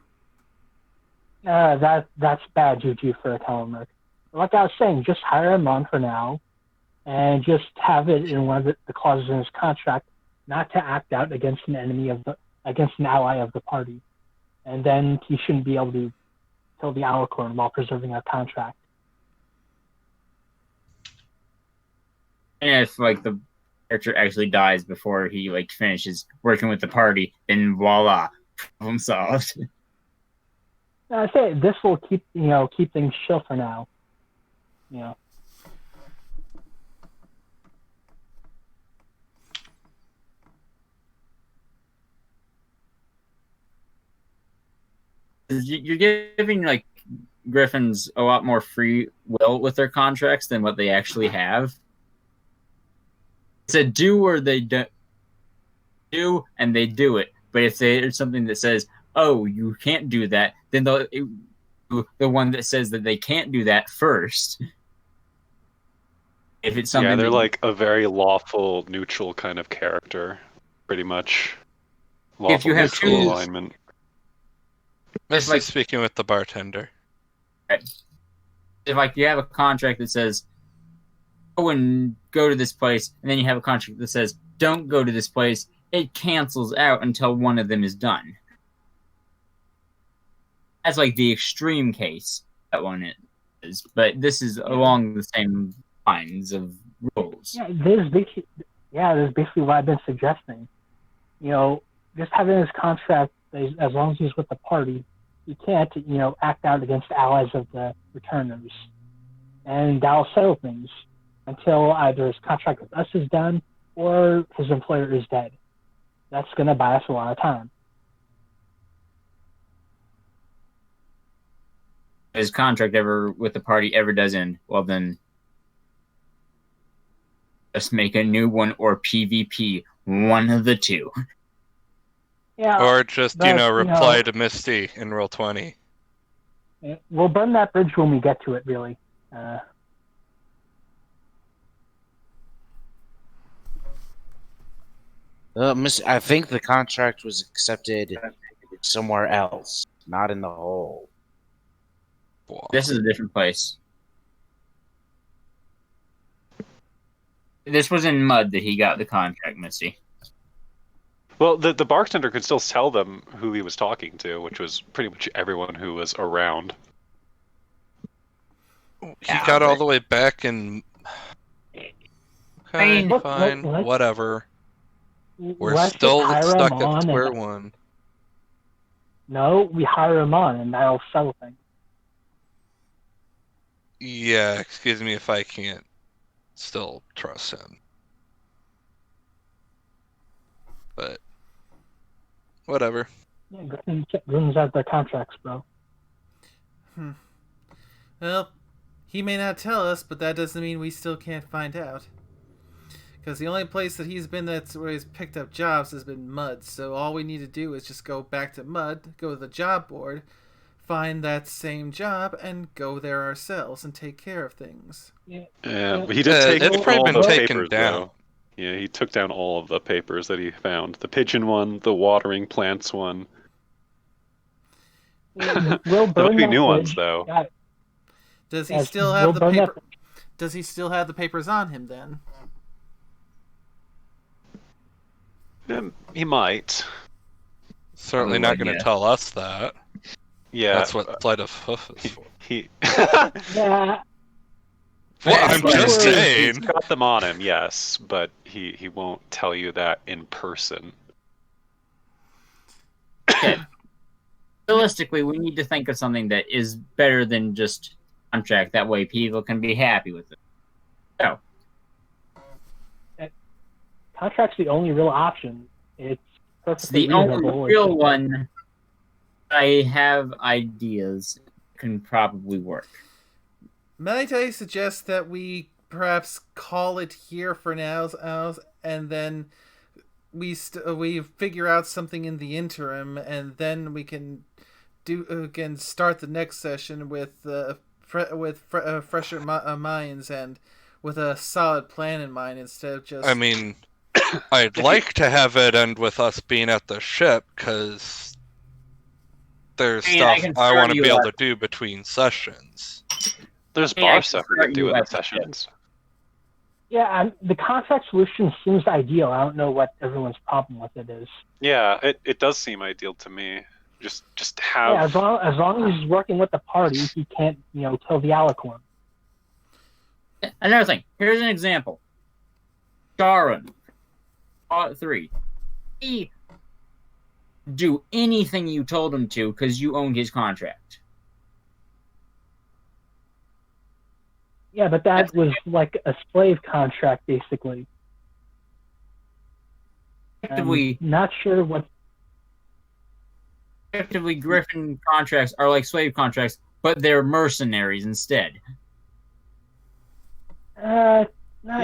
That's bad juju for a telemark. Like I was saying, just hire him on for now, and just have it in one of the clauses in his contract not to act out against an ally of the party, and then he shouldn't be able to kill the Alicorn while preserving our contract. And if like the character actually dies before he like finishes working with the party, then voila, problem solved. I say this will keep things chill for now. You're giving like Griffins a lot more free will with their contracts than what they actually have. It's a do or they don't do, and they do it. But if there's something that says, "Oh, you can't do that," then the one that says that they can't do that first. If it's something, they're like a very lawful, neutral kind of character, pretty much. Lawful, if you have neutral alignment. This is speaking with the bartender. If like you have a contract that says, "Go and go to this place," and then you have a contract that says, "Don't go to this place," it cancels out until one of them is done. That's like the extreme case. That one is, but this is along the same lines of rules. Yeah, this is basically what I've been suggesting. Just having his contract, as long as he's with the party, he can't, act out against allies of the returners. And that'll settle things until either his contract with us is done or his employer is dead. That's going to buy us a lot of time. If his contract ever with the party ever does end, well then just make a new one or PvP, one of the two. Yeah, or just, reply to Misty in Roll20. We'll burn that bridge when we get to it, really. I think the contract was accepted somewhere else, not in the hole. Wow. This is a different place. This was in Mud that he got the contract, Misty. Well, the bartender could still tell them who he was talking to, which was pretty much everyone who was around. He got all the way back and... Okay, fine, whatever. We're still stuck at square one. No, we hire him on, and that'll settle things. Yeah, excuse me if I can't still trust him. But... whatever. Yeah, Griffins out their contracts, bro. Well, he may not tell us, but that doesn't mean we still can't find out. Because the only place that he's been that's where he's picked up jobs has been Mud. So all we need to do is just go back to Mud, go to the job board, find that same job, and go there ourselves and take care of things. Yeah, but he did take it's probably all been the taken papers, down. though. Yeah, he took down all of the papers that he found. The pigeon one, the watering plants one. We'll burn There'll be that new ones, bridge. though. Yeah, Does he Yes, still we'll have the burn that- paper? Does he still have the papers on him then? He might. Certainly not going to tell us that. Yeah, That's what flight of hoof is for. he. Yeah, Well, I'm He's- just he's saying. got them on him, yes, but he won't tell you that in person. Okay. Realistically, we need to think of something that is better than just contract. That way, people can be happy with it. So, contract's the only real option. It's it's perfectly the only reasonable. It's real just- one. I have ideas can probably work. Might I suggest that we perhaps call it here for now, and then we figure out something in the interim, and then we can start the next session with fresher minds and with a solid plan in mind instead of just. I mean, I'd like to have it end with us being at the ship, because there's I mean, I stuff can I start want to you be able at- to do between sessions. There's Yeah, I bar can stuff we start can do you in the at the ship. sessions. Yeah, the contract solution seems ideal. I don't know what everyone's problem with it is. Yeah, it does seem ideal to me. Just Yeah, have. as long as he's working with the party, he can't, kill the alicorn. Another thing. Here's an example. Sharon, Part 3. He do anything you told him to because you owned his contract. Yeah, but that was like a slave contract, basically. Effectively, Not sure what. Griffin contracts are like slave contracts, but they're mercenaries instead. Not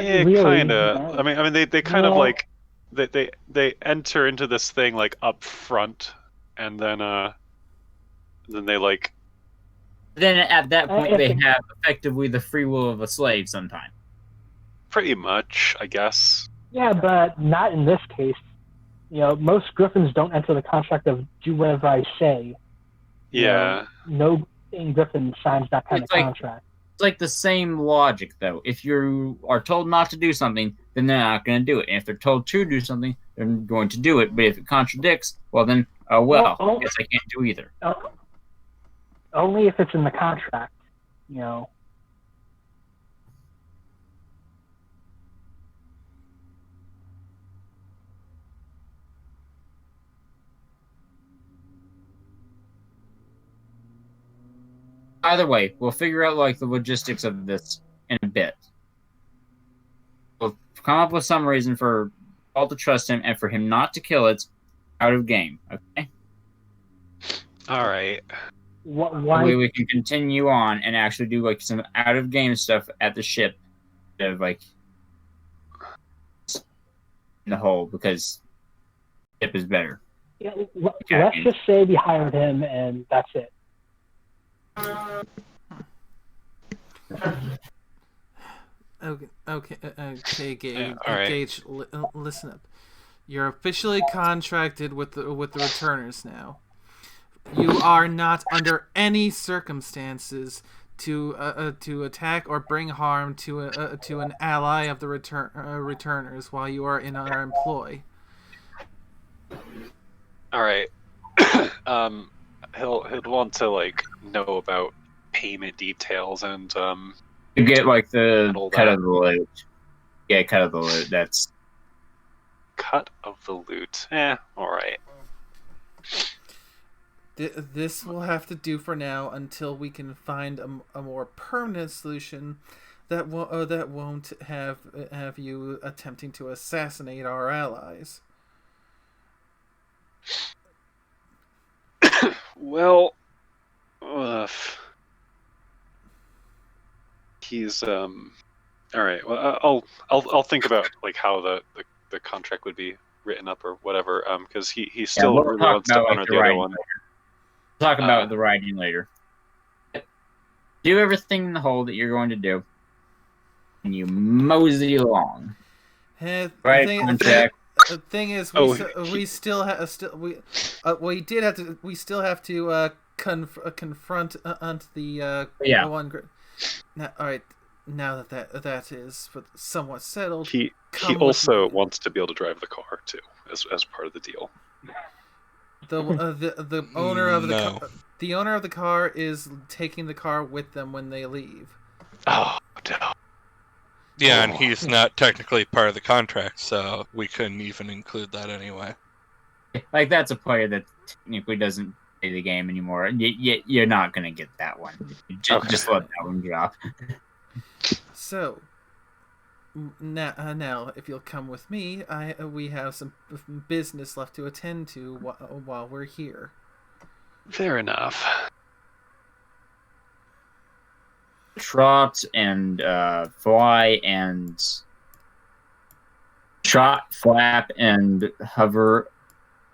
Yeah, really. kind of. I mean, they kind of No. like they enter into this thing like up front, and then they like. Then at that point, they if- have effectively the free will of a slave sometime. Pretty much, I guess. Yeah, but not in this case. Most Griffins don't enter the contract of do whatever I say. Yeah. No Griffin signs that kind It's of like- contract. It's like the same logic, though. If you are told not to do something, then they're not going to do it. And if they're told to do something, they're going to do it. But if it contradicts, well, then, Well, I guess I can't do either. Only if it's in the contract. Either way, we'll figure out like the logistics of this in a bit. We'll come up with some reason for all to trust him and for him not to kill it out of game. Okay, All right. that way Why? we can continue on and actually do like some out of game stuff at the ship, instead of like in the hole, because ship is better. Yeah, let's just say we hired him and that's it. Okay, Gage. Yeah, all right. Gage, listen up. You're officially contracted with the returners now. You are not under any circumstances to attack or bring harm to an ally of the returners while you are in our employ. All right. He'll want to like know about payment details and You get like the And all cut that. of the loot. Yeah, cut of the loot. That's cut of the loot. All right. This will have to do for now until we can find a more permanent solution that won't have you attempting to assassinate our allies. Well, he's all right. Well, I'll think about like how the contract would be written up or whatever. Because he still we'll really talk wants to about, like, honor the the other writing. one. We'll talk about the writing later. Do everything in the hole that you're going to do, and you mosey along. The Right contract. thing is, Oh, we still have to confront the Yeah. one. Now, all right. Now that is somewhat settled. He Come with also me. wants to be able to drive the car too, as part of the deal. The owner of the No. the owner of the car is taking the car with them when they leave. Oh, no. Yeah, and he's not technically part of the contract, so we couldn't even include that anyway. Like, that's a player that technically doesn't play the game anymore. You're not going to get that one. Just let that one drop. So, now, if you'll come with me, we have some business left to attend to while we're here. Fair enough. Trot and fly and trot, flap, and hover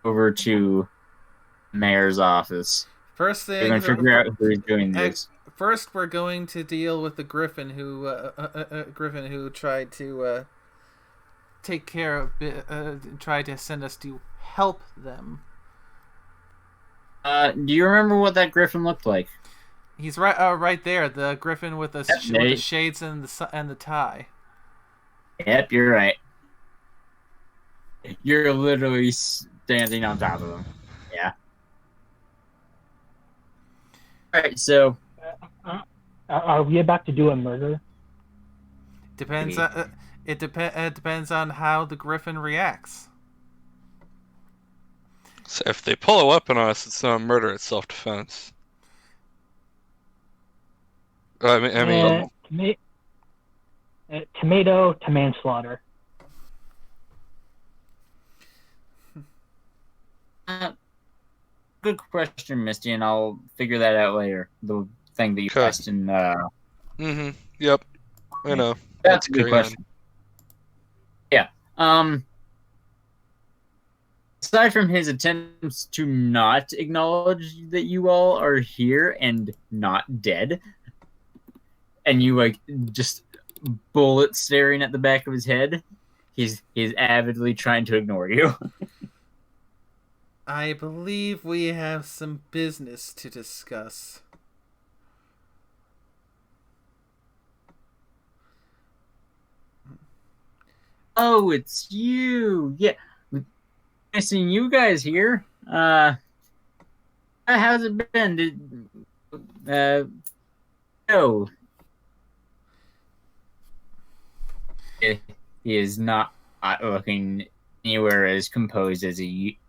over to the mayor's office. First thing, We're going to figure out who's doing this. First, we're going to deal with the Griffin who tried to take care of, tried to send us to help them. Do you remember what that Griffin looked like? He's right there. The Griffin with the shades and the tie. Yep, you're right. You're literally standing on top of him. Yeah. All right, so Are we about to do a murder? Depends. It depends on how the Griffin reacts. So if they pull a weapon on us, it's not murder; it's self-defense. I mean, Tomato to manslaughter. good question, Misty, and I'll figure that out later. The thing that you Okay. asked in. Yep. I know. That's a good carry on. question. Yeah. Aside from his attempts to not acknowledge that you all are here and not dead, and you like just bullet staring at the back of his head, he's avidly trying to ignore you. I believe we have some business to discuss. Oh, it's you. Yeah. Nice seeing you guys here. How's it been? No. He is not looking anywhere as composed as he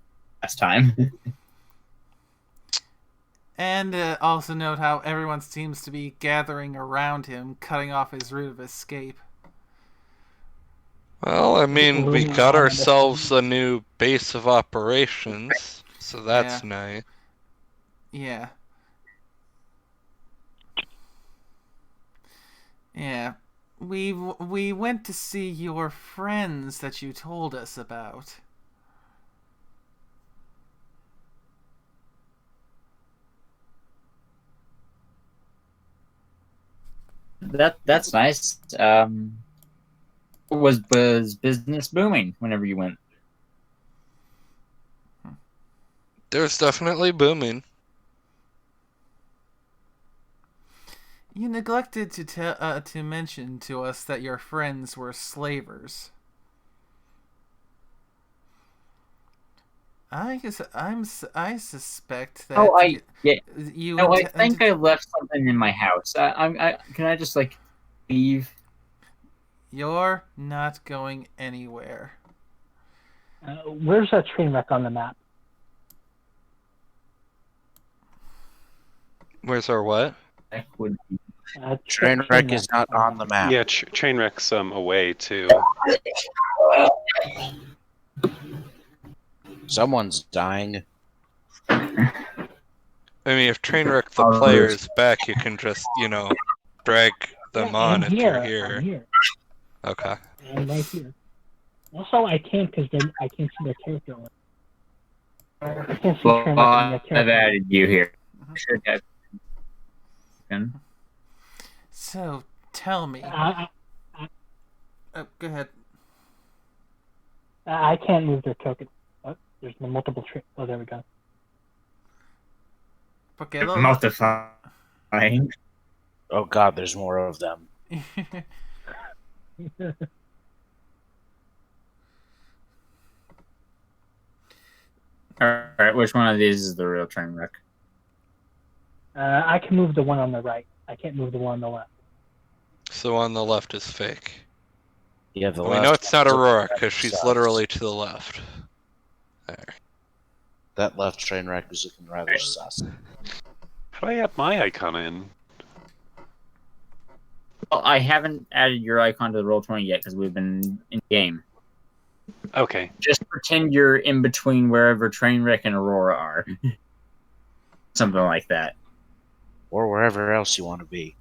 last time. And also note how everyone seems to be gathering around him, cutting off his route of escape. Well, I mean, we got ourselves a new base of operations, so that's nice. Yeah. Yeah. We went to see your friends that you told us about. That's nice. Was business booming whenever you went? There's definitely booming. You neglected to mention to us that your friends were slavers. I suspect that. Oh, I think I left something in my house. Can I just like leave? You're not going anywhere. Where's that train wreck on the map? Where's our what? Train wreck is not on the map. Yeah, train wreck's away too. Someone's dying. I mean, if Trainwreck the player is back, you can just, drag them on if you're here. I'm here. Okay. I'm right here. Also, I can't because I can't see their character. I can't see Well, train wreck on their I've character. added you here. Should have. So, tell me. I Go ahead. can't move their token. Oh, there's no multiple train. Oh, there we go. Okay, Multiplying. Oh god, there's more of them. Alright, which one of these is the real train wreck? I can move the one on the right. I can't move the one on the left. So on the left is fake. Yeah, the We left know it's not one's Aurora looking because rather she's sus. literally to the left. There. That left train wreck is looking rather sus. How do I add my icon in? Well, I haven't added your icon to the Roll20 yet because we've been in game. Okay. Just pretend you're in between wherever Trainwreck and Aurora are. Something like that. Or wherever else you want to be.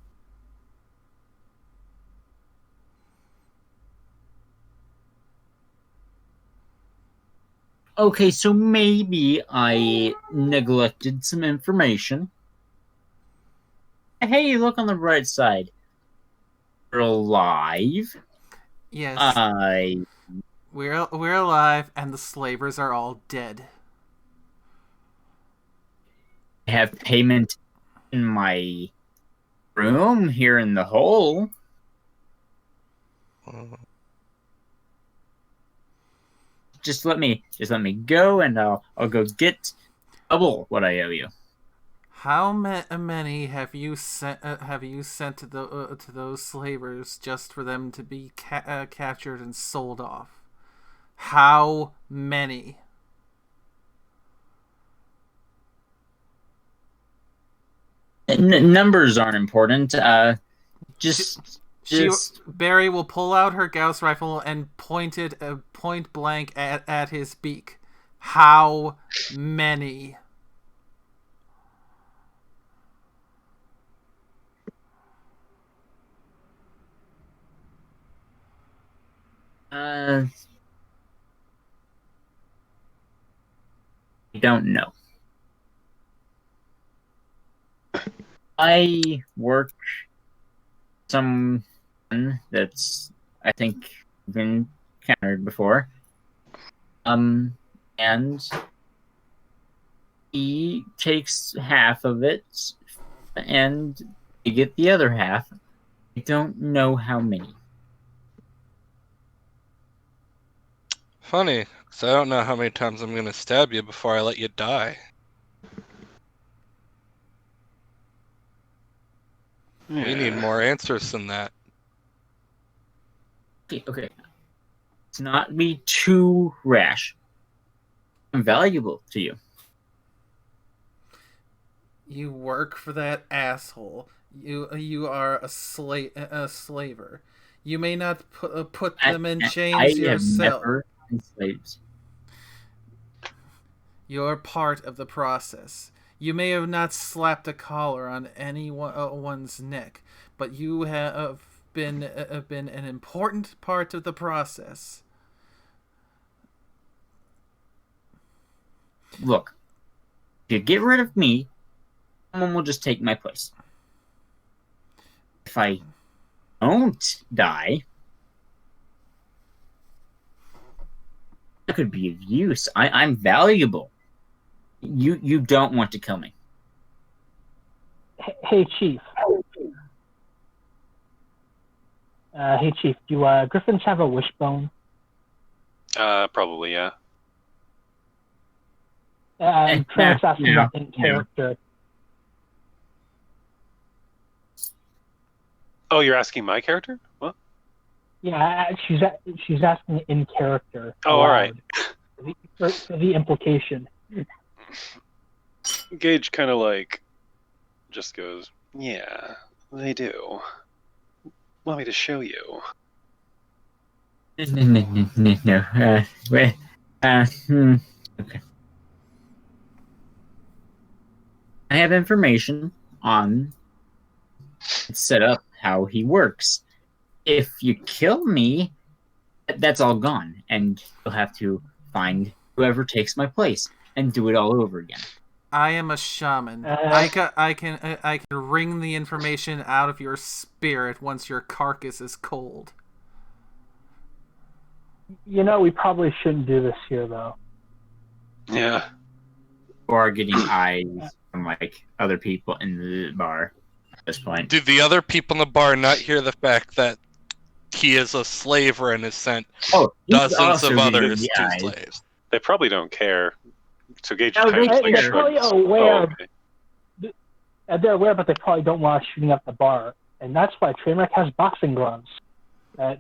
Okay, so maybe I neglected some information. Hey, look on the bright side. We're alive. Yes, we're alive, and the slavers are all dead. have payment in my room here in the hole. Just let me go, and I'll go get double what I owe you. How many have you sent to those slavers just for them to be captured and sold off? How many? Numbers aren't important. Barry will pull out her Gauss rifle and point it point blank at his beak. How many? I don't know. I work someone that's, I think, been encountered before. And he takes half of it, and you get the other half. I don't know how many. Funny, because I don't know how many times I'm going to stab you before I let you die. We need more answers than that. Okay. Let's not be too rash. I'm valuable to you. You work for that asshole. You are a slaver. You may not put them in chains yourself. Never enslaved. You're part of the process. You may have not slapped a collar on anyone's neck, but you have been an important part of the process. Look, if you get rid of me, someone will just take my place. If I don't die, that could be of use. I'm valuable. You don't want to kill me. Hey, Chief. Hey, Chief. Do Griffins have a wishbone? Probably, yeah. I'm trying to ask about in character. Oh, you're asking my character? What? Yeah, she's asking in character. Oh, all right. For the implication. Gage kind of just goes, yeah, they do. Want me to show you? No. Okay. I have information on set up how he works. If you kill me, that's all gone, and you'll have to find whoever takes my place and do it all over again. I am a shaman. I can wring the information out of your spirit once your carcass is cold. We probably shouldn't do this here, though. Yeah. Or getting eyes from other people in the bar at this point. Did the other people in the bar not hear the fact that he is a slaver and has sent dozens of others to slaves? They probably don't care. So Gage Oh, kind of just they're like probably shrugs. aware. Oh, okay. They're aware, but they probably don't want shooting up the bar, and that's why Trainwreck has boxing gloves.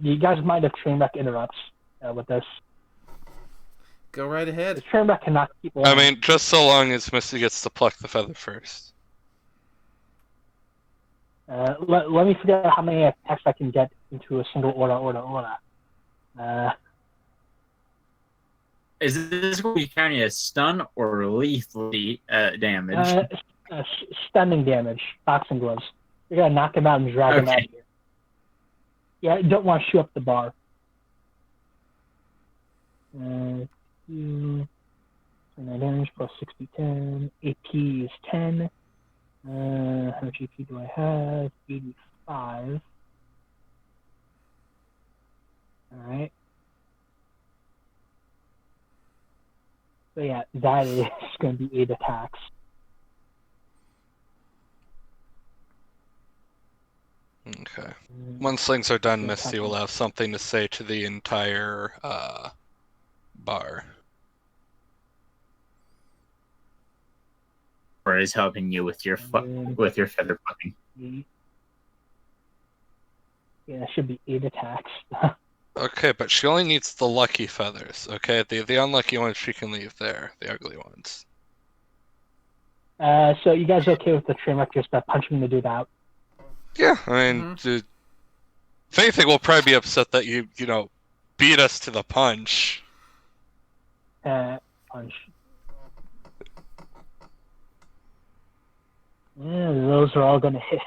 You guys mind if Trainwreck interrupts with this? Go right ahead. The Trainwreck cannot keep I on. mean, just so long as Misty gets to pluck the feather first. Let me figure out how many attacks I can get into a single order. Is this going to be counting as stun or lethal damage? Stunning damage, boxing gloves. You're gonna knock him out and drag him out of here. Yeah, I don't want to shoot up the bar. 2 damage plus 60, 10. AP is 10. How much AP do I have? 85. Alright. So yeah, that is going to be 8 attacks. Okay. Once things are done, Misty will have something to say to the entire bar. Or is helping you with your feather plucking? Yeah, it should be 8 attacks. Okay, but she only needs the lucky feathers, okay? The unlucky ones she can leave there, the ugly ones. So you guys okay with the Trainwreck just punching the dude out? Yeah, I mean, if anything, we'll probably be upset that you beat us to the punch. Punch. Yeah, those are all gonna hit.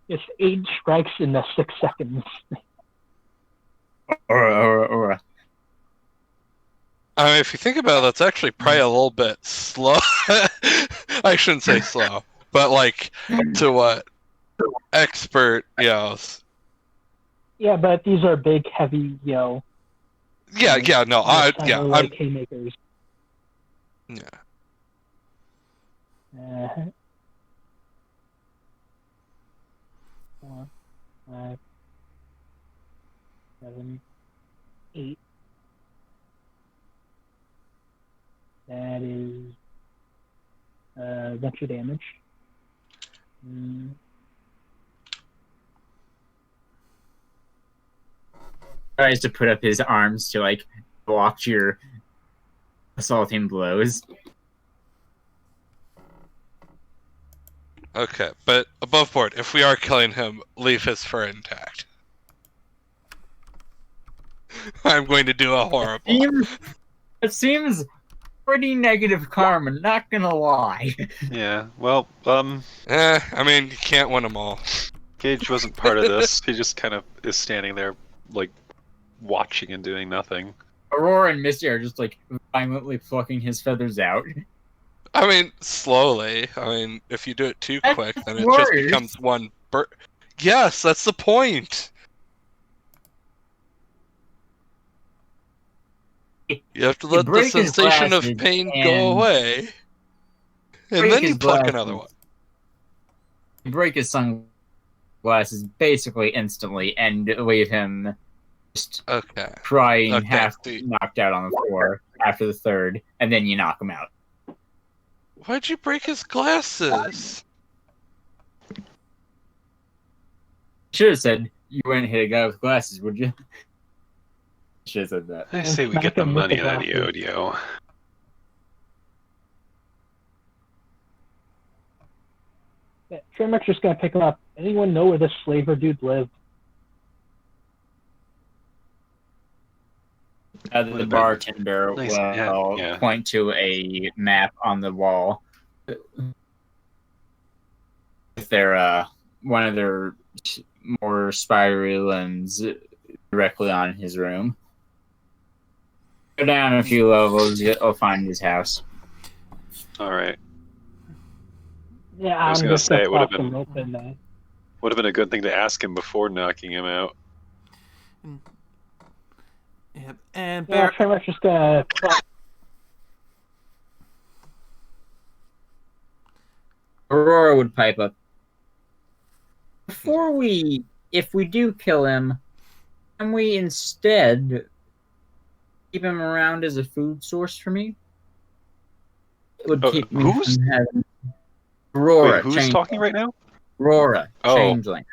It's 8 strikes in the 6 seconds. Or. I mean, if you think about it, that's actually probably a little bit slow. I shouldn't say slow, but like to what expert, Yeah, but these are big, heavy, Yeah, no, like I'm. haymakers. Yeah. 4, 5, 7, 8. That is bunch of damage. Tries to put up his arms to like block your assaulting blows. Okay, but above board, if we are killing him, leave his fur intact. I'm going to do a horrible. It seems pretty negative karma, not gonna lie. Yeah, well, I mean, you can't win them all. Gage wasn't part of this. He just kind of is standing there, like, watching and doing nothing. Aurora and Misty are just like violently plucking his feathers out. I mean, slowly. I mean, if you do it too That's quick, then it worse. just becomes one Yes, that's the point. You have to let the sensation of pain go away. And then you pluck another one. You break his sunglasses basically instantly and leave him just crying, half knocked out on the floor after the third, and then you knock him out. Why'd you break his glasses? Should have said you wouldn't hit a guy with glasses, would you? Should have said that. I say we get the money out of Yodio. Yeah, Trainwreck's just gonna pick him up. Anyone know where this slaver dude lived? The bartender will point to a map on the wall with their one of their more spidery limbs directly on his room. Go down a few levels, you'll find his house. All right. Yeah, I was I'm gonna just say it would have been a good thing to ask him before knocking him out. Yep. And yeah, Trainwreck's just gonna. Aurora would pipe up. If we do kill him, can we instead keep him around as a food source for me? It would keep me who's- from having Aurora. Wait, who's talking right now? Aurora, Oh. changeling.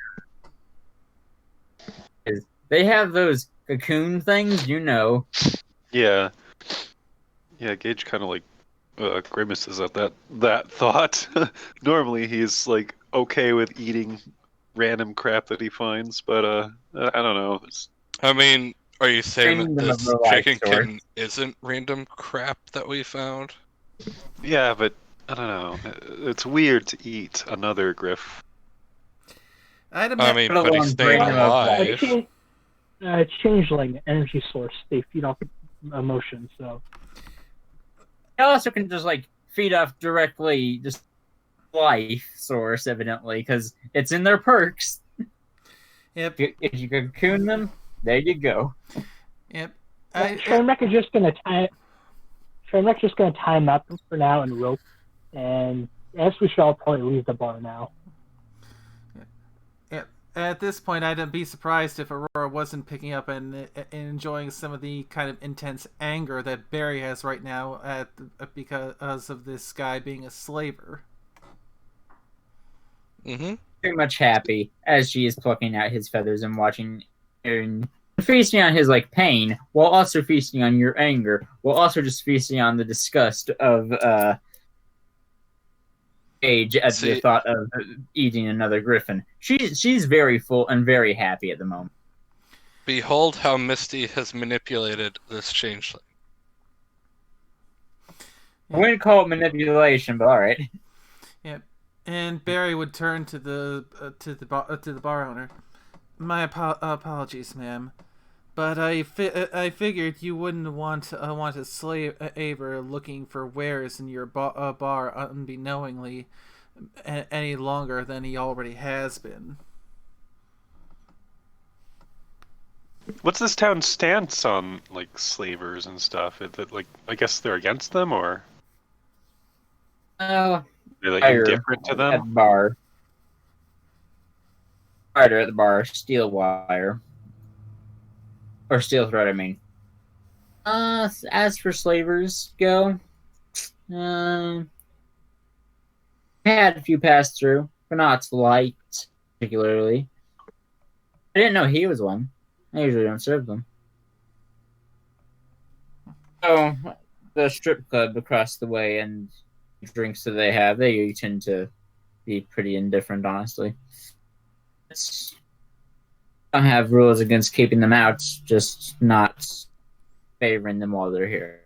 They have those cocoon things, you know. Yeah. Yeah, Gage kind of like grimaces at that thought. Normally he's like okay with eating random crap that he finds, but I don't know. I mean, are you saying Bring that them this a life chicken source. kitten isn't random crap that we found? Yeah, but I don't know. It's weird to eat another griff. I'd I imagine. mean, Put but he's along staying bring them a life. alive. Changeling energy source. They feed off emotions, so They also can just like feed off directly, just life source, evidently, because it's in their perks. Yep. If you cocoon them, there you go. Yep. Trainwreck is just gonna tie. Trainwreck's just gonna tie him up for now and rope, and I guess we should all probably leave the bar now. At this point, I'd be surprised if Aurora wasn't picking up and enjoying some of the kind of intense anger that Barry has right now because of this guy being a slaver. Mm-hmm. Pretty much happy as she is plucking out his feathers and watching and feasting on his like pain, while also feasting on your anger, while also just feasting on the disgust of Age at the thought of eating another griffin. She's very full and very happy at the moment. Behold how Misty has manipulated this changeling. I wouldn't call it manipulation, but all right. Yep. And Barry would turn to the bar owner. My apologies, ma'am, but I figured you wouldn't want a slaver looking for wares in your bar unbeknowingly any longer than he already has been. What's this town's stance on like slavers and stuff? Is it like I guess they're against them or they're like indifferent to At them? the bar. Spider at the bar, steel wire. Or steel thread, I mean. As for slavers go, had a few pass through, but not liked particularly. I didn't know he was one. I usually don't serve them. So, the strip club across the way and drinks that they have, they tend to be pretty indifferent, honestly. I don't have rules against keeping them out, just not favoring them while they're here.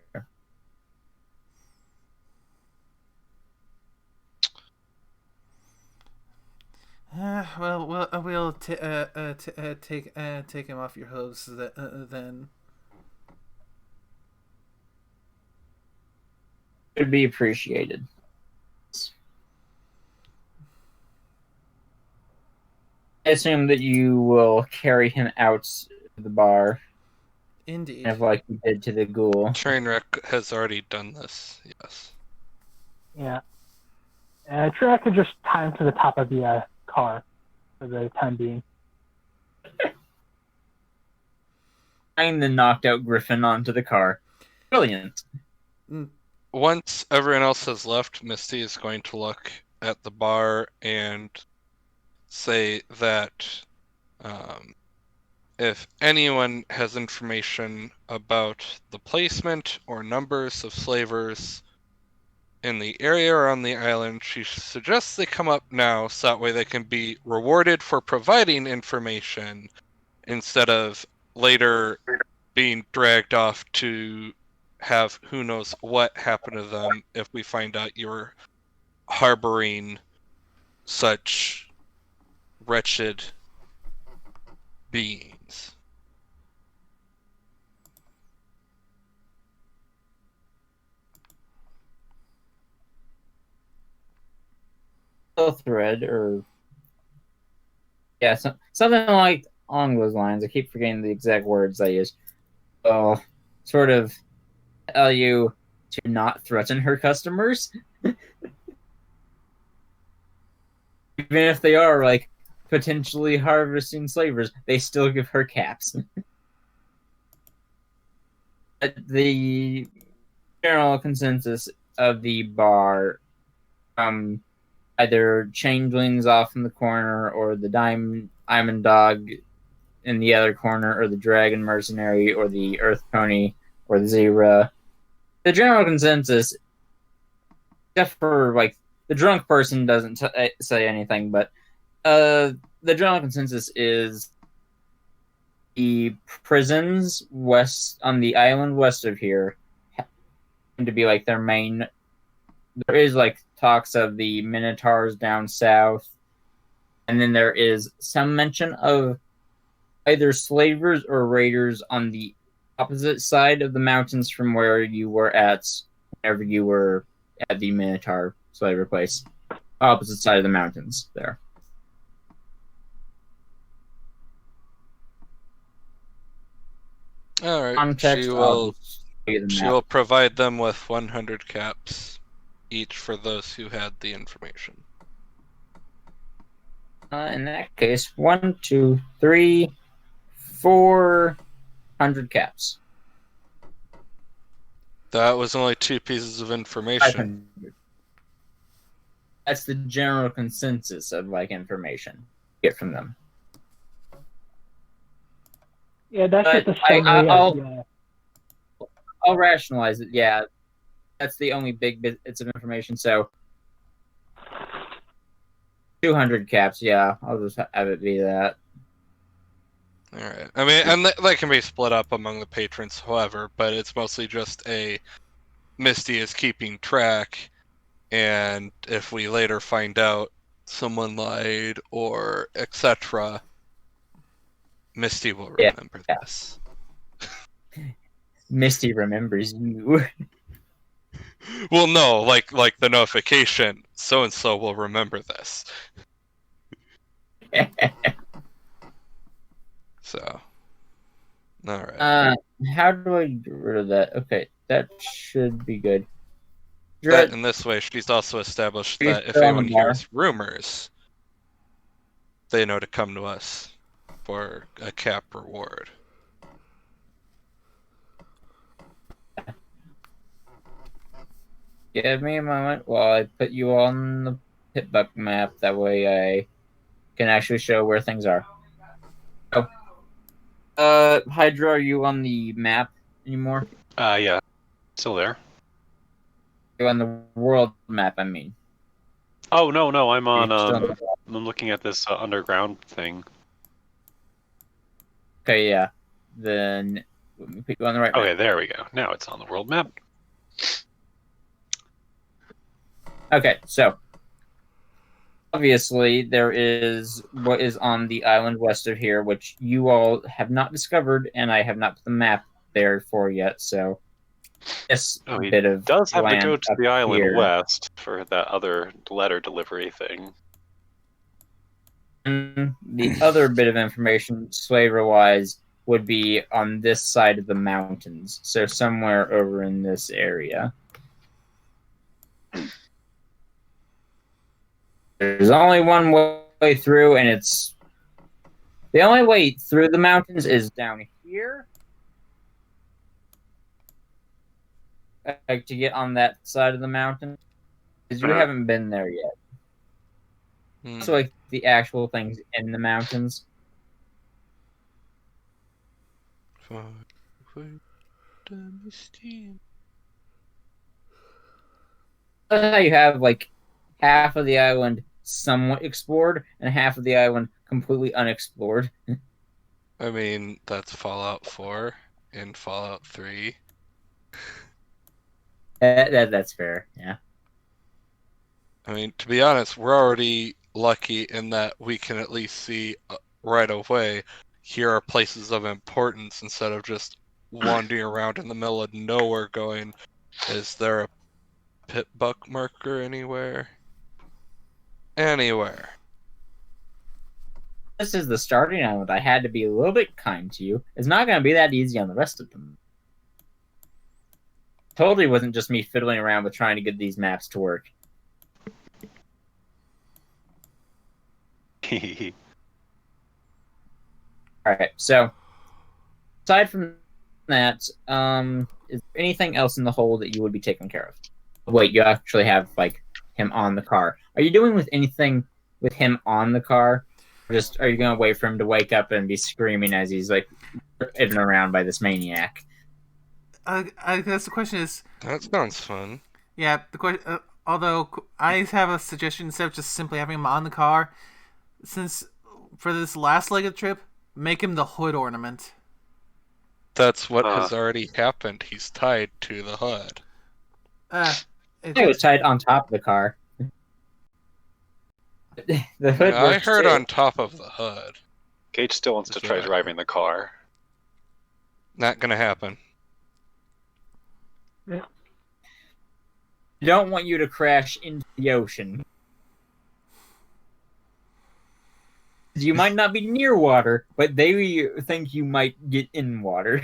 We'll take him off your hooves then. Would be appreciated. I assume that you will carry him out to the bar. Indeed. Kind of like you did to the ghoul. Trainwreck has already done this, yes. Yeah. Trainwreck could just tie him to the top of the car for the time being. Tying the knocked out griffin onto the car. Brilliant. Once everyone else has left, Misty is going to look at the bar and say that if anyone has information about the placement or numbers of slavers in the area or on the island, she suggests they come up now so that way they can be rewarded for providing information instead of later being dragged off to have who knows what happen to them if we find out you're harboring such wretched beings. Thread or something like along those lines. I keep forgetting the exact words I use. Sort of tell you to not threaten her customers, even if they are like potentially harvesting slavers. They still give her caps. The general consensus of the bar, either changelings off in the corner, or the diamond dog in the other corner, or the dragon mercenary, or the earth pony, or the zebra. The general consensus, except for like the drunk person doesn't say anything, but the general consensus is the prisons west on the island west of here seem to be like their main. There is like talks of the minotaurs down south, and then there is some mention of either slavers or raiders on the opposite side of the mountains from where you were at whenever you were at the minotaur slaver place. Opposite side of the mountains there. All right. Context, She will provide them with 100 caps each for those who had the information. In that case, 1, 2, 3, 400 caps. That was only 2 pieces of information. 500. That's the general consensus of like information you get from them. Yeah, that's But just a summary I'll rationalize it. Yeah, that's the only big bits of information. So 200 caps. Yeah, I'll just have it be that. All right. I mean, and that can be split up among the patrons, however, but it's mostly just a Misty is keeping track, and if we later find out someone lied or etc., Misty will remember this. Misty remembers you. Well, no, like the notification, so and so will remember this. So, all right. How do I get rid of that? Okay, that should be good. That in this way, she's also established that if anyone hears rumors, they know to come to us for a cap reward. Give me a moment while I put you on the Pitbuck map. That way I can actually show where things are. Oh. Hydra, are you on the map anymore? Yeah. Still there. You're on the world map, I mean. Oh, no, I'm on, I'm looking at this underground thing. Okay, yeah. Then let me put you on the right map. Okay, there we go. Now it's on the world map. Okay, so obviously there is what is on the island west of here, which you all have not discovered, and I have not put the map there for yet. So this bit of does have to land go to the island here. west for that other letter delivery thing. And the other bit of information, slaver-wise, would be on this side of the mountains, so somewhere over in this area. There's only one way through, and it's the only way through the mountains is down here. Like to get on that side of the mountain, because you haven't been there yet. So like the actual things in the mountains. Now you have like half of the island somewhat explored and half of the island completely unexplored. I mean, that's Fallout 4 and Fallout 3. That's fair, yeah. I mean, to be honest, we're already lucky in that we can at least see right away, here are places of importance, instead of just wandering around in the middle of nowhere going, is there a pit buck marker anywhere? Anywhere. This is the starting island. I had to be a little bit kind to you. It's not going to be that easy on the rest of them. Totally wasn't just me fiddling around with trying to get these maps to work. Alright, so aside from that, is there anything else in the hole that you would be taking care of? Wait, you actually have like him on the car. Are you doing with anything with him on the car? Or just are you gonna wait for him to wake up and be screaming as he's like driven around by this maniac? I guess the question is, That sounds fun. yeah, the question. Although I have a suggestion instead of just simply having him on the car, since for this last leg of the trip, make him the hood ornament. That's what has already happened. He's tied to the hood. It was tied on top of the car. The hood I works heard too. on top of the hood. Gage still wants to That's try what I driving the car. Not gonna happen. Don't want you to crash into the ocean. You might not be near water, but they think you might get in water.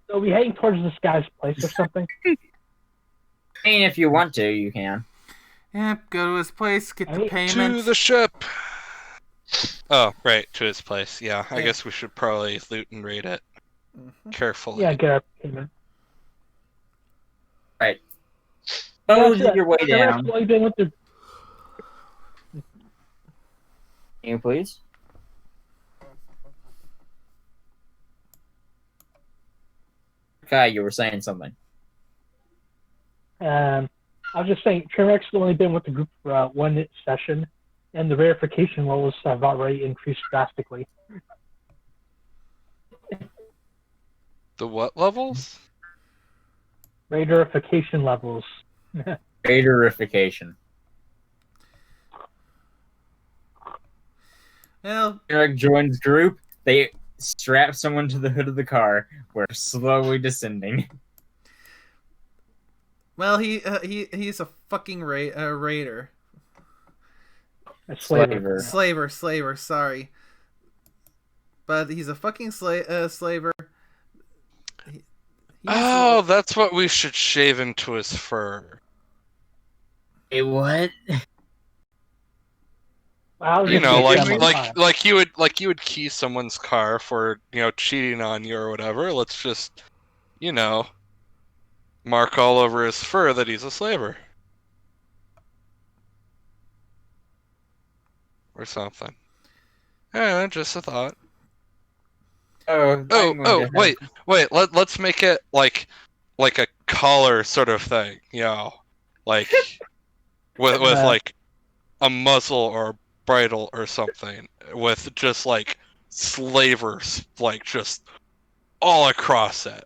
So are we heading towards this guy's place or something? I mean, if you want to, you can. Yep, go to his place, get the Right. payment. To the ship! Oh, right, to his place. Yeah, I Yeah. guess we should probably loot and raid it carefully. Yeah, get our payment. Oh, Yeah, your way so down. that's what we've been with the Can you please? Kai, you were saying something. I was just saying, Trimrex has only been with the group for one session, and the verification levels have already increased drastically. The what levels? Raiderification levels. Raiderification. Well, Eric joins group. They strap someone to the hood of the car. We're slowly descending. well, he's a fucking raider. A slaver. Slaver, sorry. But he's a fucking slaver. Oh, that's what we should shave into his fur. Hey, what? Well, You know, just like you would key someone's car for, cheating on you or whatever. Let's just, mark all over his fur that he's a slaver. Or something. Yeah, just a thought. Wait. Let's make it like a collar sort of thing, like with like a muzzle or bridle or something, with just like slavers like just all across it.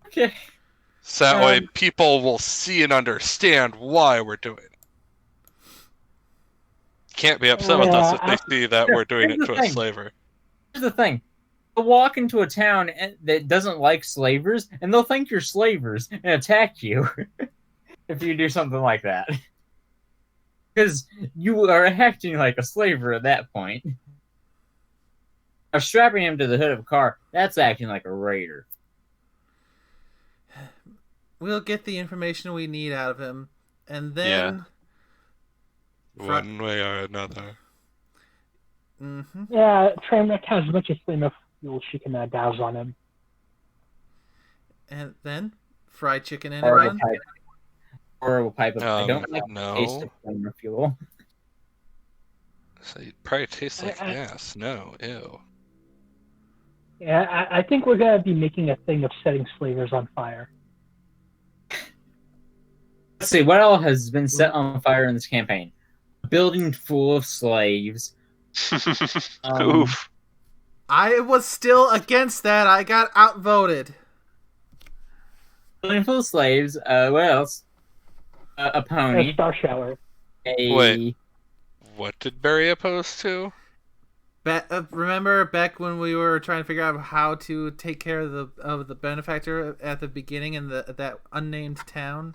Okay. So that way people will see and understand why we're doing it. Can't be upset with us if they see that we're doing it to a slaver. Here's the thing. They'll walk into a town that doesn't like slavers, and they'll think you're slavers and attack you if you do something like that. Because you are acting like a slaver at that point. Now, strapping him to the hood of a car, that's acting like a raider. We'll get the information we need out of him, and then... One way or another. Mm-hmm. Yeah, Trimrex has as much as flame fuel she can douse on him. And then fried chicken and Or run. we'll pipe up. I don't like no. the taste of flamer fuel. So it probably tastes like gas. No, ew. Yeah, I think we're going to be making a thing of setting slavers on fire. Let's see, what all has been set on fire in this campaign? A building full of slaves. Oof. I was still against that. I got outvoted. Building full of slaves. What else? A A pony. star shower. Wait. What did Barry oppose to? Remember back when we were trying to figure out how to take care of the benefactor at the beginning in that unnamed town?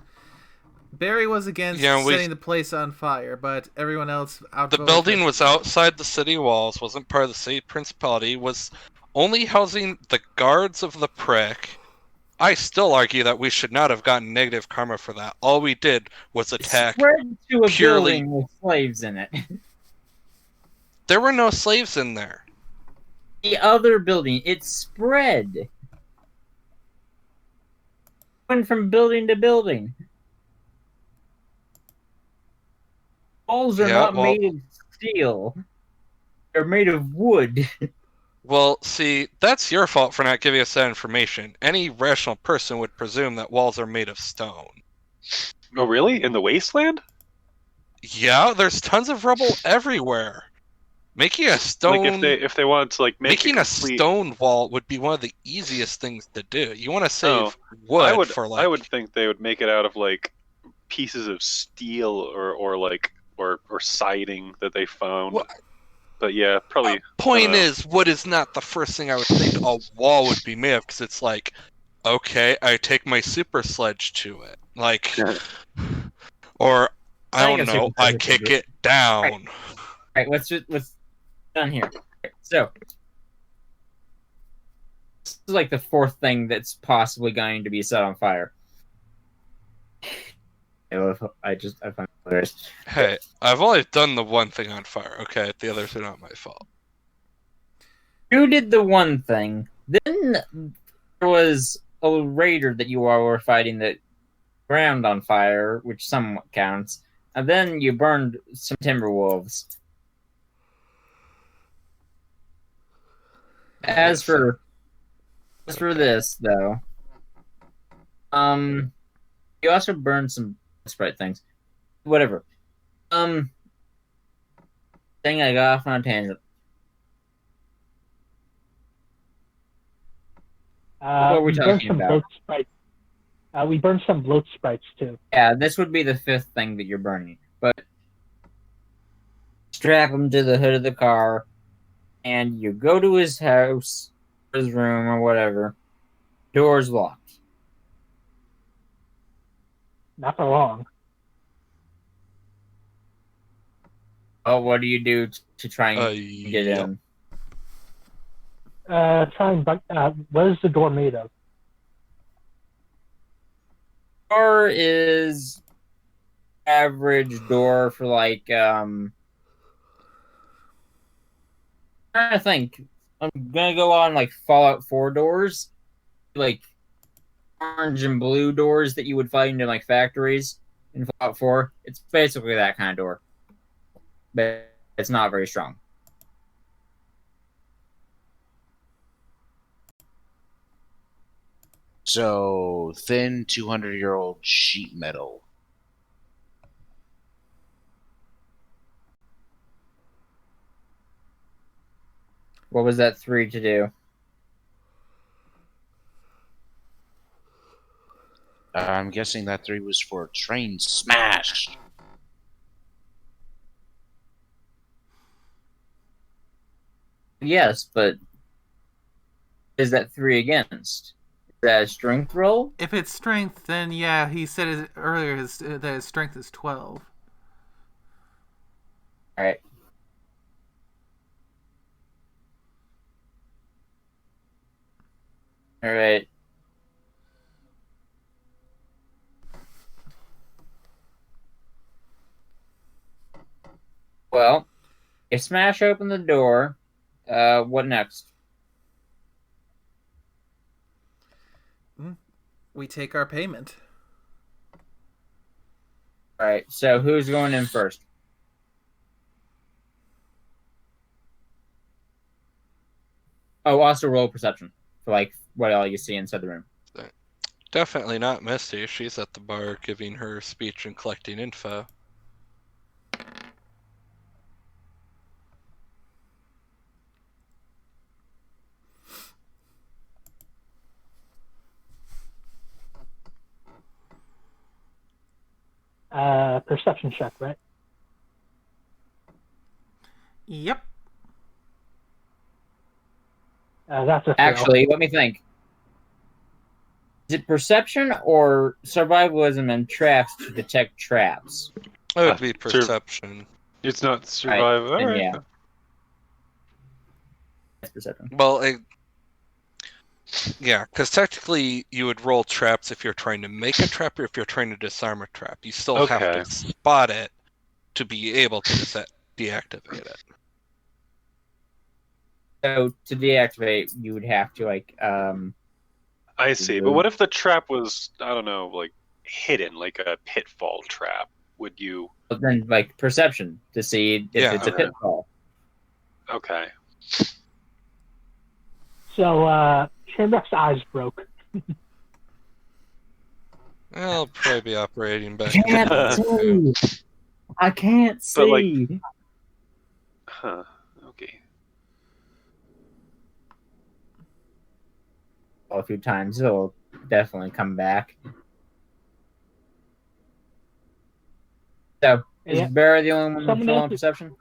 Barry was against setting the place on fire, but everyone else outvoted. The building was outside the city walls, wasn't part of the city principality, was only housing the guards of the prick. I still argue that we should not have gotten negative karma for that. All we did was attack Spread to a purely... building with slaves in it. There were no slaves in there. The other building, it spread. Went from building to building. Walls are not made of steel. They're made of wood. Well, see, that's your fault for not giving us that information. Any rational person would presume that walls are made of stone. Oh, really? In the wasteland? Yeah, there's tons of rubble everywhere. Making a stone, Like if they wanted to like make making a stone wall would be one of the easiest things to do. You want to save wood for like. I would think they would make it out of like pieces of steel or siding that they found. Well, but yeah, probably. Point is, wood is not the first thing I would think a wall would be made of, because it's like, okay, I take my super sledge to it, like, or I don't know, I kick it down. Right, let's done here. So this is like the fourth thing that's possibly going to be set on fire. I find it hilarious. Hey, I've only done the one thing on fire, okay? The others are not my fault. You did the one thing. Then there was a raider that you all were fighting that ground on fire, which somewhat counts. And then you burned some timber wolves. As for this, though, you also burned some sprite things. Whatever. Thing I got off on a tangent. What were we talking about? We burned some bloat sprites too. Yeah, this would be the fifth thing that you're burning. But strap him to the hood of the car, and you go to his house, his room, or whatever. Door's locked. Not for long. Oh, what do you do to try and get in? What is the door made of? Door is average door for like I'm trying to think. I'm gonna go on like Fallout 4 doors, like orange and blue doors that you would find in like factories in Fallout 4. It's basically that kind of door, but it's not very strong. So, thin 200-year-old sheet metal. What was that 3 to do? I'm guessing that 3 was for train smash. Yes, but is that 3 against? Is that a strength roll? If it's strength, then yeah, he said it earlier that his strength is 12. Alright. Alright. Well, you smash open the door. What next? We take our payment. Alright, so who's going in first? Oh, also roll perception for like what all you see inside the room. Definitely not Misty. She's at the bar giving her speech and collecting info. Perception check, right? Yep. That's a fail. Actually, let me think. Is it perception or survivalism and traps to detect traps? It would be perception. It's not survival. Right, Alright. yeah. It's perception. Well, yeah, because technically you would roll traps if you're trying to make a trap or if you're trying to disarm a trap. You still have to spot it to be able to deactivate it. So to deactivate, you would have to I see. But what if the trap was, I don't know, like hidden, like a pitfall trap? Would you? then perception to see if Yeah. it's a pitfall. Okay. So Trainwreck's eyes broke. I'll probably be operating back. I can't see. But, like- Huh. Okay. A few times, it'll definitely come back. So, is Yeah. Barry the only one Someone rolling else- perception?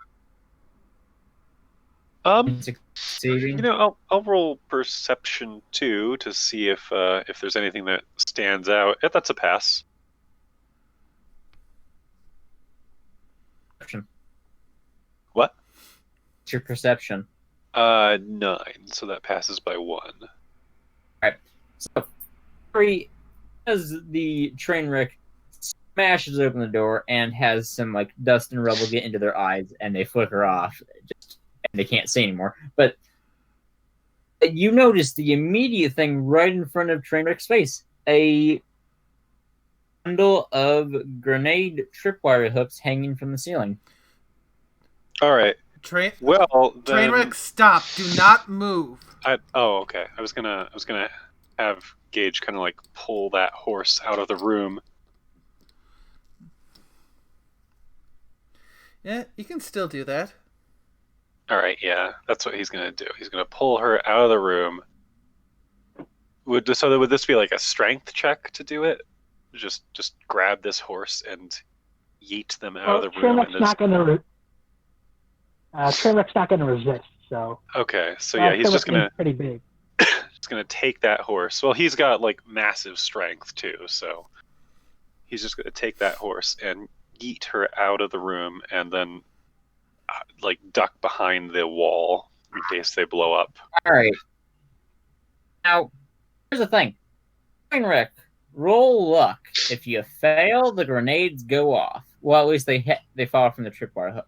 Succeeding? I'll roll perception too to see if there's anything that stands out. If that's a pass. Perception. What? What's your perception? 9. So that passes by 1. So, Barry, as the train wreck smashes open the door and has some dust and rubble get into their eyes, and they flicker off, and they can't see anymore. But you notice the immediate thing right in front of Trainwreck's face: a bundle of grenade tripwire hooks hanging from the ceiling. All right. Well, then, Trainwreck, stop! Do not move. okay. I was gonna have Gage kind of pull that horse out of the room. Yeah, you can still do that. All right, yeah, that's what he's gonna do. He's gonna pull her out of the room. Would this be a strength check to do it? Just grab this horse and yeet them out of the room. Trainwreck's not gonna. Trainwreck's not gonna resist. So. Okay, so yeah, he's just gonna pretty big. just gonna take that horse. Well, he's got massive strength too, so he's just gonna take that horse and yeet her out of the room, and then duck behind the wall in case they blow up. All right. Now, here's the thing. Trainwreck, roll luck. If you fail, the grenades go off. Well, at least they fall from the tripwire hook.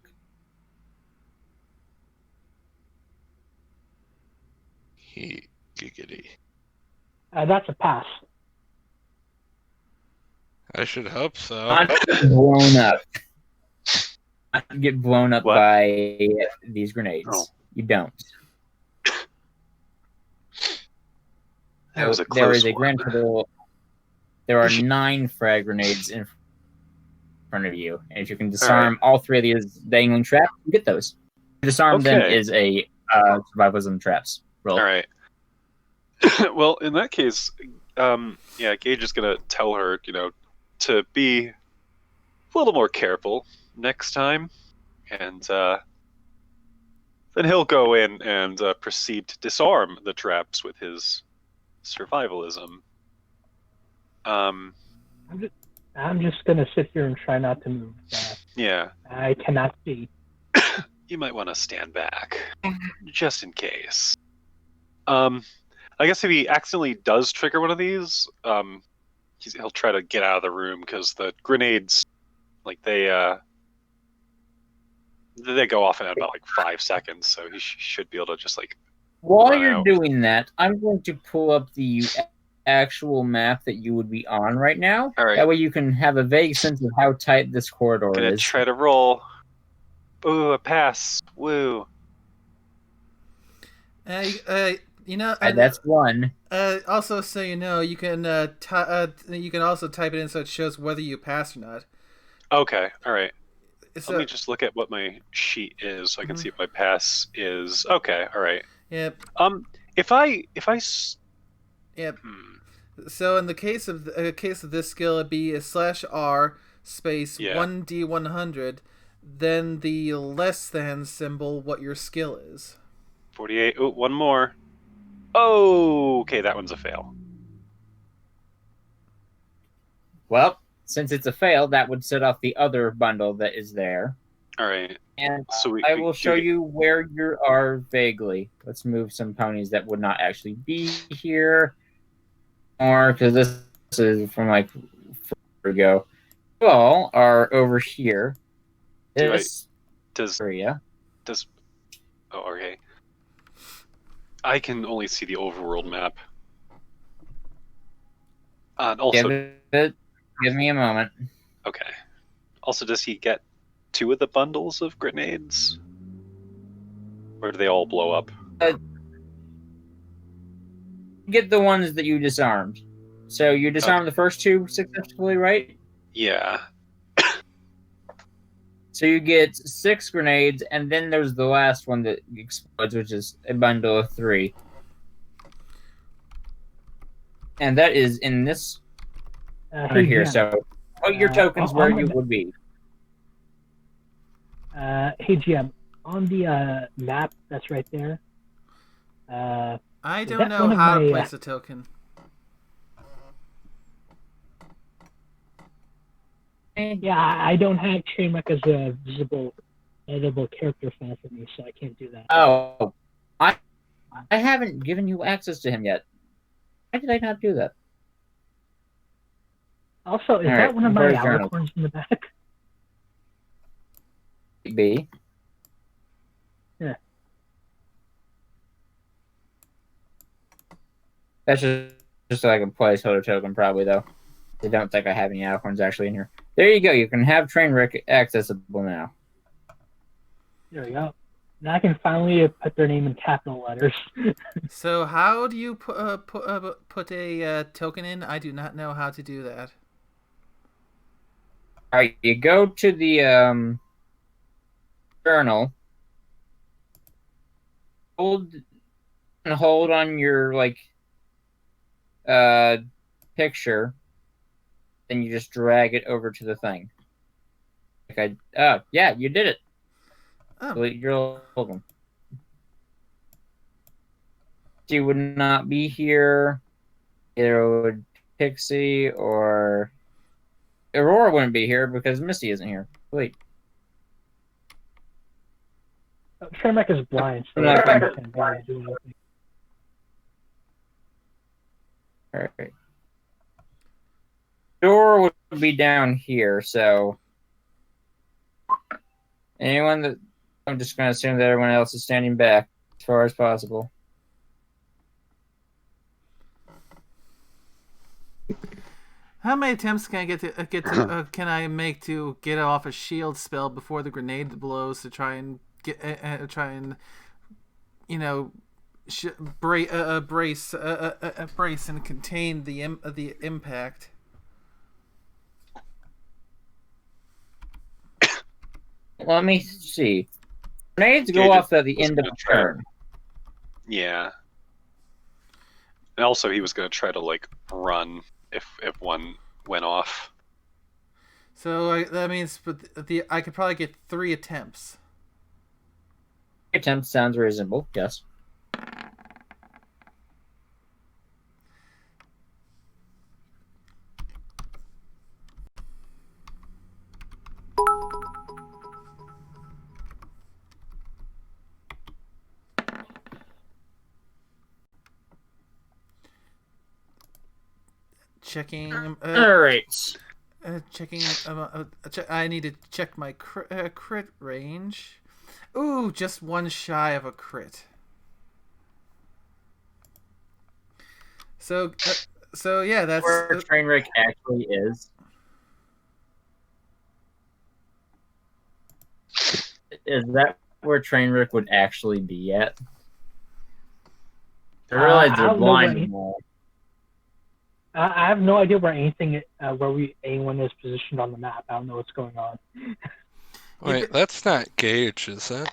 Giggity. That's a pass. I should hope so. Not blown up. Not get blown up What? by these grenades. Oh. You don't. That was a There close is a one. grand total. There are 9 frag grenades in front of you, and if you can disarm all 3 of these dangling traps, you get those. Disarm them Okay. is a survivalism traps roll. All right. Well, in that case, Gage is gonna tell her, to be a little more careful next time, and then he'll go in and proceed to disarm the traps with his survivalism. I'm just gonna sit here and try not to move. Yeah, I cannot see. you might want to stand back, just in case. I guess if he accidentally does trigger one of these, he'll try to get out of the room because the grenades, they go off in about 5 seconds, so he should be able to just While run you're out. doing that, I'm going to pull up the actual map that you would be on right now. All right. That way you can have a vague sense of how tight this corridor Gonna is. try to roll. Ooh, a pass. Woo. That's 1. Also, so you know, you can you can also type it in so it shows whether you pass or not. Okay, all right. So, Let me just look at what my sheet is so I can see what my pass is. Okay, all right. Yep. If I s- Yep. So in the case of this skill, it'd be a /R space Yeah. 1D100, then the less than symbol what your skill is. 48. Oh, one more. Oh, okay, that one's a fail. Well, since it's a fail, that would set off the other bundle that is there. All right. And So I will show you where you are vaguely. Let's move some ponies that would not actually be here. Or, because this is from forever ago. You all are over here. This Does area. Oh, okay. I can only see the overworld map. And also, Give me a moment. okay. Also, does he get 2 of the bundles of grenades? Or do they all blow up? Get the ones that you disarmed. So you disarmed the first 2 successfully, right? Yeah. So you get 6 grenades, and then there's the last one that explodes, which is a bundle of 3. And that is in this corner Hey, here. GM, So put your tokens where you would be. hey GM, on the map that's right there. I Is don't that know one of how to my, place a token. Yeah, I don't have Trainwreck as a visible, editable character file for me, so I can't do that. Oh, I haven't given you access to him yet. Why did I not do that? Also, is All that right, one of my where's your note? alicorns in the back? B. Yeah. That's just like a placeholder token, probably, though. I don't think I have any alicorns actually in here. There you go. You can have Trainwreck accessible now. There we go. Now I can finally put their name in capital letters. So how do you put a token in? I do not know how to do that. All right, you go to the journal. Hold on your picture. Then you just drag it over to the thing. Yeah, you did it. Oh. You're welcome. She would not be here. Either would Pixie or Aurora wouldn't be here because Misty isn't here. Wait. Trainwreck is blind, so Yeah. I can't really do anything. All right. Door would be down here, so anyone that I'm just going to assume that everyone else is standing back as far as possible. How many attempts can I can I make to get off a shield spell before the grenade blows to try and brace and contain the impact? Let me see. Grenades go off at the end of the turn. Yeah. And also, he was going to try to run if one went off. So that means I could probably get 3 attempts. Attempt sounds reasonable. Yes. Checking. All right. Checking. I need to check my crit range. Ooh, just 1 shy of a crit. So yeah, that's where Trainwreck actually is. Is that where Trainwreck would actually be at? I realize they're blind. I have no idea where anyone is positioned on the map. I don't know what's going on. Wait, that's not Gage, is it?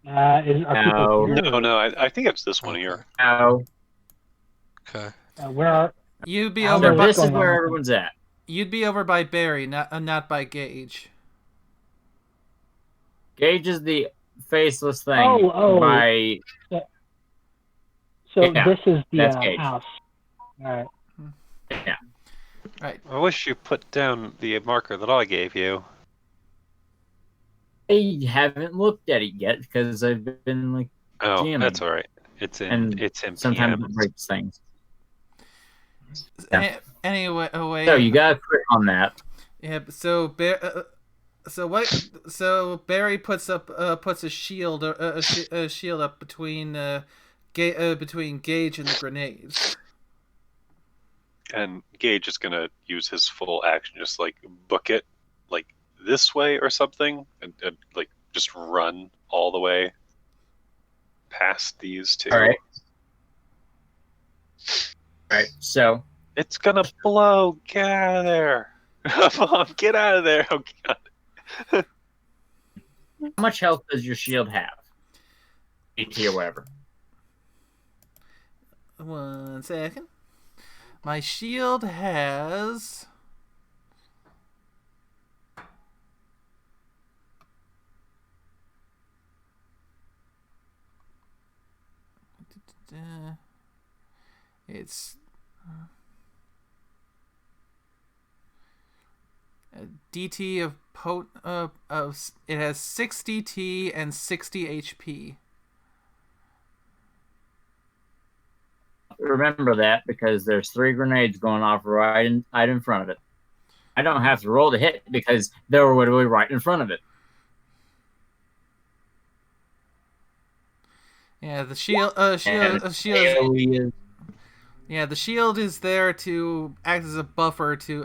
Are people here? No, I think it's this one here. No. Okay. Where are you'd be I don't over? know So By, this is going where on. everyone's at. you'd be over by Barry, not by Gage. Gage is the faceless thing. Oh. So Yeah, this is the that's Gage. house. All right. Yeah. Right. I wish you put down the marker that I gave you. I haven't looked at it yet because I've been Oh, jamming. that's all right. It's in Sometimes PM. it breaks things. Anyway, So you got a crit on that. yeah. So So what? So Barry puts a shield a shield up between between Gage and the grenades. And Gage is gonna use his full action, just like book it like this way or something, and like just run all the way past these two. All right. So It's gonna blow. Get out of there. Mom, get out of there. Oh god. how much health does your shield have? 80 or whatever. 1 second. My shield has. It's a DT of it has 6 DT and 60 HP. Remember that because there's 3 grenades going off right in front of it. I don't have to roll to hit because they're literally right in front of it. Yeah, the shield. Yeah, the shield is there to act as a buffer to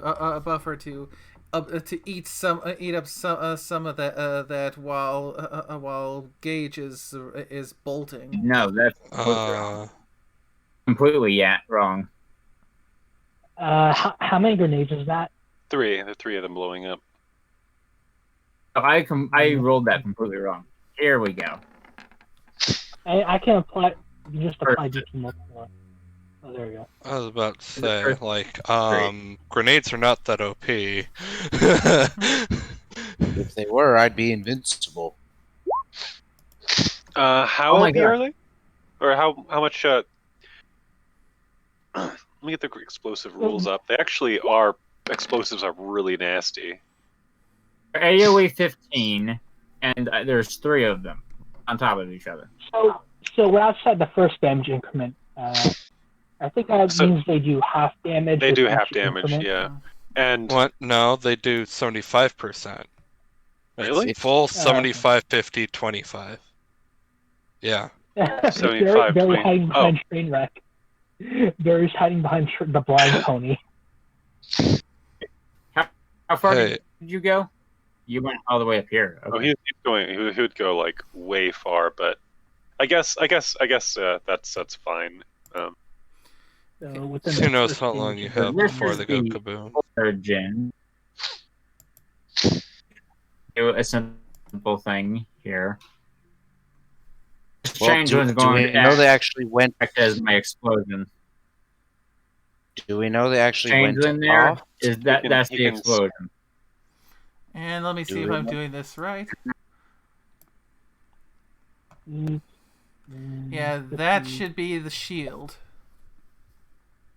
eat up some of that while Gage is bolting. No, that's completely wrong. How many grenades is that? 3. The 3 of them blowing up. I rolled that completely wrong. Here we go. I can apply. You just apply DT multiple. Oh, there we go. I was about to say, like, grenades are not that OP. If they were, I'd be invincible. How OP are they? Or how much? Let me get the explosive rules up. They actually are. Explosives are really nasty. AoE 15, and there's 3 of them on top of each other. So we're outside the first damage increment. I think that means they do half damage. They with do each half damage, increment. yeah. And What? No, they do 75%. really? It's full 75, 50, 25. Yeah. 75, Barry 20. hiding behind train wreck. Barry's hiding behind the blind pony. How far Hey. did you go? You went all the way up here. Oh, Okay. he's going. He would go like way far, but I guess that's fine. So within Who the knows first how long damage you increment. have This before is they go the- kaboom. Origin. Do a simple thing here. Well, Changeling's do going we to know they actually went? act as my explosion. Do we know they actually went Changeling there off? is that He that's can- the explosion. And let me see if I'm doing this right. Yeah, that should be the shield.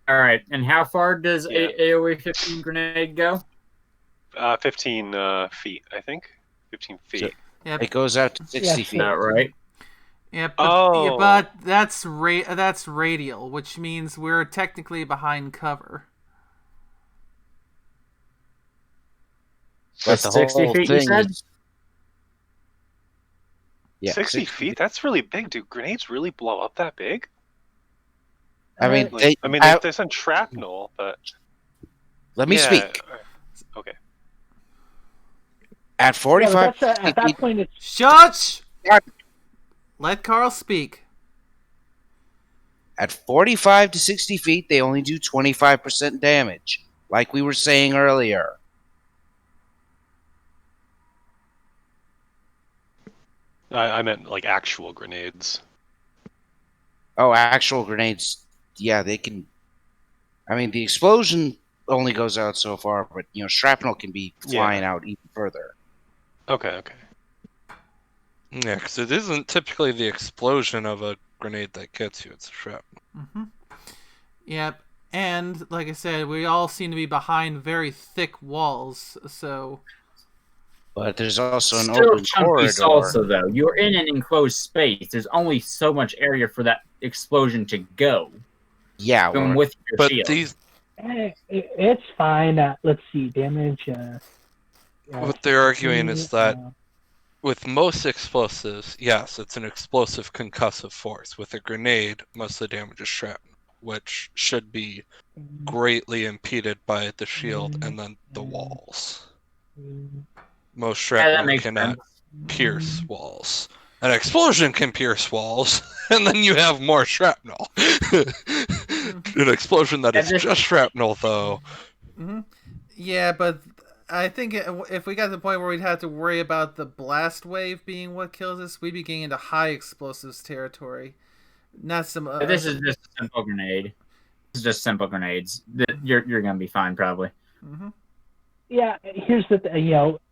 All right, and how far does Yeah. AoE 15 grenade go? 15 feet, I think. 15 feet. Yep. It goes out to 60 Is feet. that right? Yeah, but, Oh. but that's radial, which means we're technically behind cover. But the 60 whole feet, you thing said? is- Yeah, 60 feet? That's really big. Do grenades really blow up that big? I mean, Like, they, they send shrapnel, but let me yeah. speak. Okay. At Yeah, 45 but that's, at that feet, point, it's Shush! Yeah. Let Carl speak. at 45 to 60 feet, they only do 25% damage, like we were saying earlier. I meant like actual grenades. Oh, actual grenades, yeah, they can. I mean, the explosion only goes out so far, but shrapnel can be flying out even further. Okay. Yeah, because it isn't typically the explosion of a grenade that gets you, it's a shrapnel. Mm-hmm. Yep. And like I said, we all seem to be behind very thick walls, so But there's also an Still open chunky corridor. salsa, though. You're in an enclosed space. There's only so much area for that explosion to go. Yeah, Even well, with your But shield. these, it's fine. Let's see, damage. What they're arguing 15, is that with most explosives, yes, it's an explosive concussive force. With a grenade, most of the damage is shrapnel, which should be greatly impeded by the shield and then the walls. Most Yeah, that shrapnel makes cannot sense. pierce walls. An explosion can pierce walls, and then you have more shrapnel. An explosion that is just shrapnel, though. Mm-hmm. Yeah, but I think if we got to the point where we'd have to worry about the blast wave being what kills us, we'd be getting into high explosives territory. Not some. This is just a simple grenade. This is just simple grenades. You're gonna be fine, probably. Mm-hmm. Yeah, here's the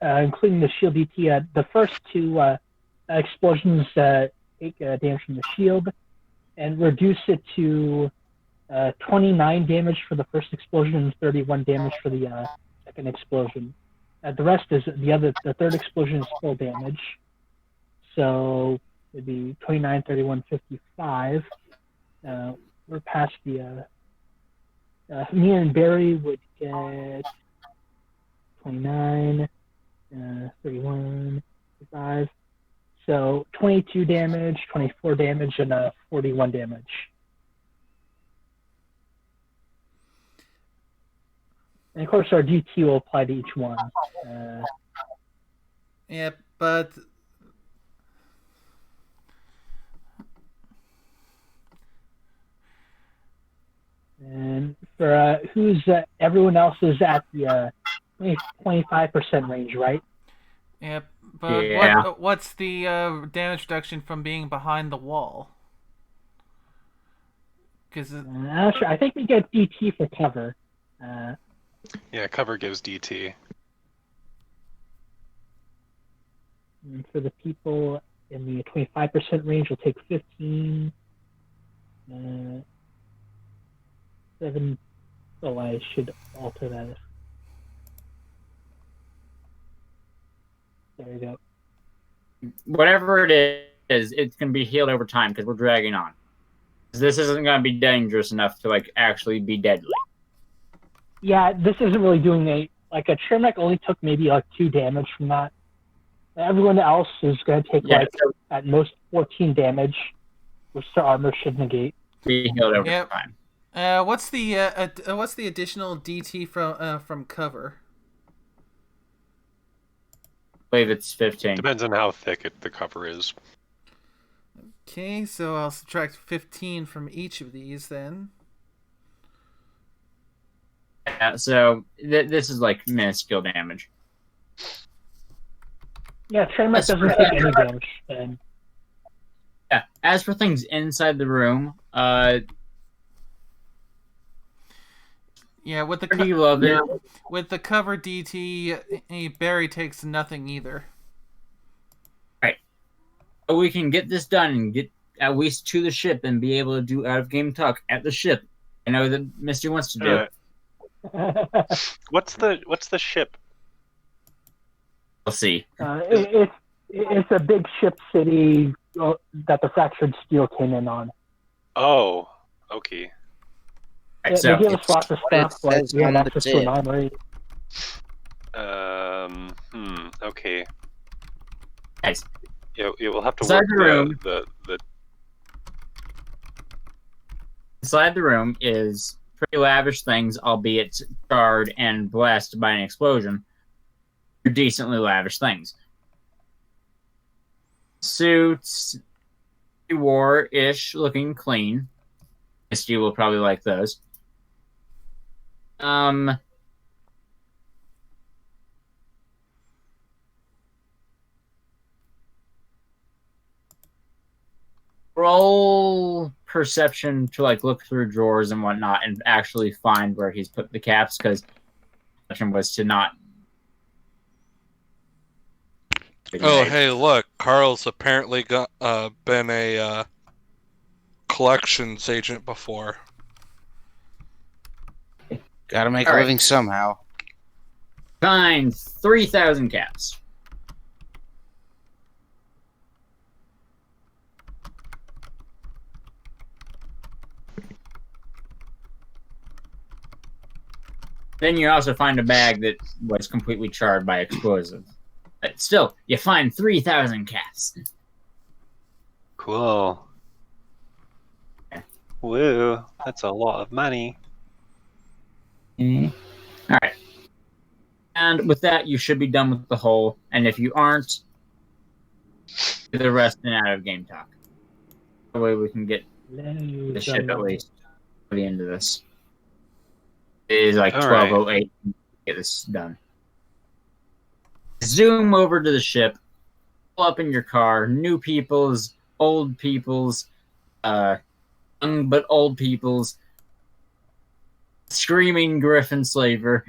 including the shield DT. The first two explosions take damage from the shield, and reduce it to 29 damage for the first explosion and 31 damage for the second explosion. The rest is the third explosion is full damage. So it'd be 29, 31, 55. We're past the. Me and Barry would get 29, 31, 55. So 22 damage, 24 damage, and 41 damage. And of course, our DT will apply to each one. Yeah, but and for everyone else is at the 25% range, right? yeah, but Yeah. what's the damage reduction from being behind the wall? Because I think we get DT for cover. Yeah, cover gives DT. And for the people in the 25% range, we'll take 15. 7. Oh, I should alter that. There we go. Whatever it is, it's gonna be healed over time because we're dragging on. This isn't gonna be dangerous enough to actually be deadly. Yeah, this isn't really doing a Trimmek only took maybe 2 damage from that. Everyone else is going to take at most 14 damage, which their armor should negate. Be healed over time. What's the additional DT from cover? I believe it's 15. Depends on how thick the cover is. Okay, so I'll subtract 15 from each of these then. Yeah, so this is minuscule damage. Yeah, Trimmek doesn't take any damage. Yeah. As for things inside the room, yeah, with the with the cover DT, Barry takes nothing either. Right. But we can get this done and get at least to the ship and be able to do out of game talk at the ship. I know that Misty wants to do. What's the ship? We'll see. It's a big ship city that the fractured steel came in on. Oh, okay. Right, They give us lots of stuff, like we have access to an armory. Okay. Guys, Yeah, we'll have to inside work the room. the Inside the room is pretty lavish things, albeit scarred and blasted by an explosion. They're decently lavish things. Suits, war-ish, looking clean. Misty will probably like those. Roll perception to look through drawers and whatnot and actually find where he's put the caps, because perception was to not. Oh, hey, look, Carl's apparently been a collections agent before. Gotta make a living somehow. Find 3,000 caps. Then you also find a bag that was completely charred by explosive. But still, you find 3,000 caps. Cool. Woo, that's a lot of money. All right. And with that, you should be done with the hole. And if you aren't, do the rest in out of game talk. That way we can get the ship at least for the end of this. It is like 12:08 to get this done. Zoom over to the ship, pull up in your car, new people's, old people's, young but old people's, screaming griffin slaver,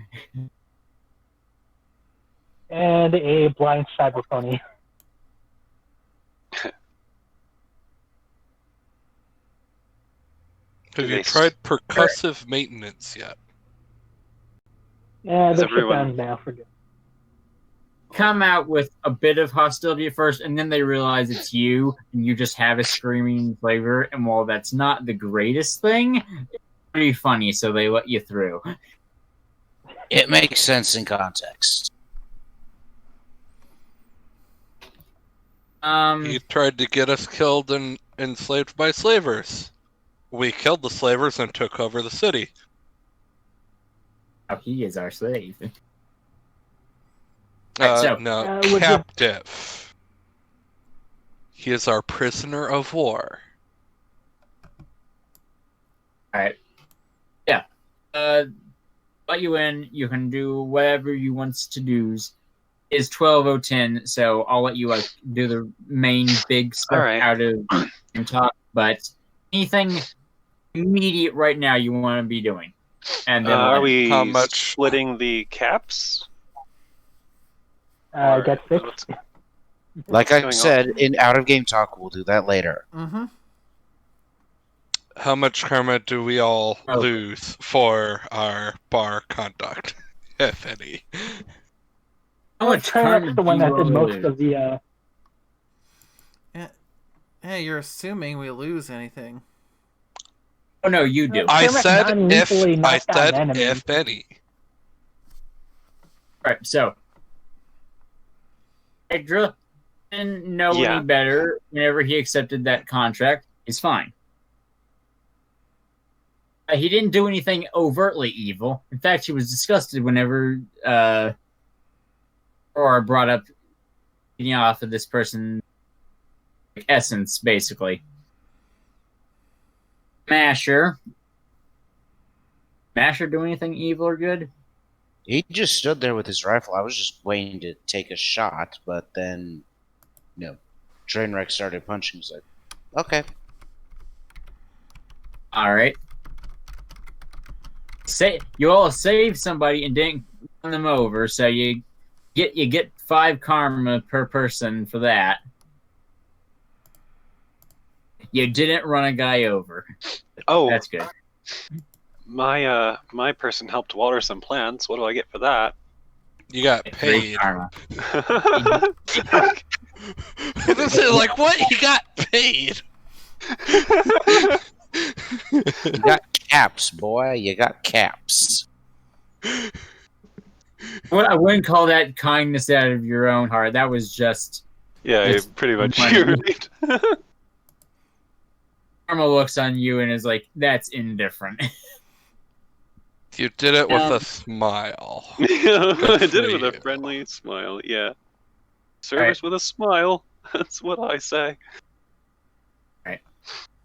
And a blind cyber pony. Have you tried percussive maintenance yet? Yeah, Is they're shut everyone- down now for good. come out with a bit of hostility at first, and then they realize it's you, and you just have a screaming flavor, and while that's not the greatest thing, it's pretty funny, so they let you through. It makes sense in context. He tried to get us killed and enslaved by slavers. We killed the slavers and took over the city. Oh, he is our slave. No, was it- captive. He is our prisoner of war. Alright. Yeah. Let you in, you can do whatever you want to do. Is 12:10, so I'll let you do the main big stuff out of and talk, but anything immediate right now you want to be doing. And then Are we How much- splitting the caps? Or Get fixed. Like going I on? said, in out of game talk, we'll do that later. Mm-hmm. How much karma do we all Oh. lose for our bar conduct, if any? how much Trainwreck's the one that did most lose? of the. Hey, you're assuming we lose anything. Oh no, you do. I Trainwreck said if. non-lethally I knocked down said an enemy. if any. Alright, so Hydra didn't know Yeah. any better whenever he accepted that contract. Is fine. He didn't do anything overtly evil. In fact, he was disgusted whenever Aurora brought up getting off of this person essence, basically. Masher do anything evil or good? He just stood there with his rifle. I was just waiting to take a shot, but then, Trainwreck started punching. He's like, okay. Alright. You all saved somebody and didn't run them over, so you get 5 karma per person for that. You didn't run a guy over. Oh, That's good. my person helped water some plants. What do I get for that? You got Great paid. karma. This is like what? You got paid. You got caps, boy. You got caps. Well, I wouldn't call that kindness out of your own heart. That was just Yeah, It's pretty much. money. You're right. karma looks on you and is like, that's indifferent. You did it with a smile. I did for it with a you. friendly smile. Yeah, service with a smile. That's what I say.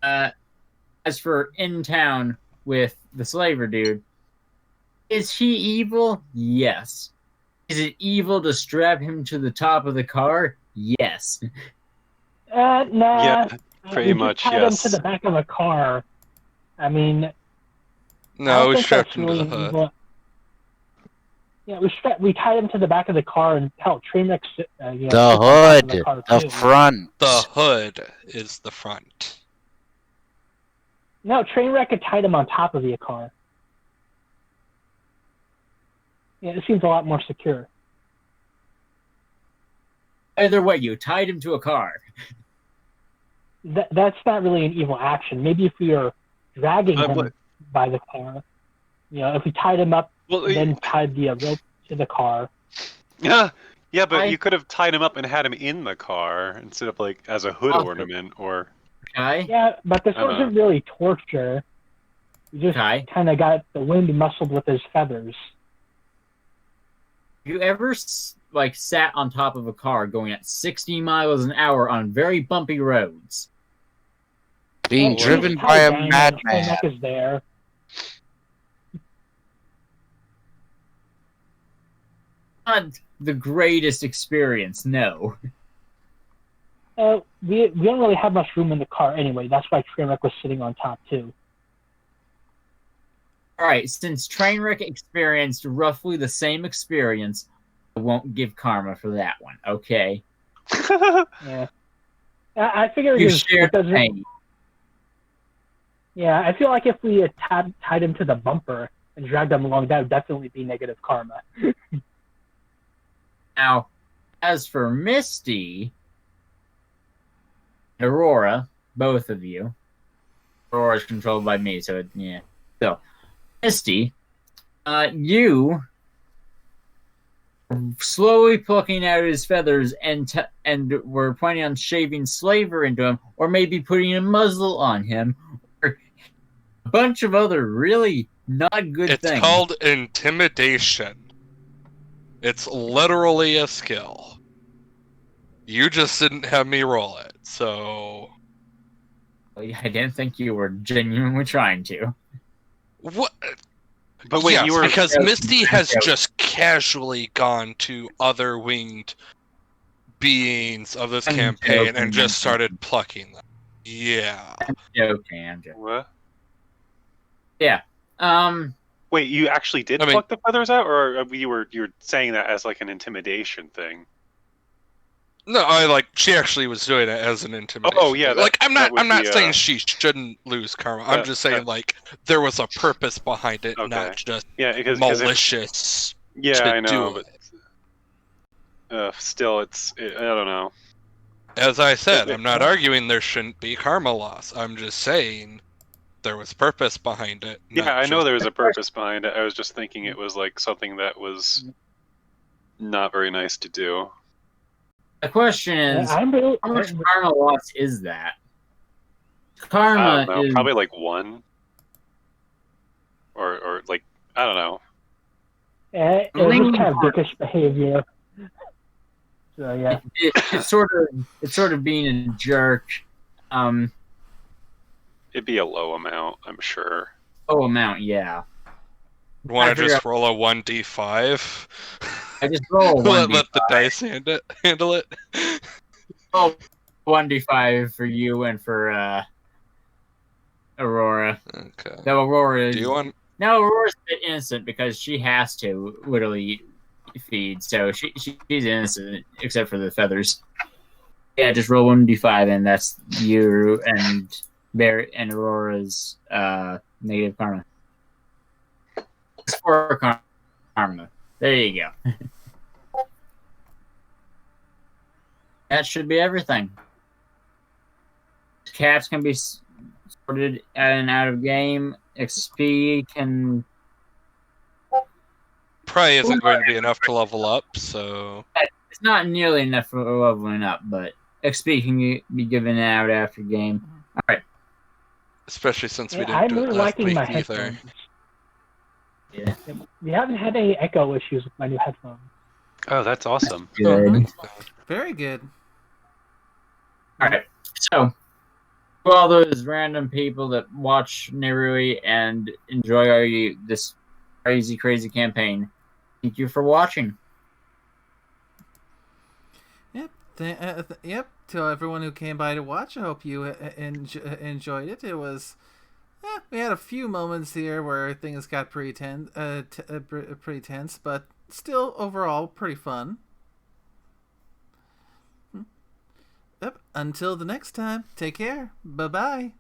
As for in town with the slaver dude, is he evil? Yes. Is it evil to strap him to the top of the car? Yes. Nah. Yeah, pretty we just much, tied yes. him to the back of a car. I mean, I No, don't we think strapped that's him to the really hood. evil. Yeah, we tied him to the back of the car and hell, Trainwreck. The hood, the front. The hood is the front. No, Trainwreck had tied him on top of the car. Yeah, it seems a lot more secure. Either way, you tied him to a car. That's not really an evil action. Maybe if we are dragging him what- by the car, if we tied him up Well, and then tied the rope to the car. yeah, but I- you could have tied him up and had him in the car instead of like as a hood Also- ornament or. Okay. Yeah, but this I don't wasn't really torture. He just Okay. kind of got the wind muscled with his feathers. You ever like sat on top of a car going at 60 miles an hour on very bumpy roads? Being And driven he's by tied a down, and madman. Neck is there. Not the greatest experience, no. We don't really have much room in the car anyway. That's why Trainwreck was sitting on top too. Alright, since Trainwreck experienced roughly the same experience, I won't give karma for that one, okay? Yeah, I figure You his shared the because pain. yeah, I feel like if we had tied him to the bumper and dragged him along, that would definitely be negative karma. Now, as for Misty, Aurora, both of you, Aurora's controlled by me, so yeah. So, Misty, you slowly plucking out his feathers and were planning on shaving Slaver into him, or maybe putting a muzzle on him, or a bunch of other really not good It's things. called intimidation. It's literally a skill. You just didn't have me roll it, so... I didn't think you were genuinely trying to. What? But wait, yes, you were because Yeah. Misty has Yeah. just casually gone to other winged beings of this I'm campaign joking, and just I'm started plucking them. Yeah. I'm joking. what? Wait, you actually did I mean- pluck the feathers out, or you were saying that as like an intimidation thing? No, she actually was doing it as an intimidation. Oh, yeah, like I'm that not would I'm not be, saying she shouldn't lose karma. I'm just saying like there was a purpose behind it, Okay. not just Yeah, because malicious to I know, do it. but still, I don't know. As I said, But- I'm not arguing there shouldn't be karma loss. I'm just saying there was purpose behind it. Yeah, not I know just- there was a purpose behind it. I was just thinking it was like something that was not very nice to do. The question is, I'm really, how much karma loss is that? I Karma don't know, is probably like one, or like I don't know. it was just kind of dickish behavior. So yeah, it's sort of being a jerk. It'd be a low amount, I'm sure. Oh, amount, yeah. Want I to figure just roll a 1d5? I just roll let, 1d5. let the dice handle it. Oh, 1d5 for you and for Aurora. Okay. No, Aurora is. Do you want? No, Aurora's a bit innocent because she has to literally feed, so she's innocent except for the feathers. Yeah, just roll 1d5, and that's you and Barry and Aurora's negative karma. It's for karma. There you go. That should be everything. Cats can be sorted in and out of game. XP can. Probably isn't going to be enough to level up, so It's not nearly enough for leveling up, but XP can be given out after game. All right. especially since we yeah didn't I'm do it really last liking week my either. headphones. Yeah. We haven't had any echo issues with my new headphones. Oh, that's awesome. Good. Very good. All right. So, for all those random people that watch Nerui and enjoy this crazy, crazy campaign, thank you for watching. Yep. Yep. To everyone who came by to watch, I hope you enjoyed it. It was. We had a few moments here where things got pretty tense, but still overall pretty fun. Yep. Until the next time, take care. Bye bye.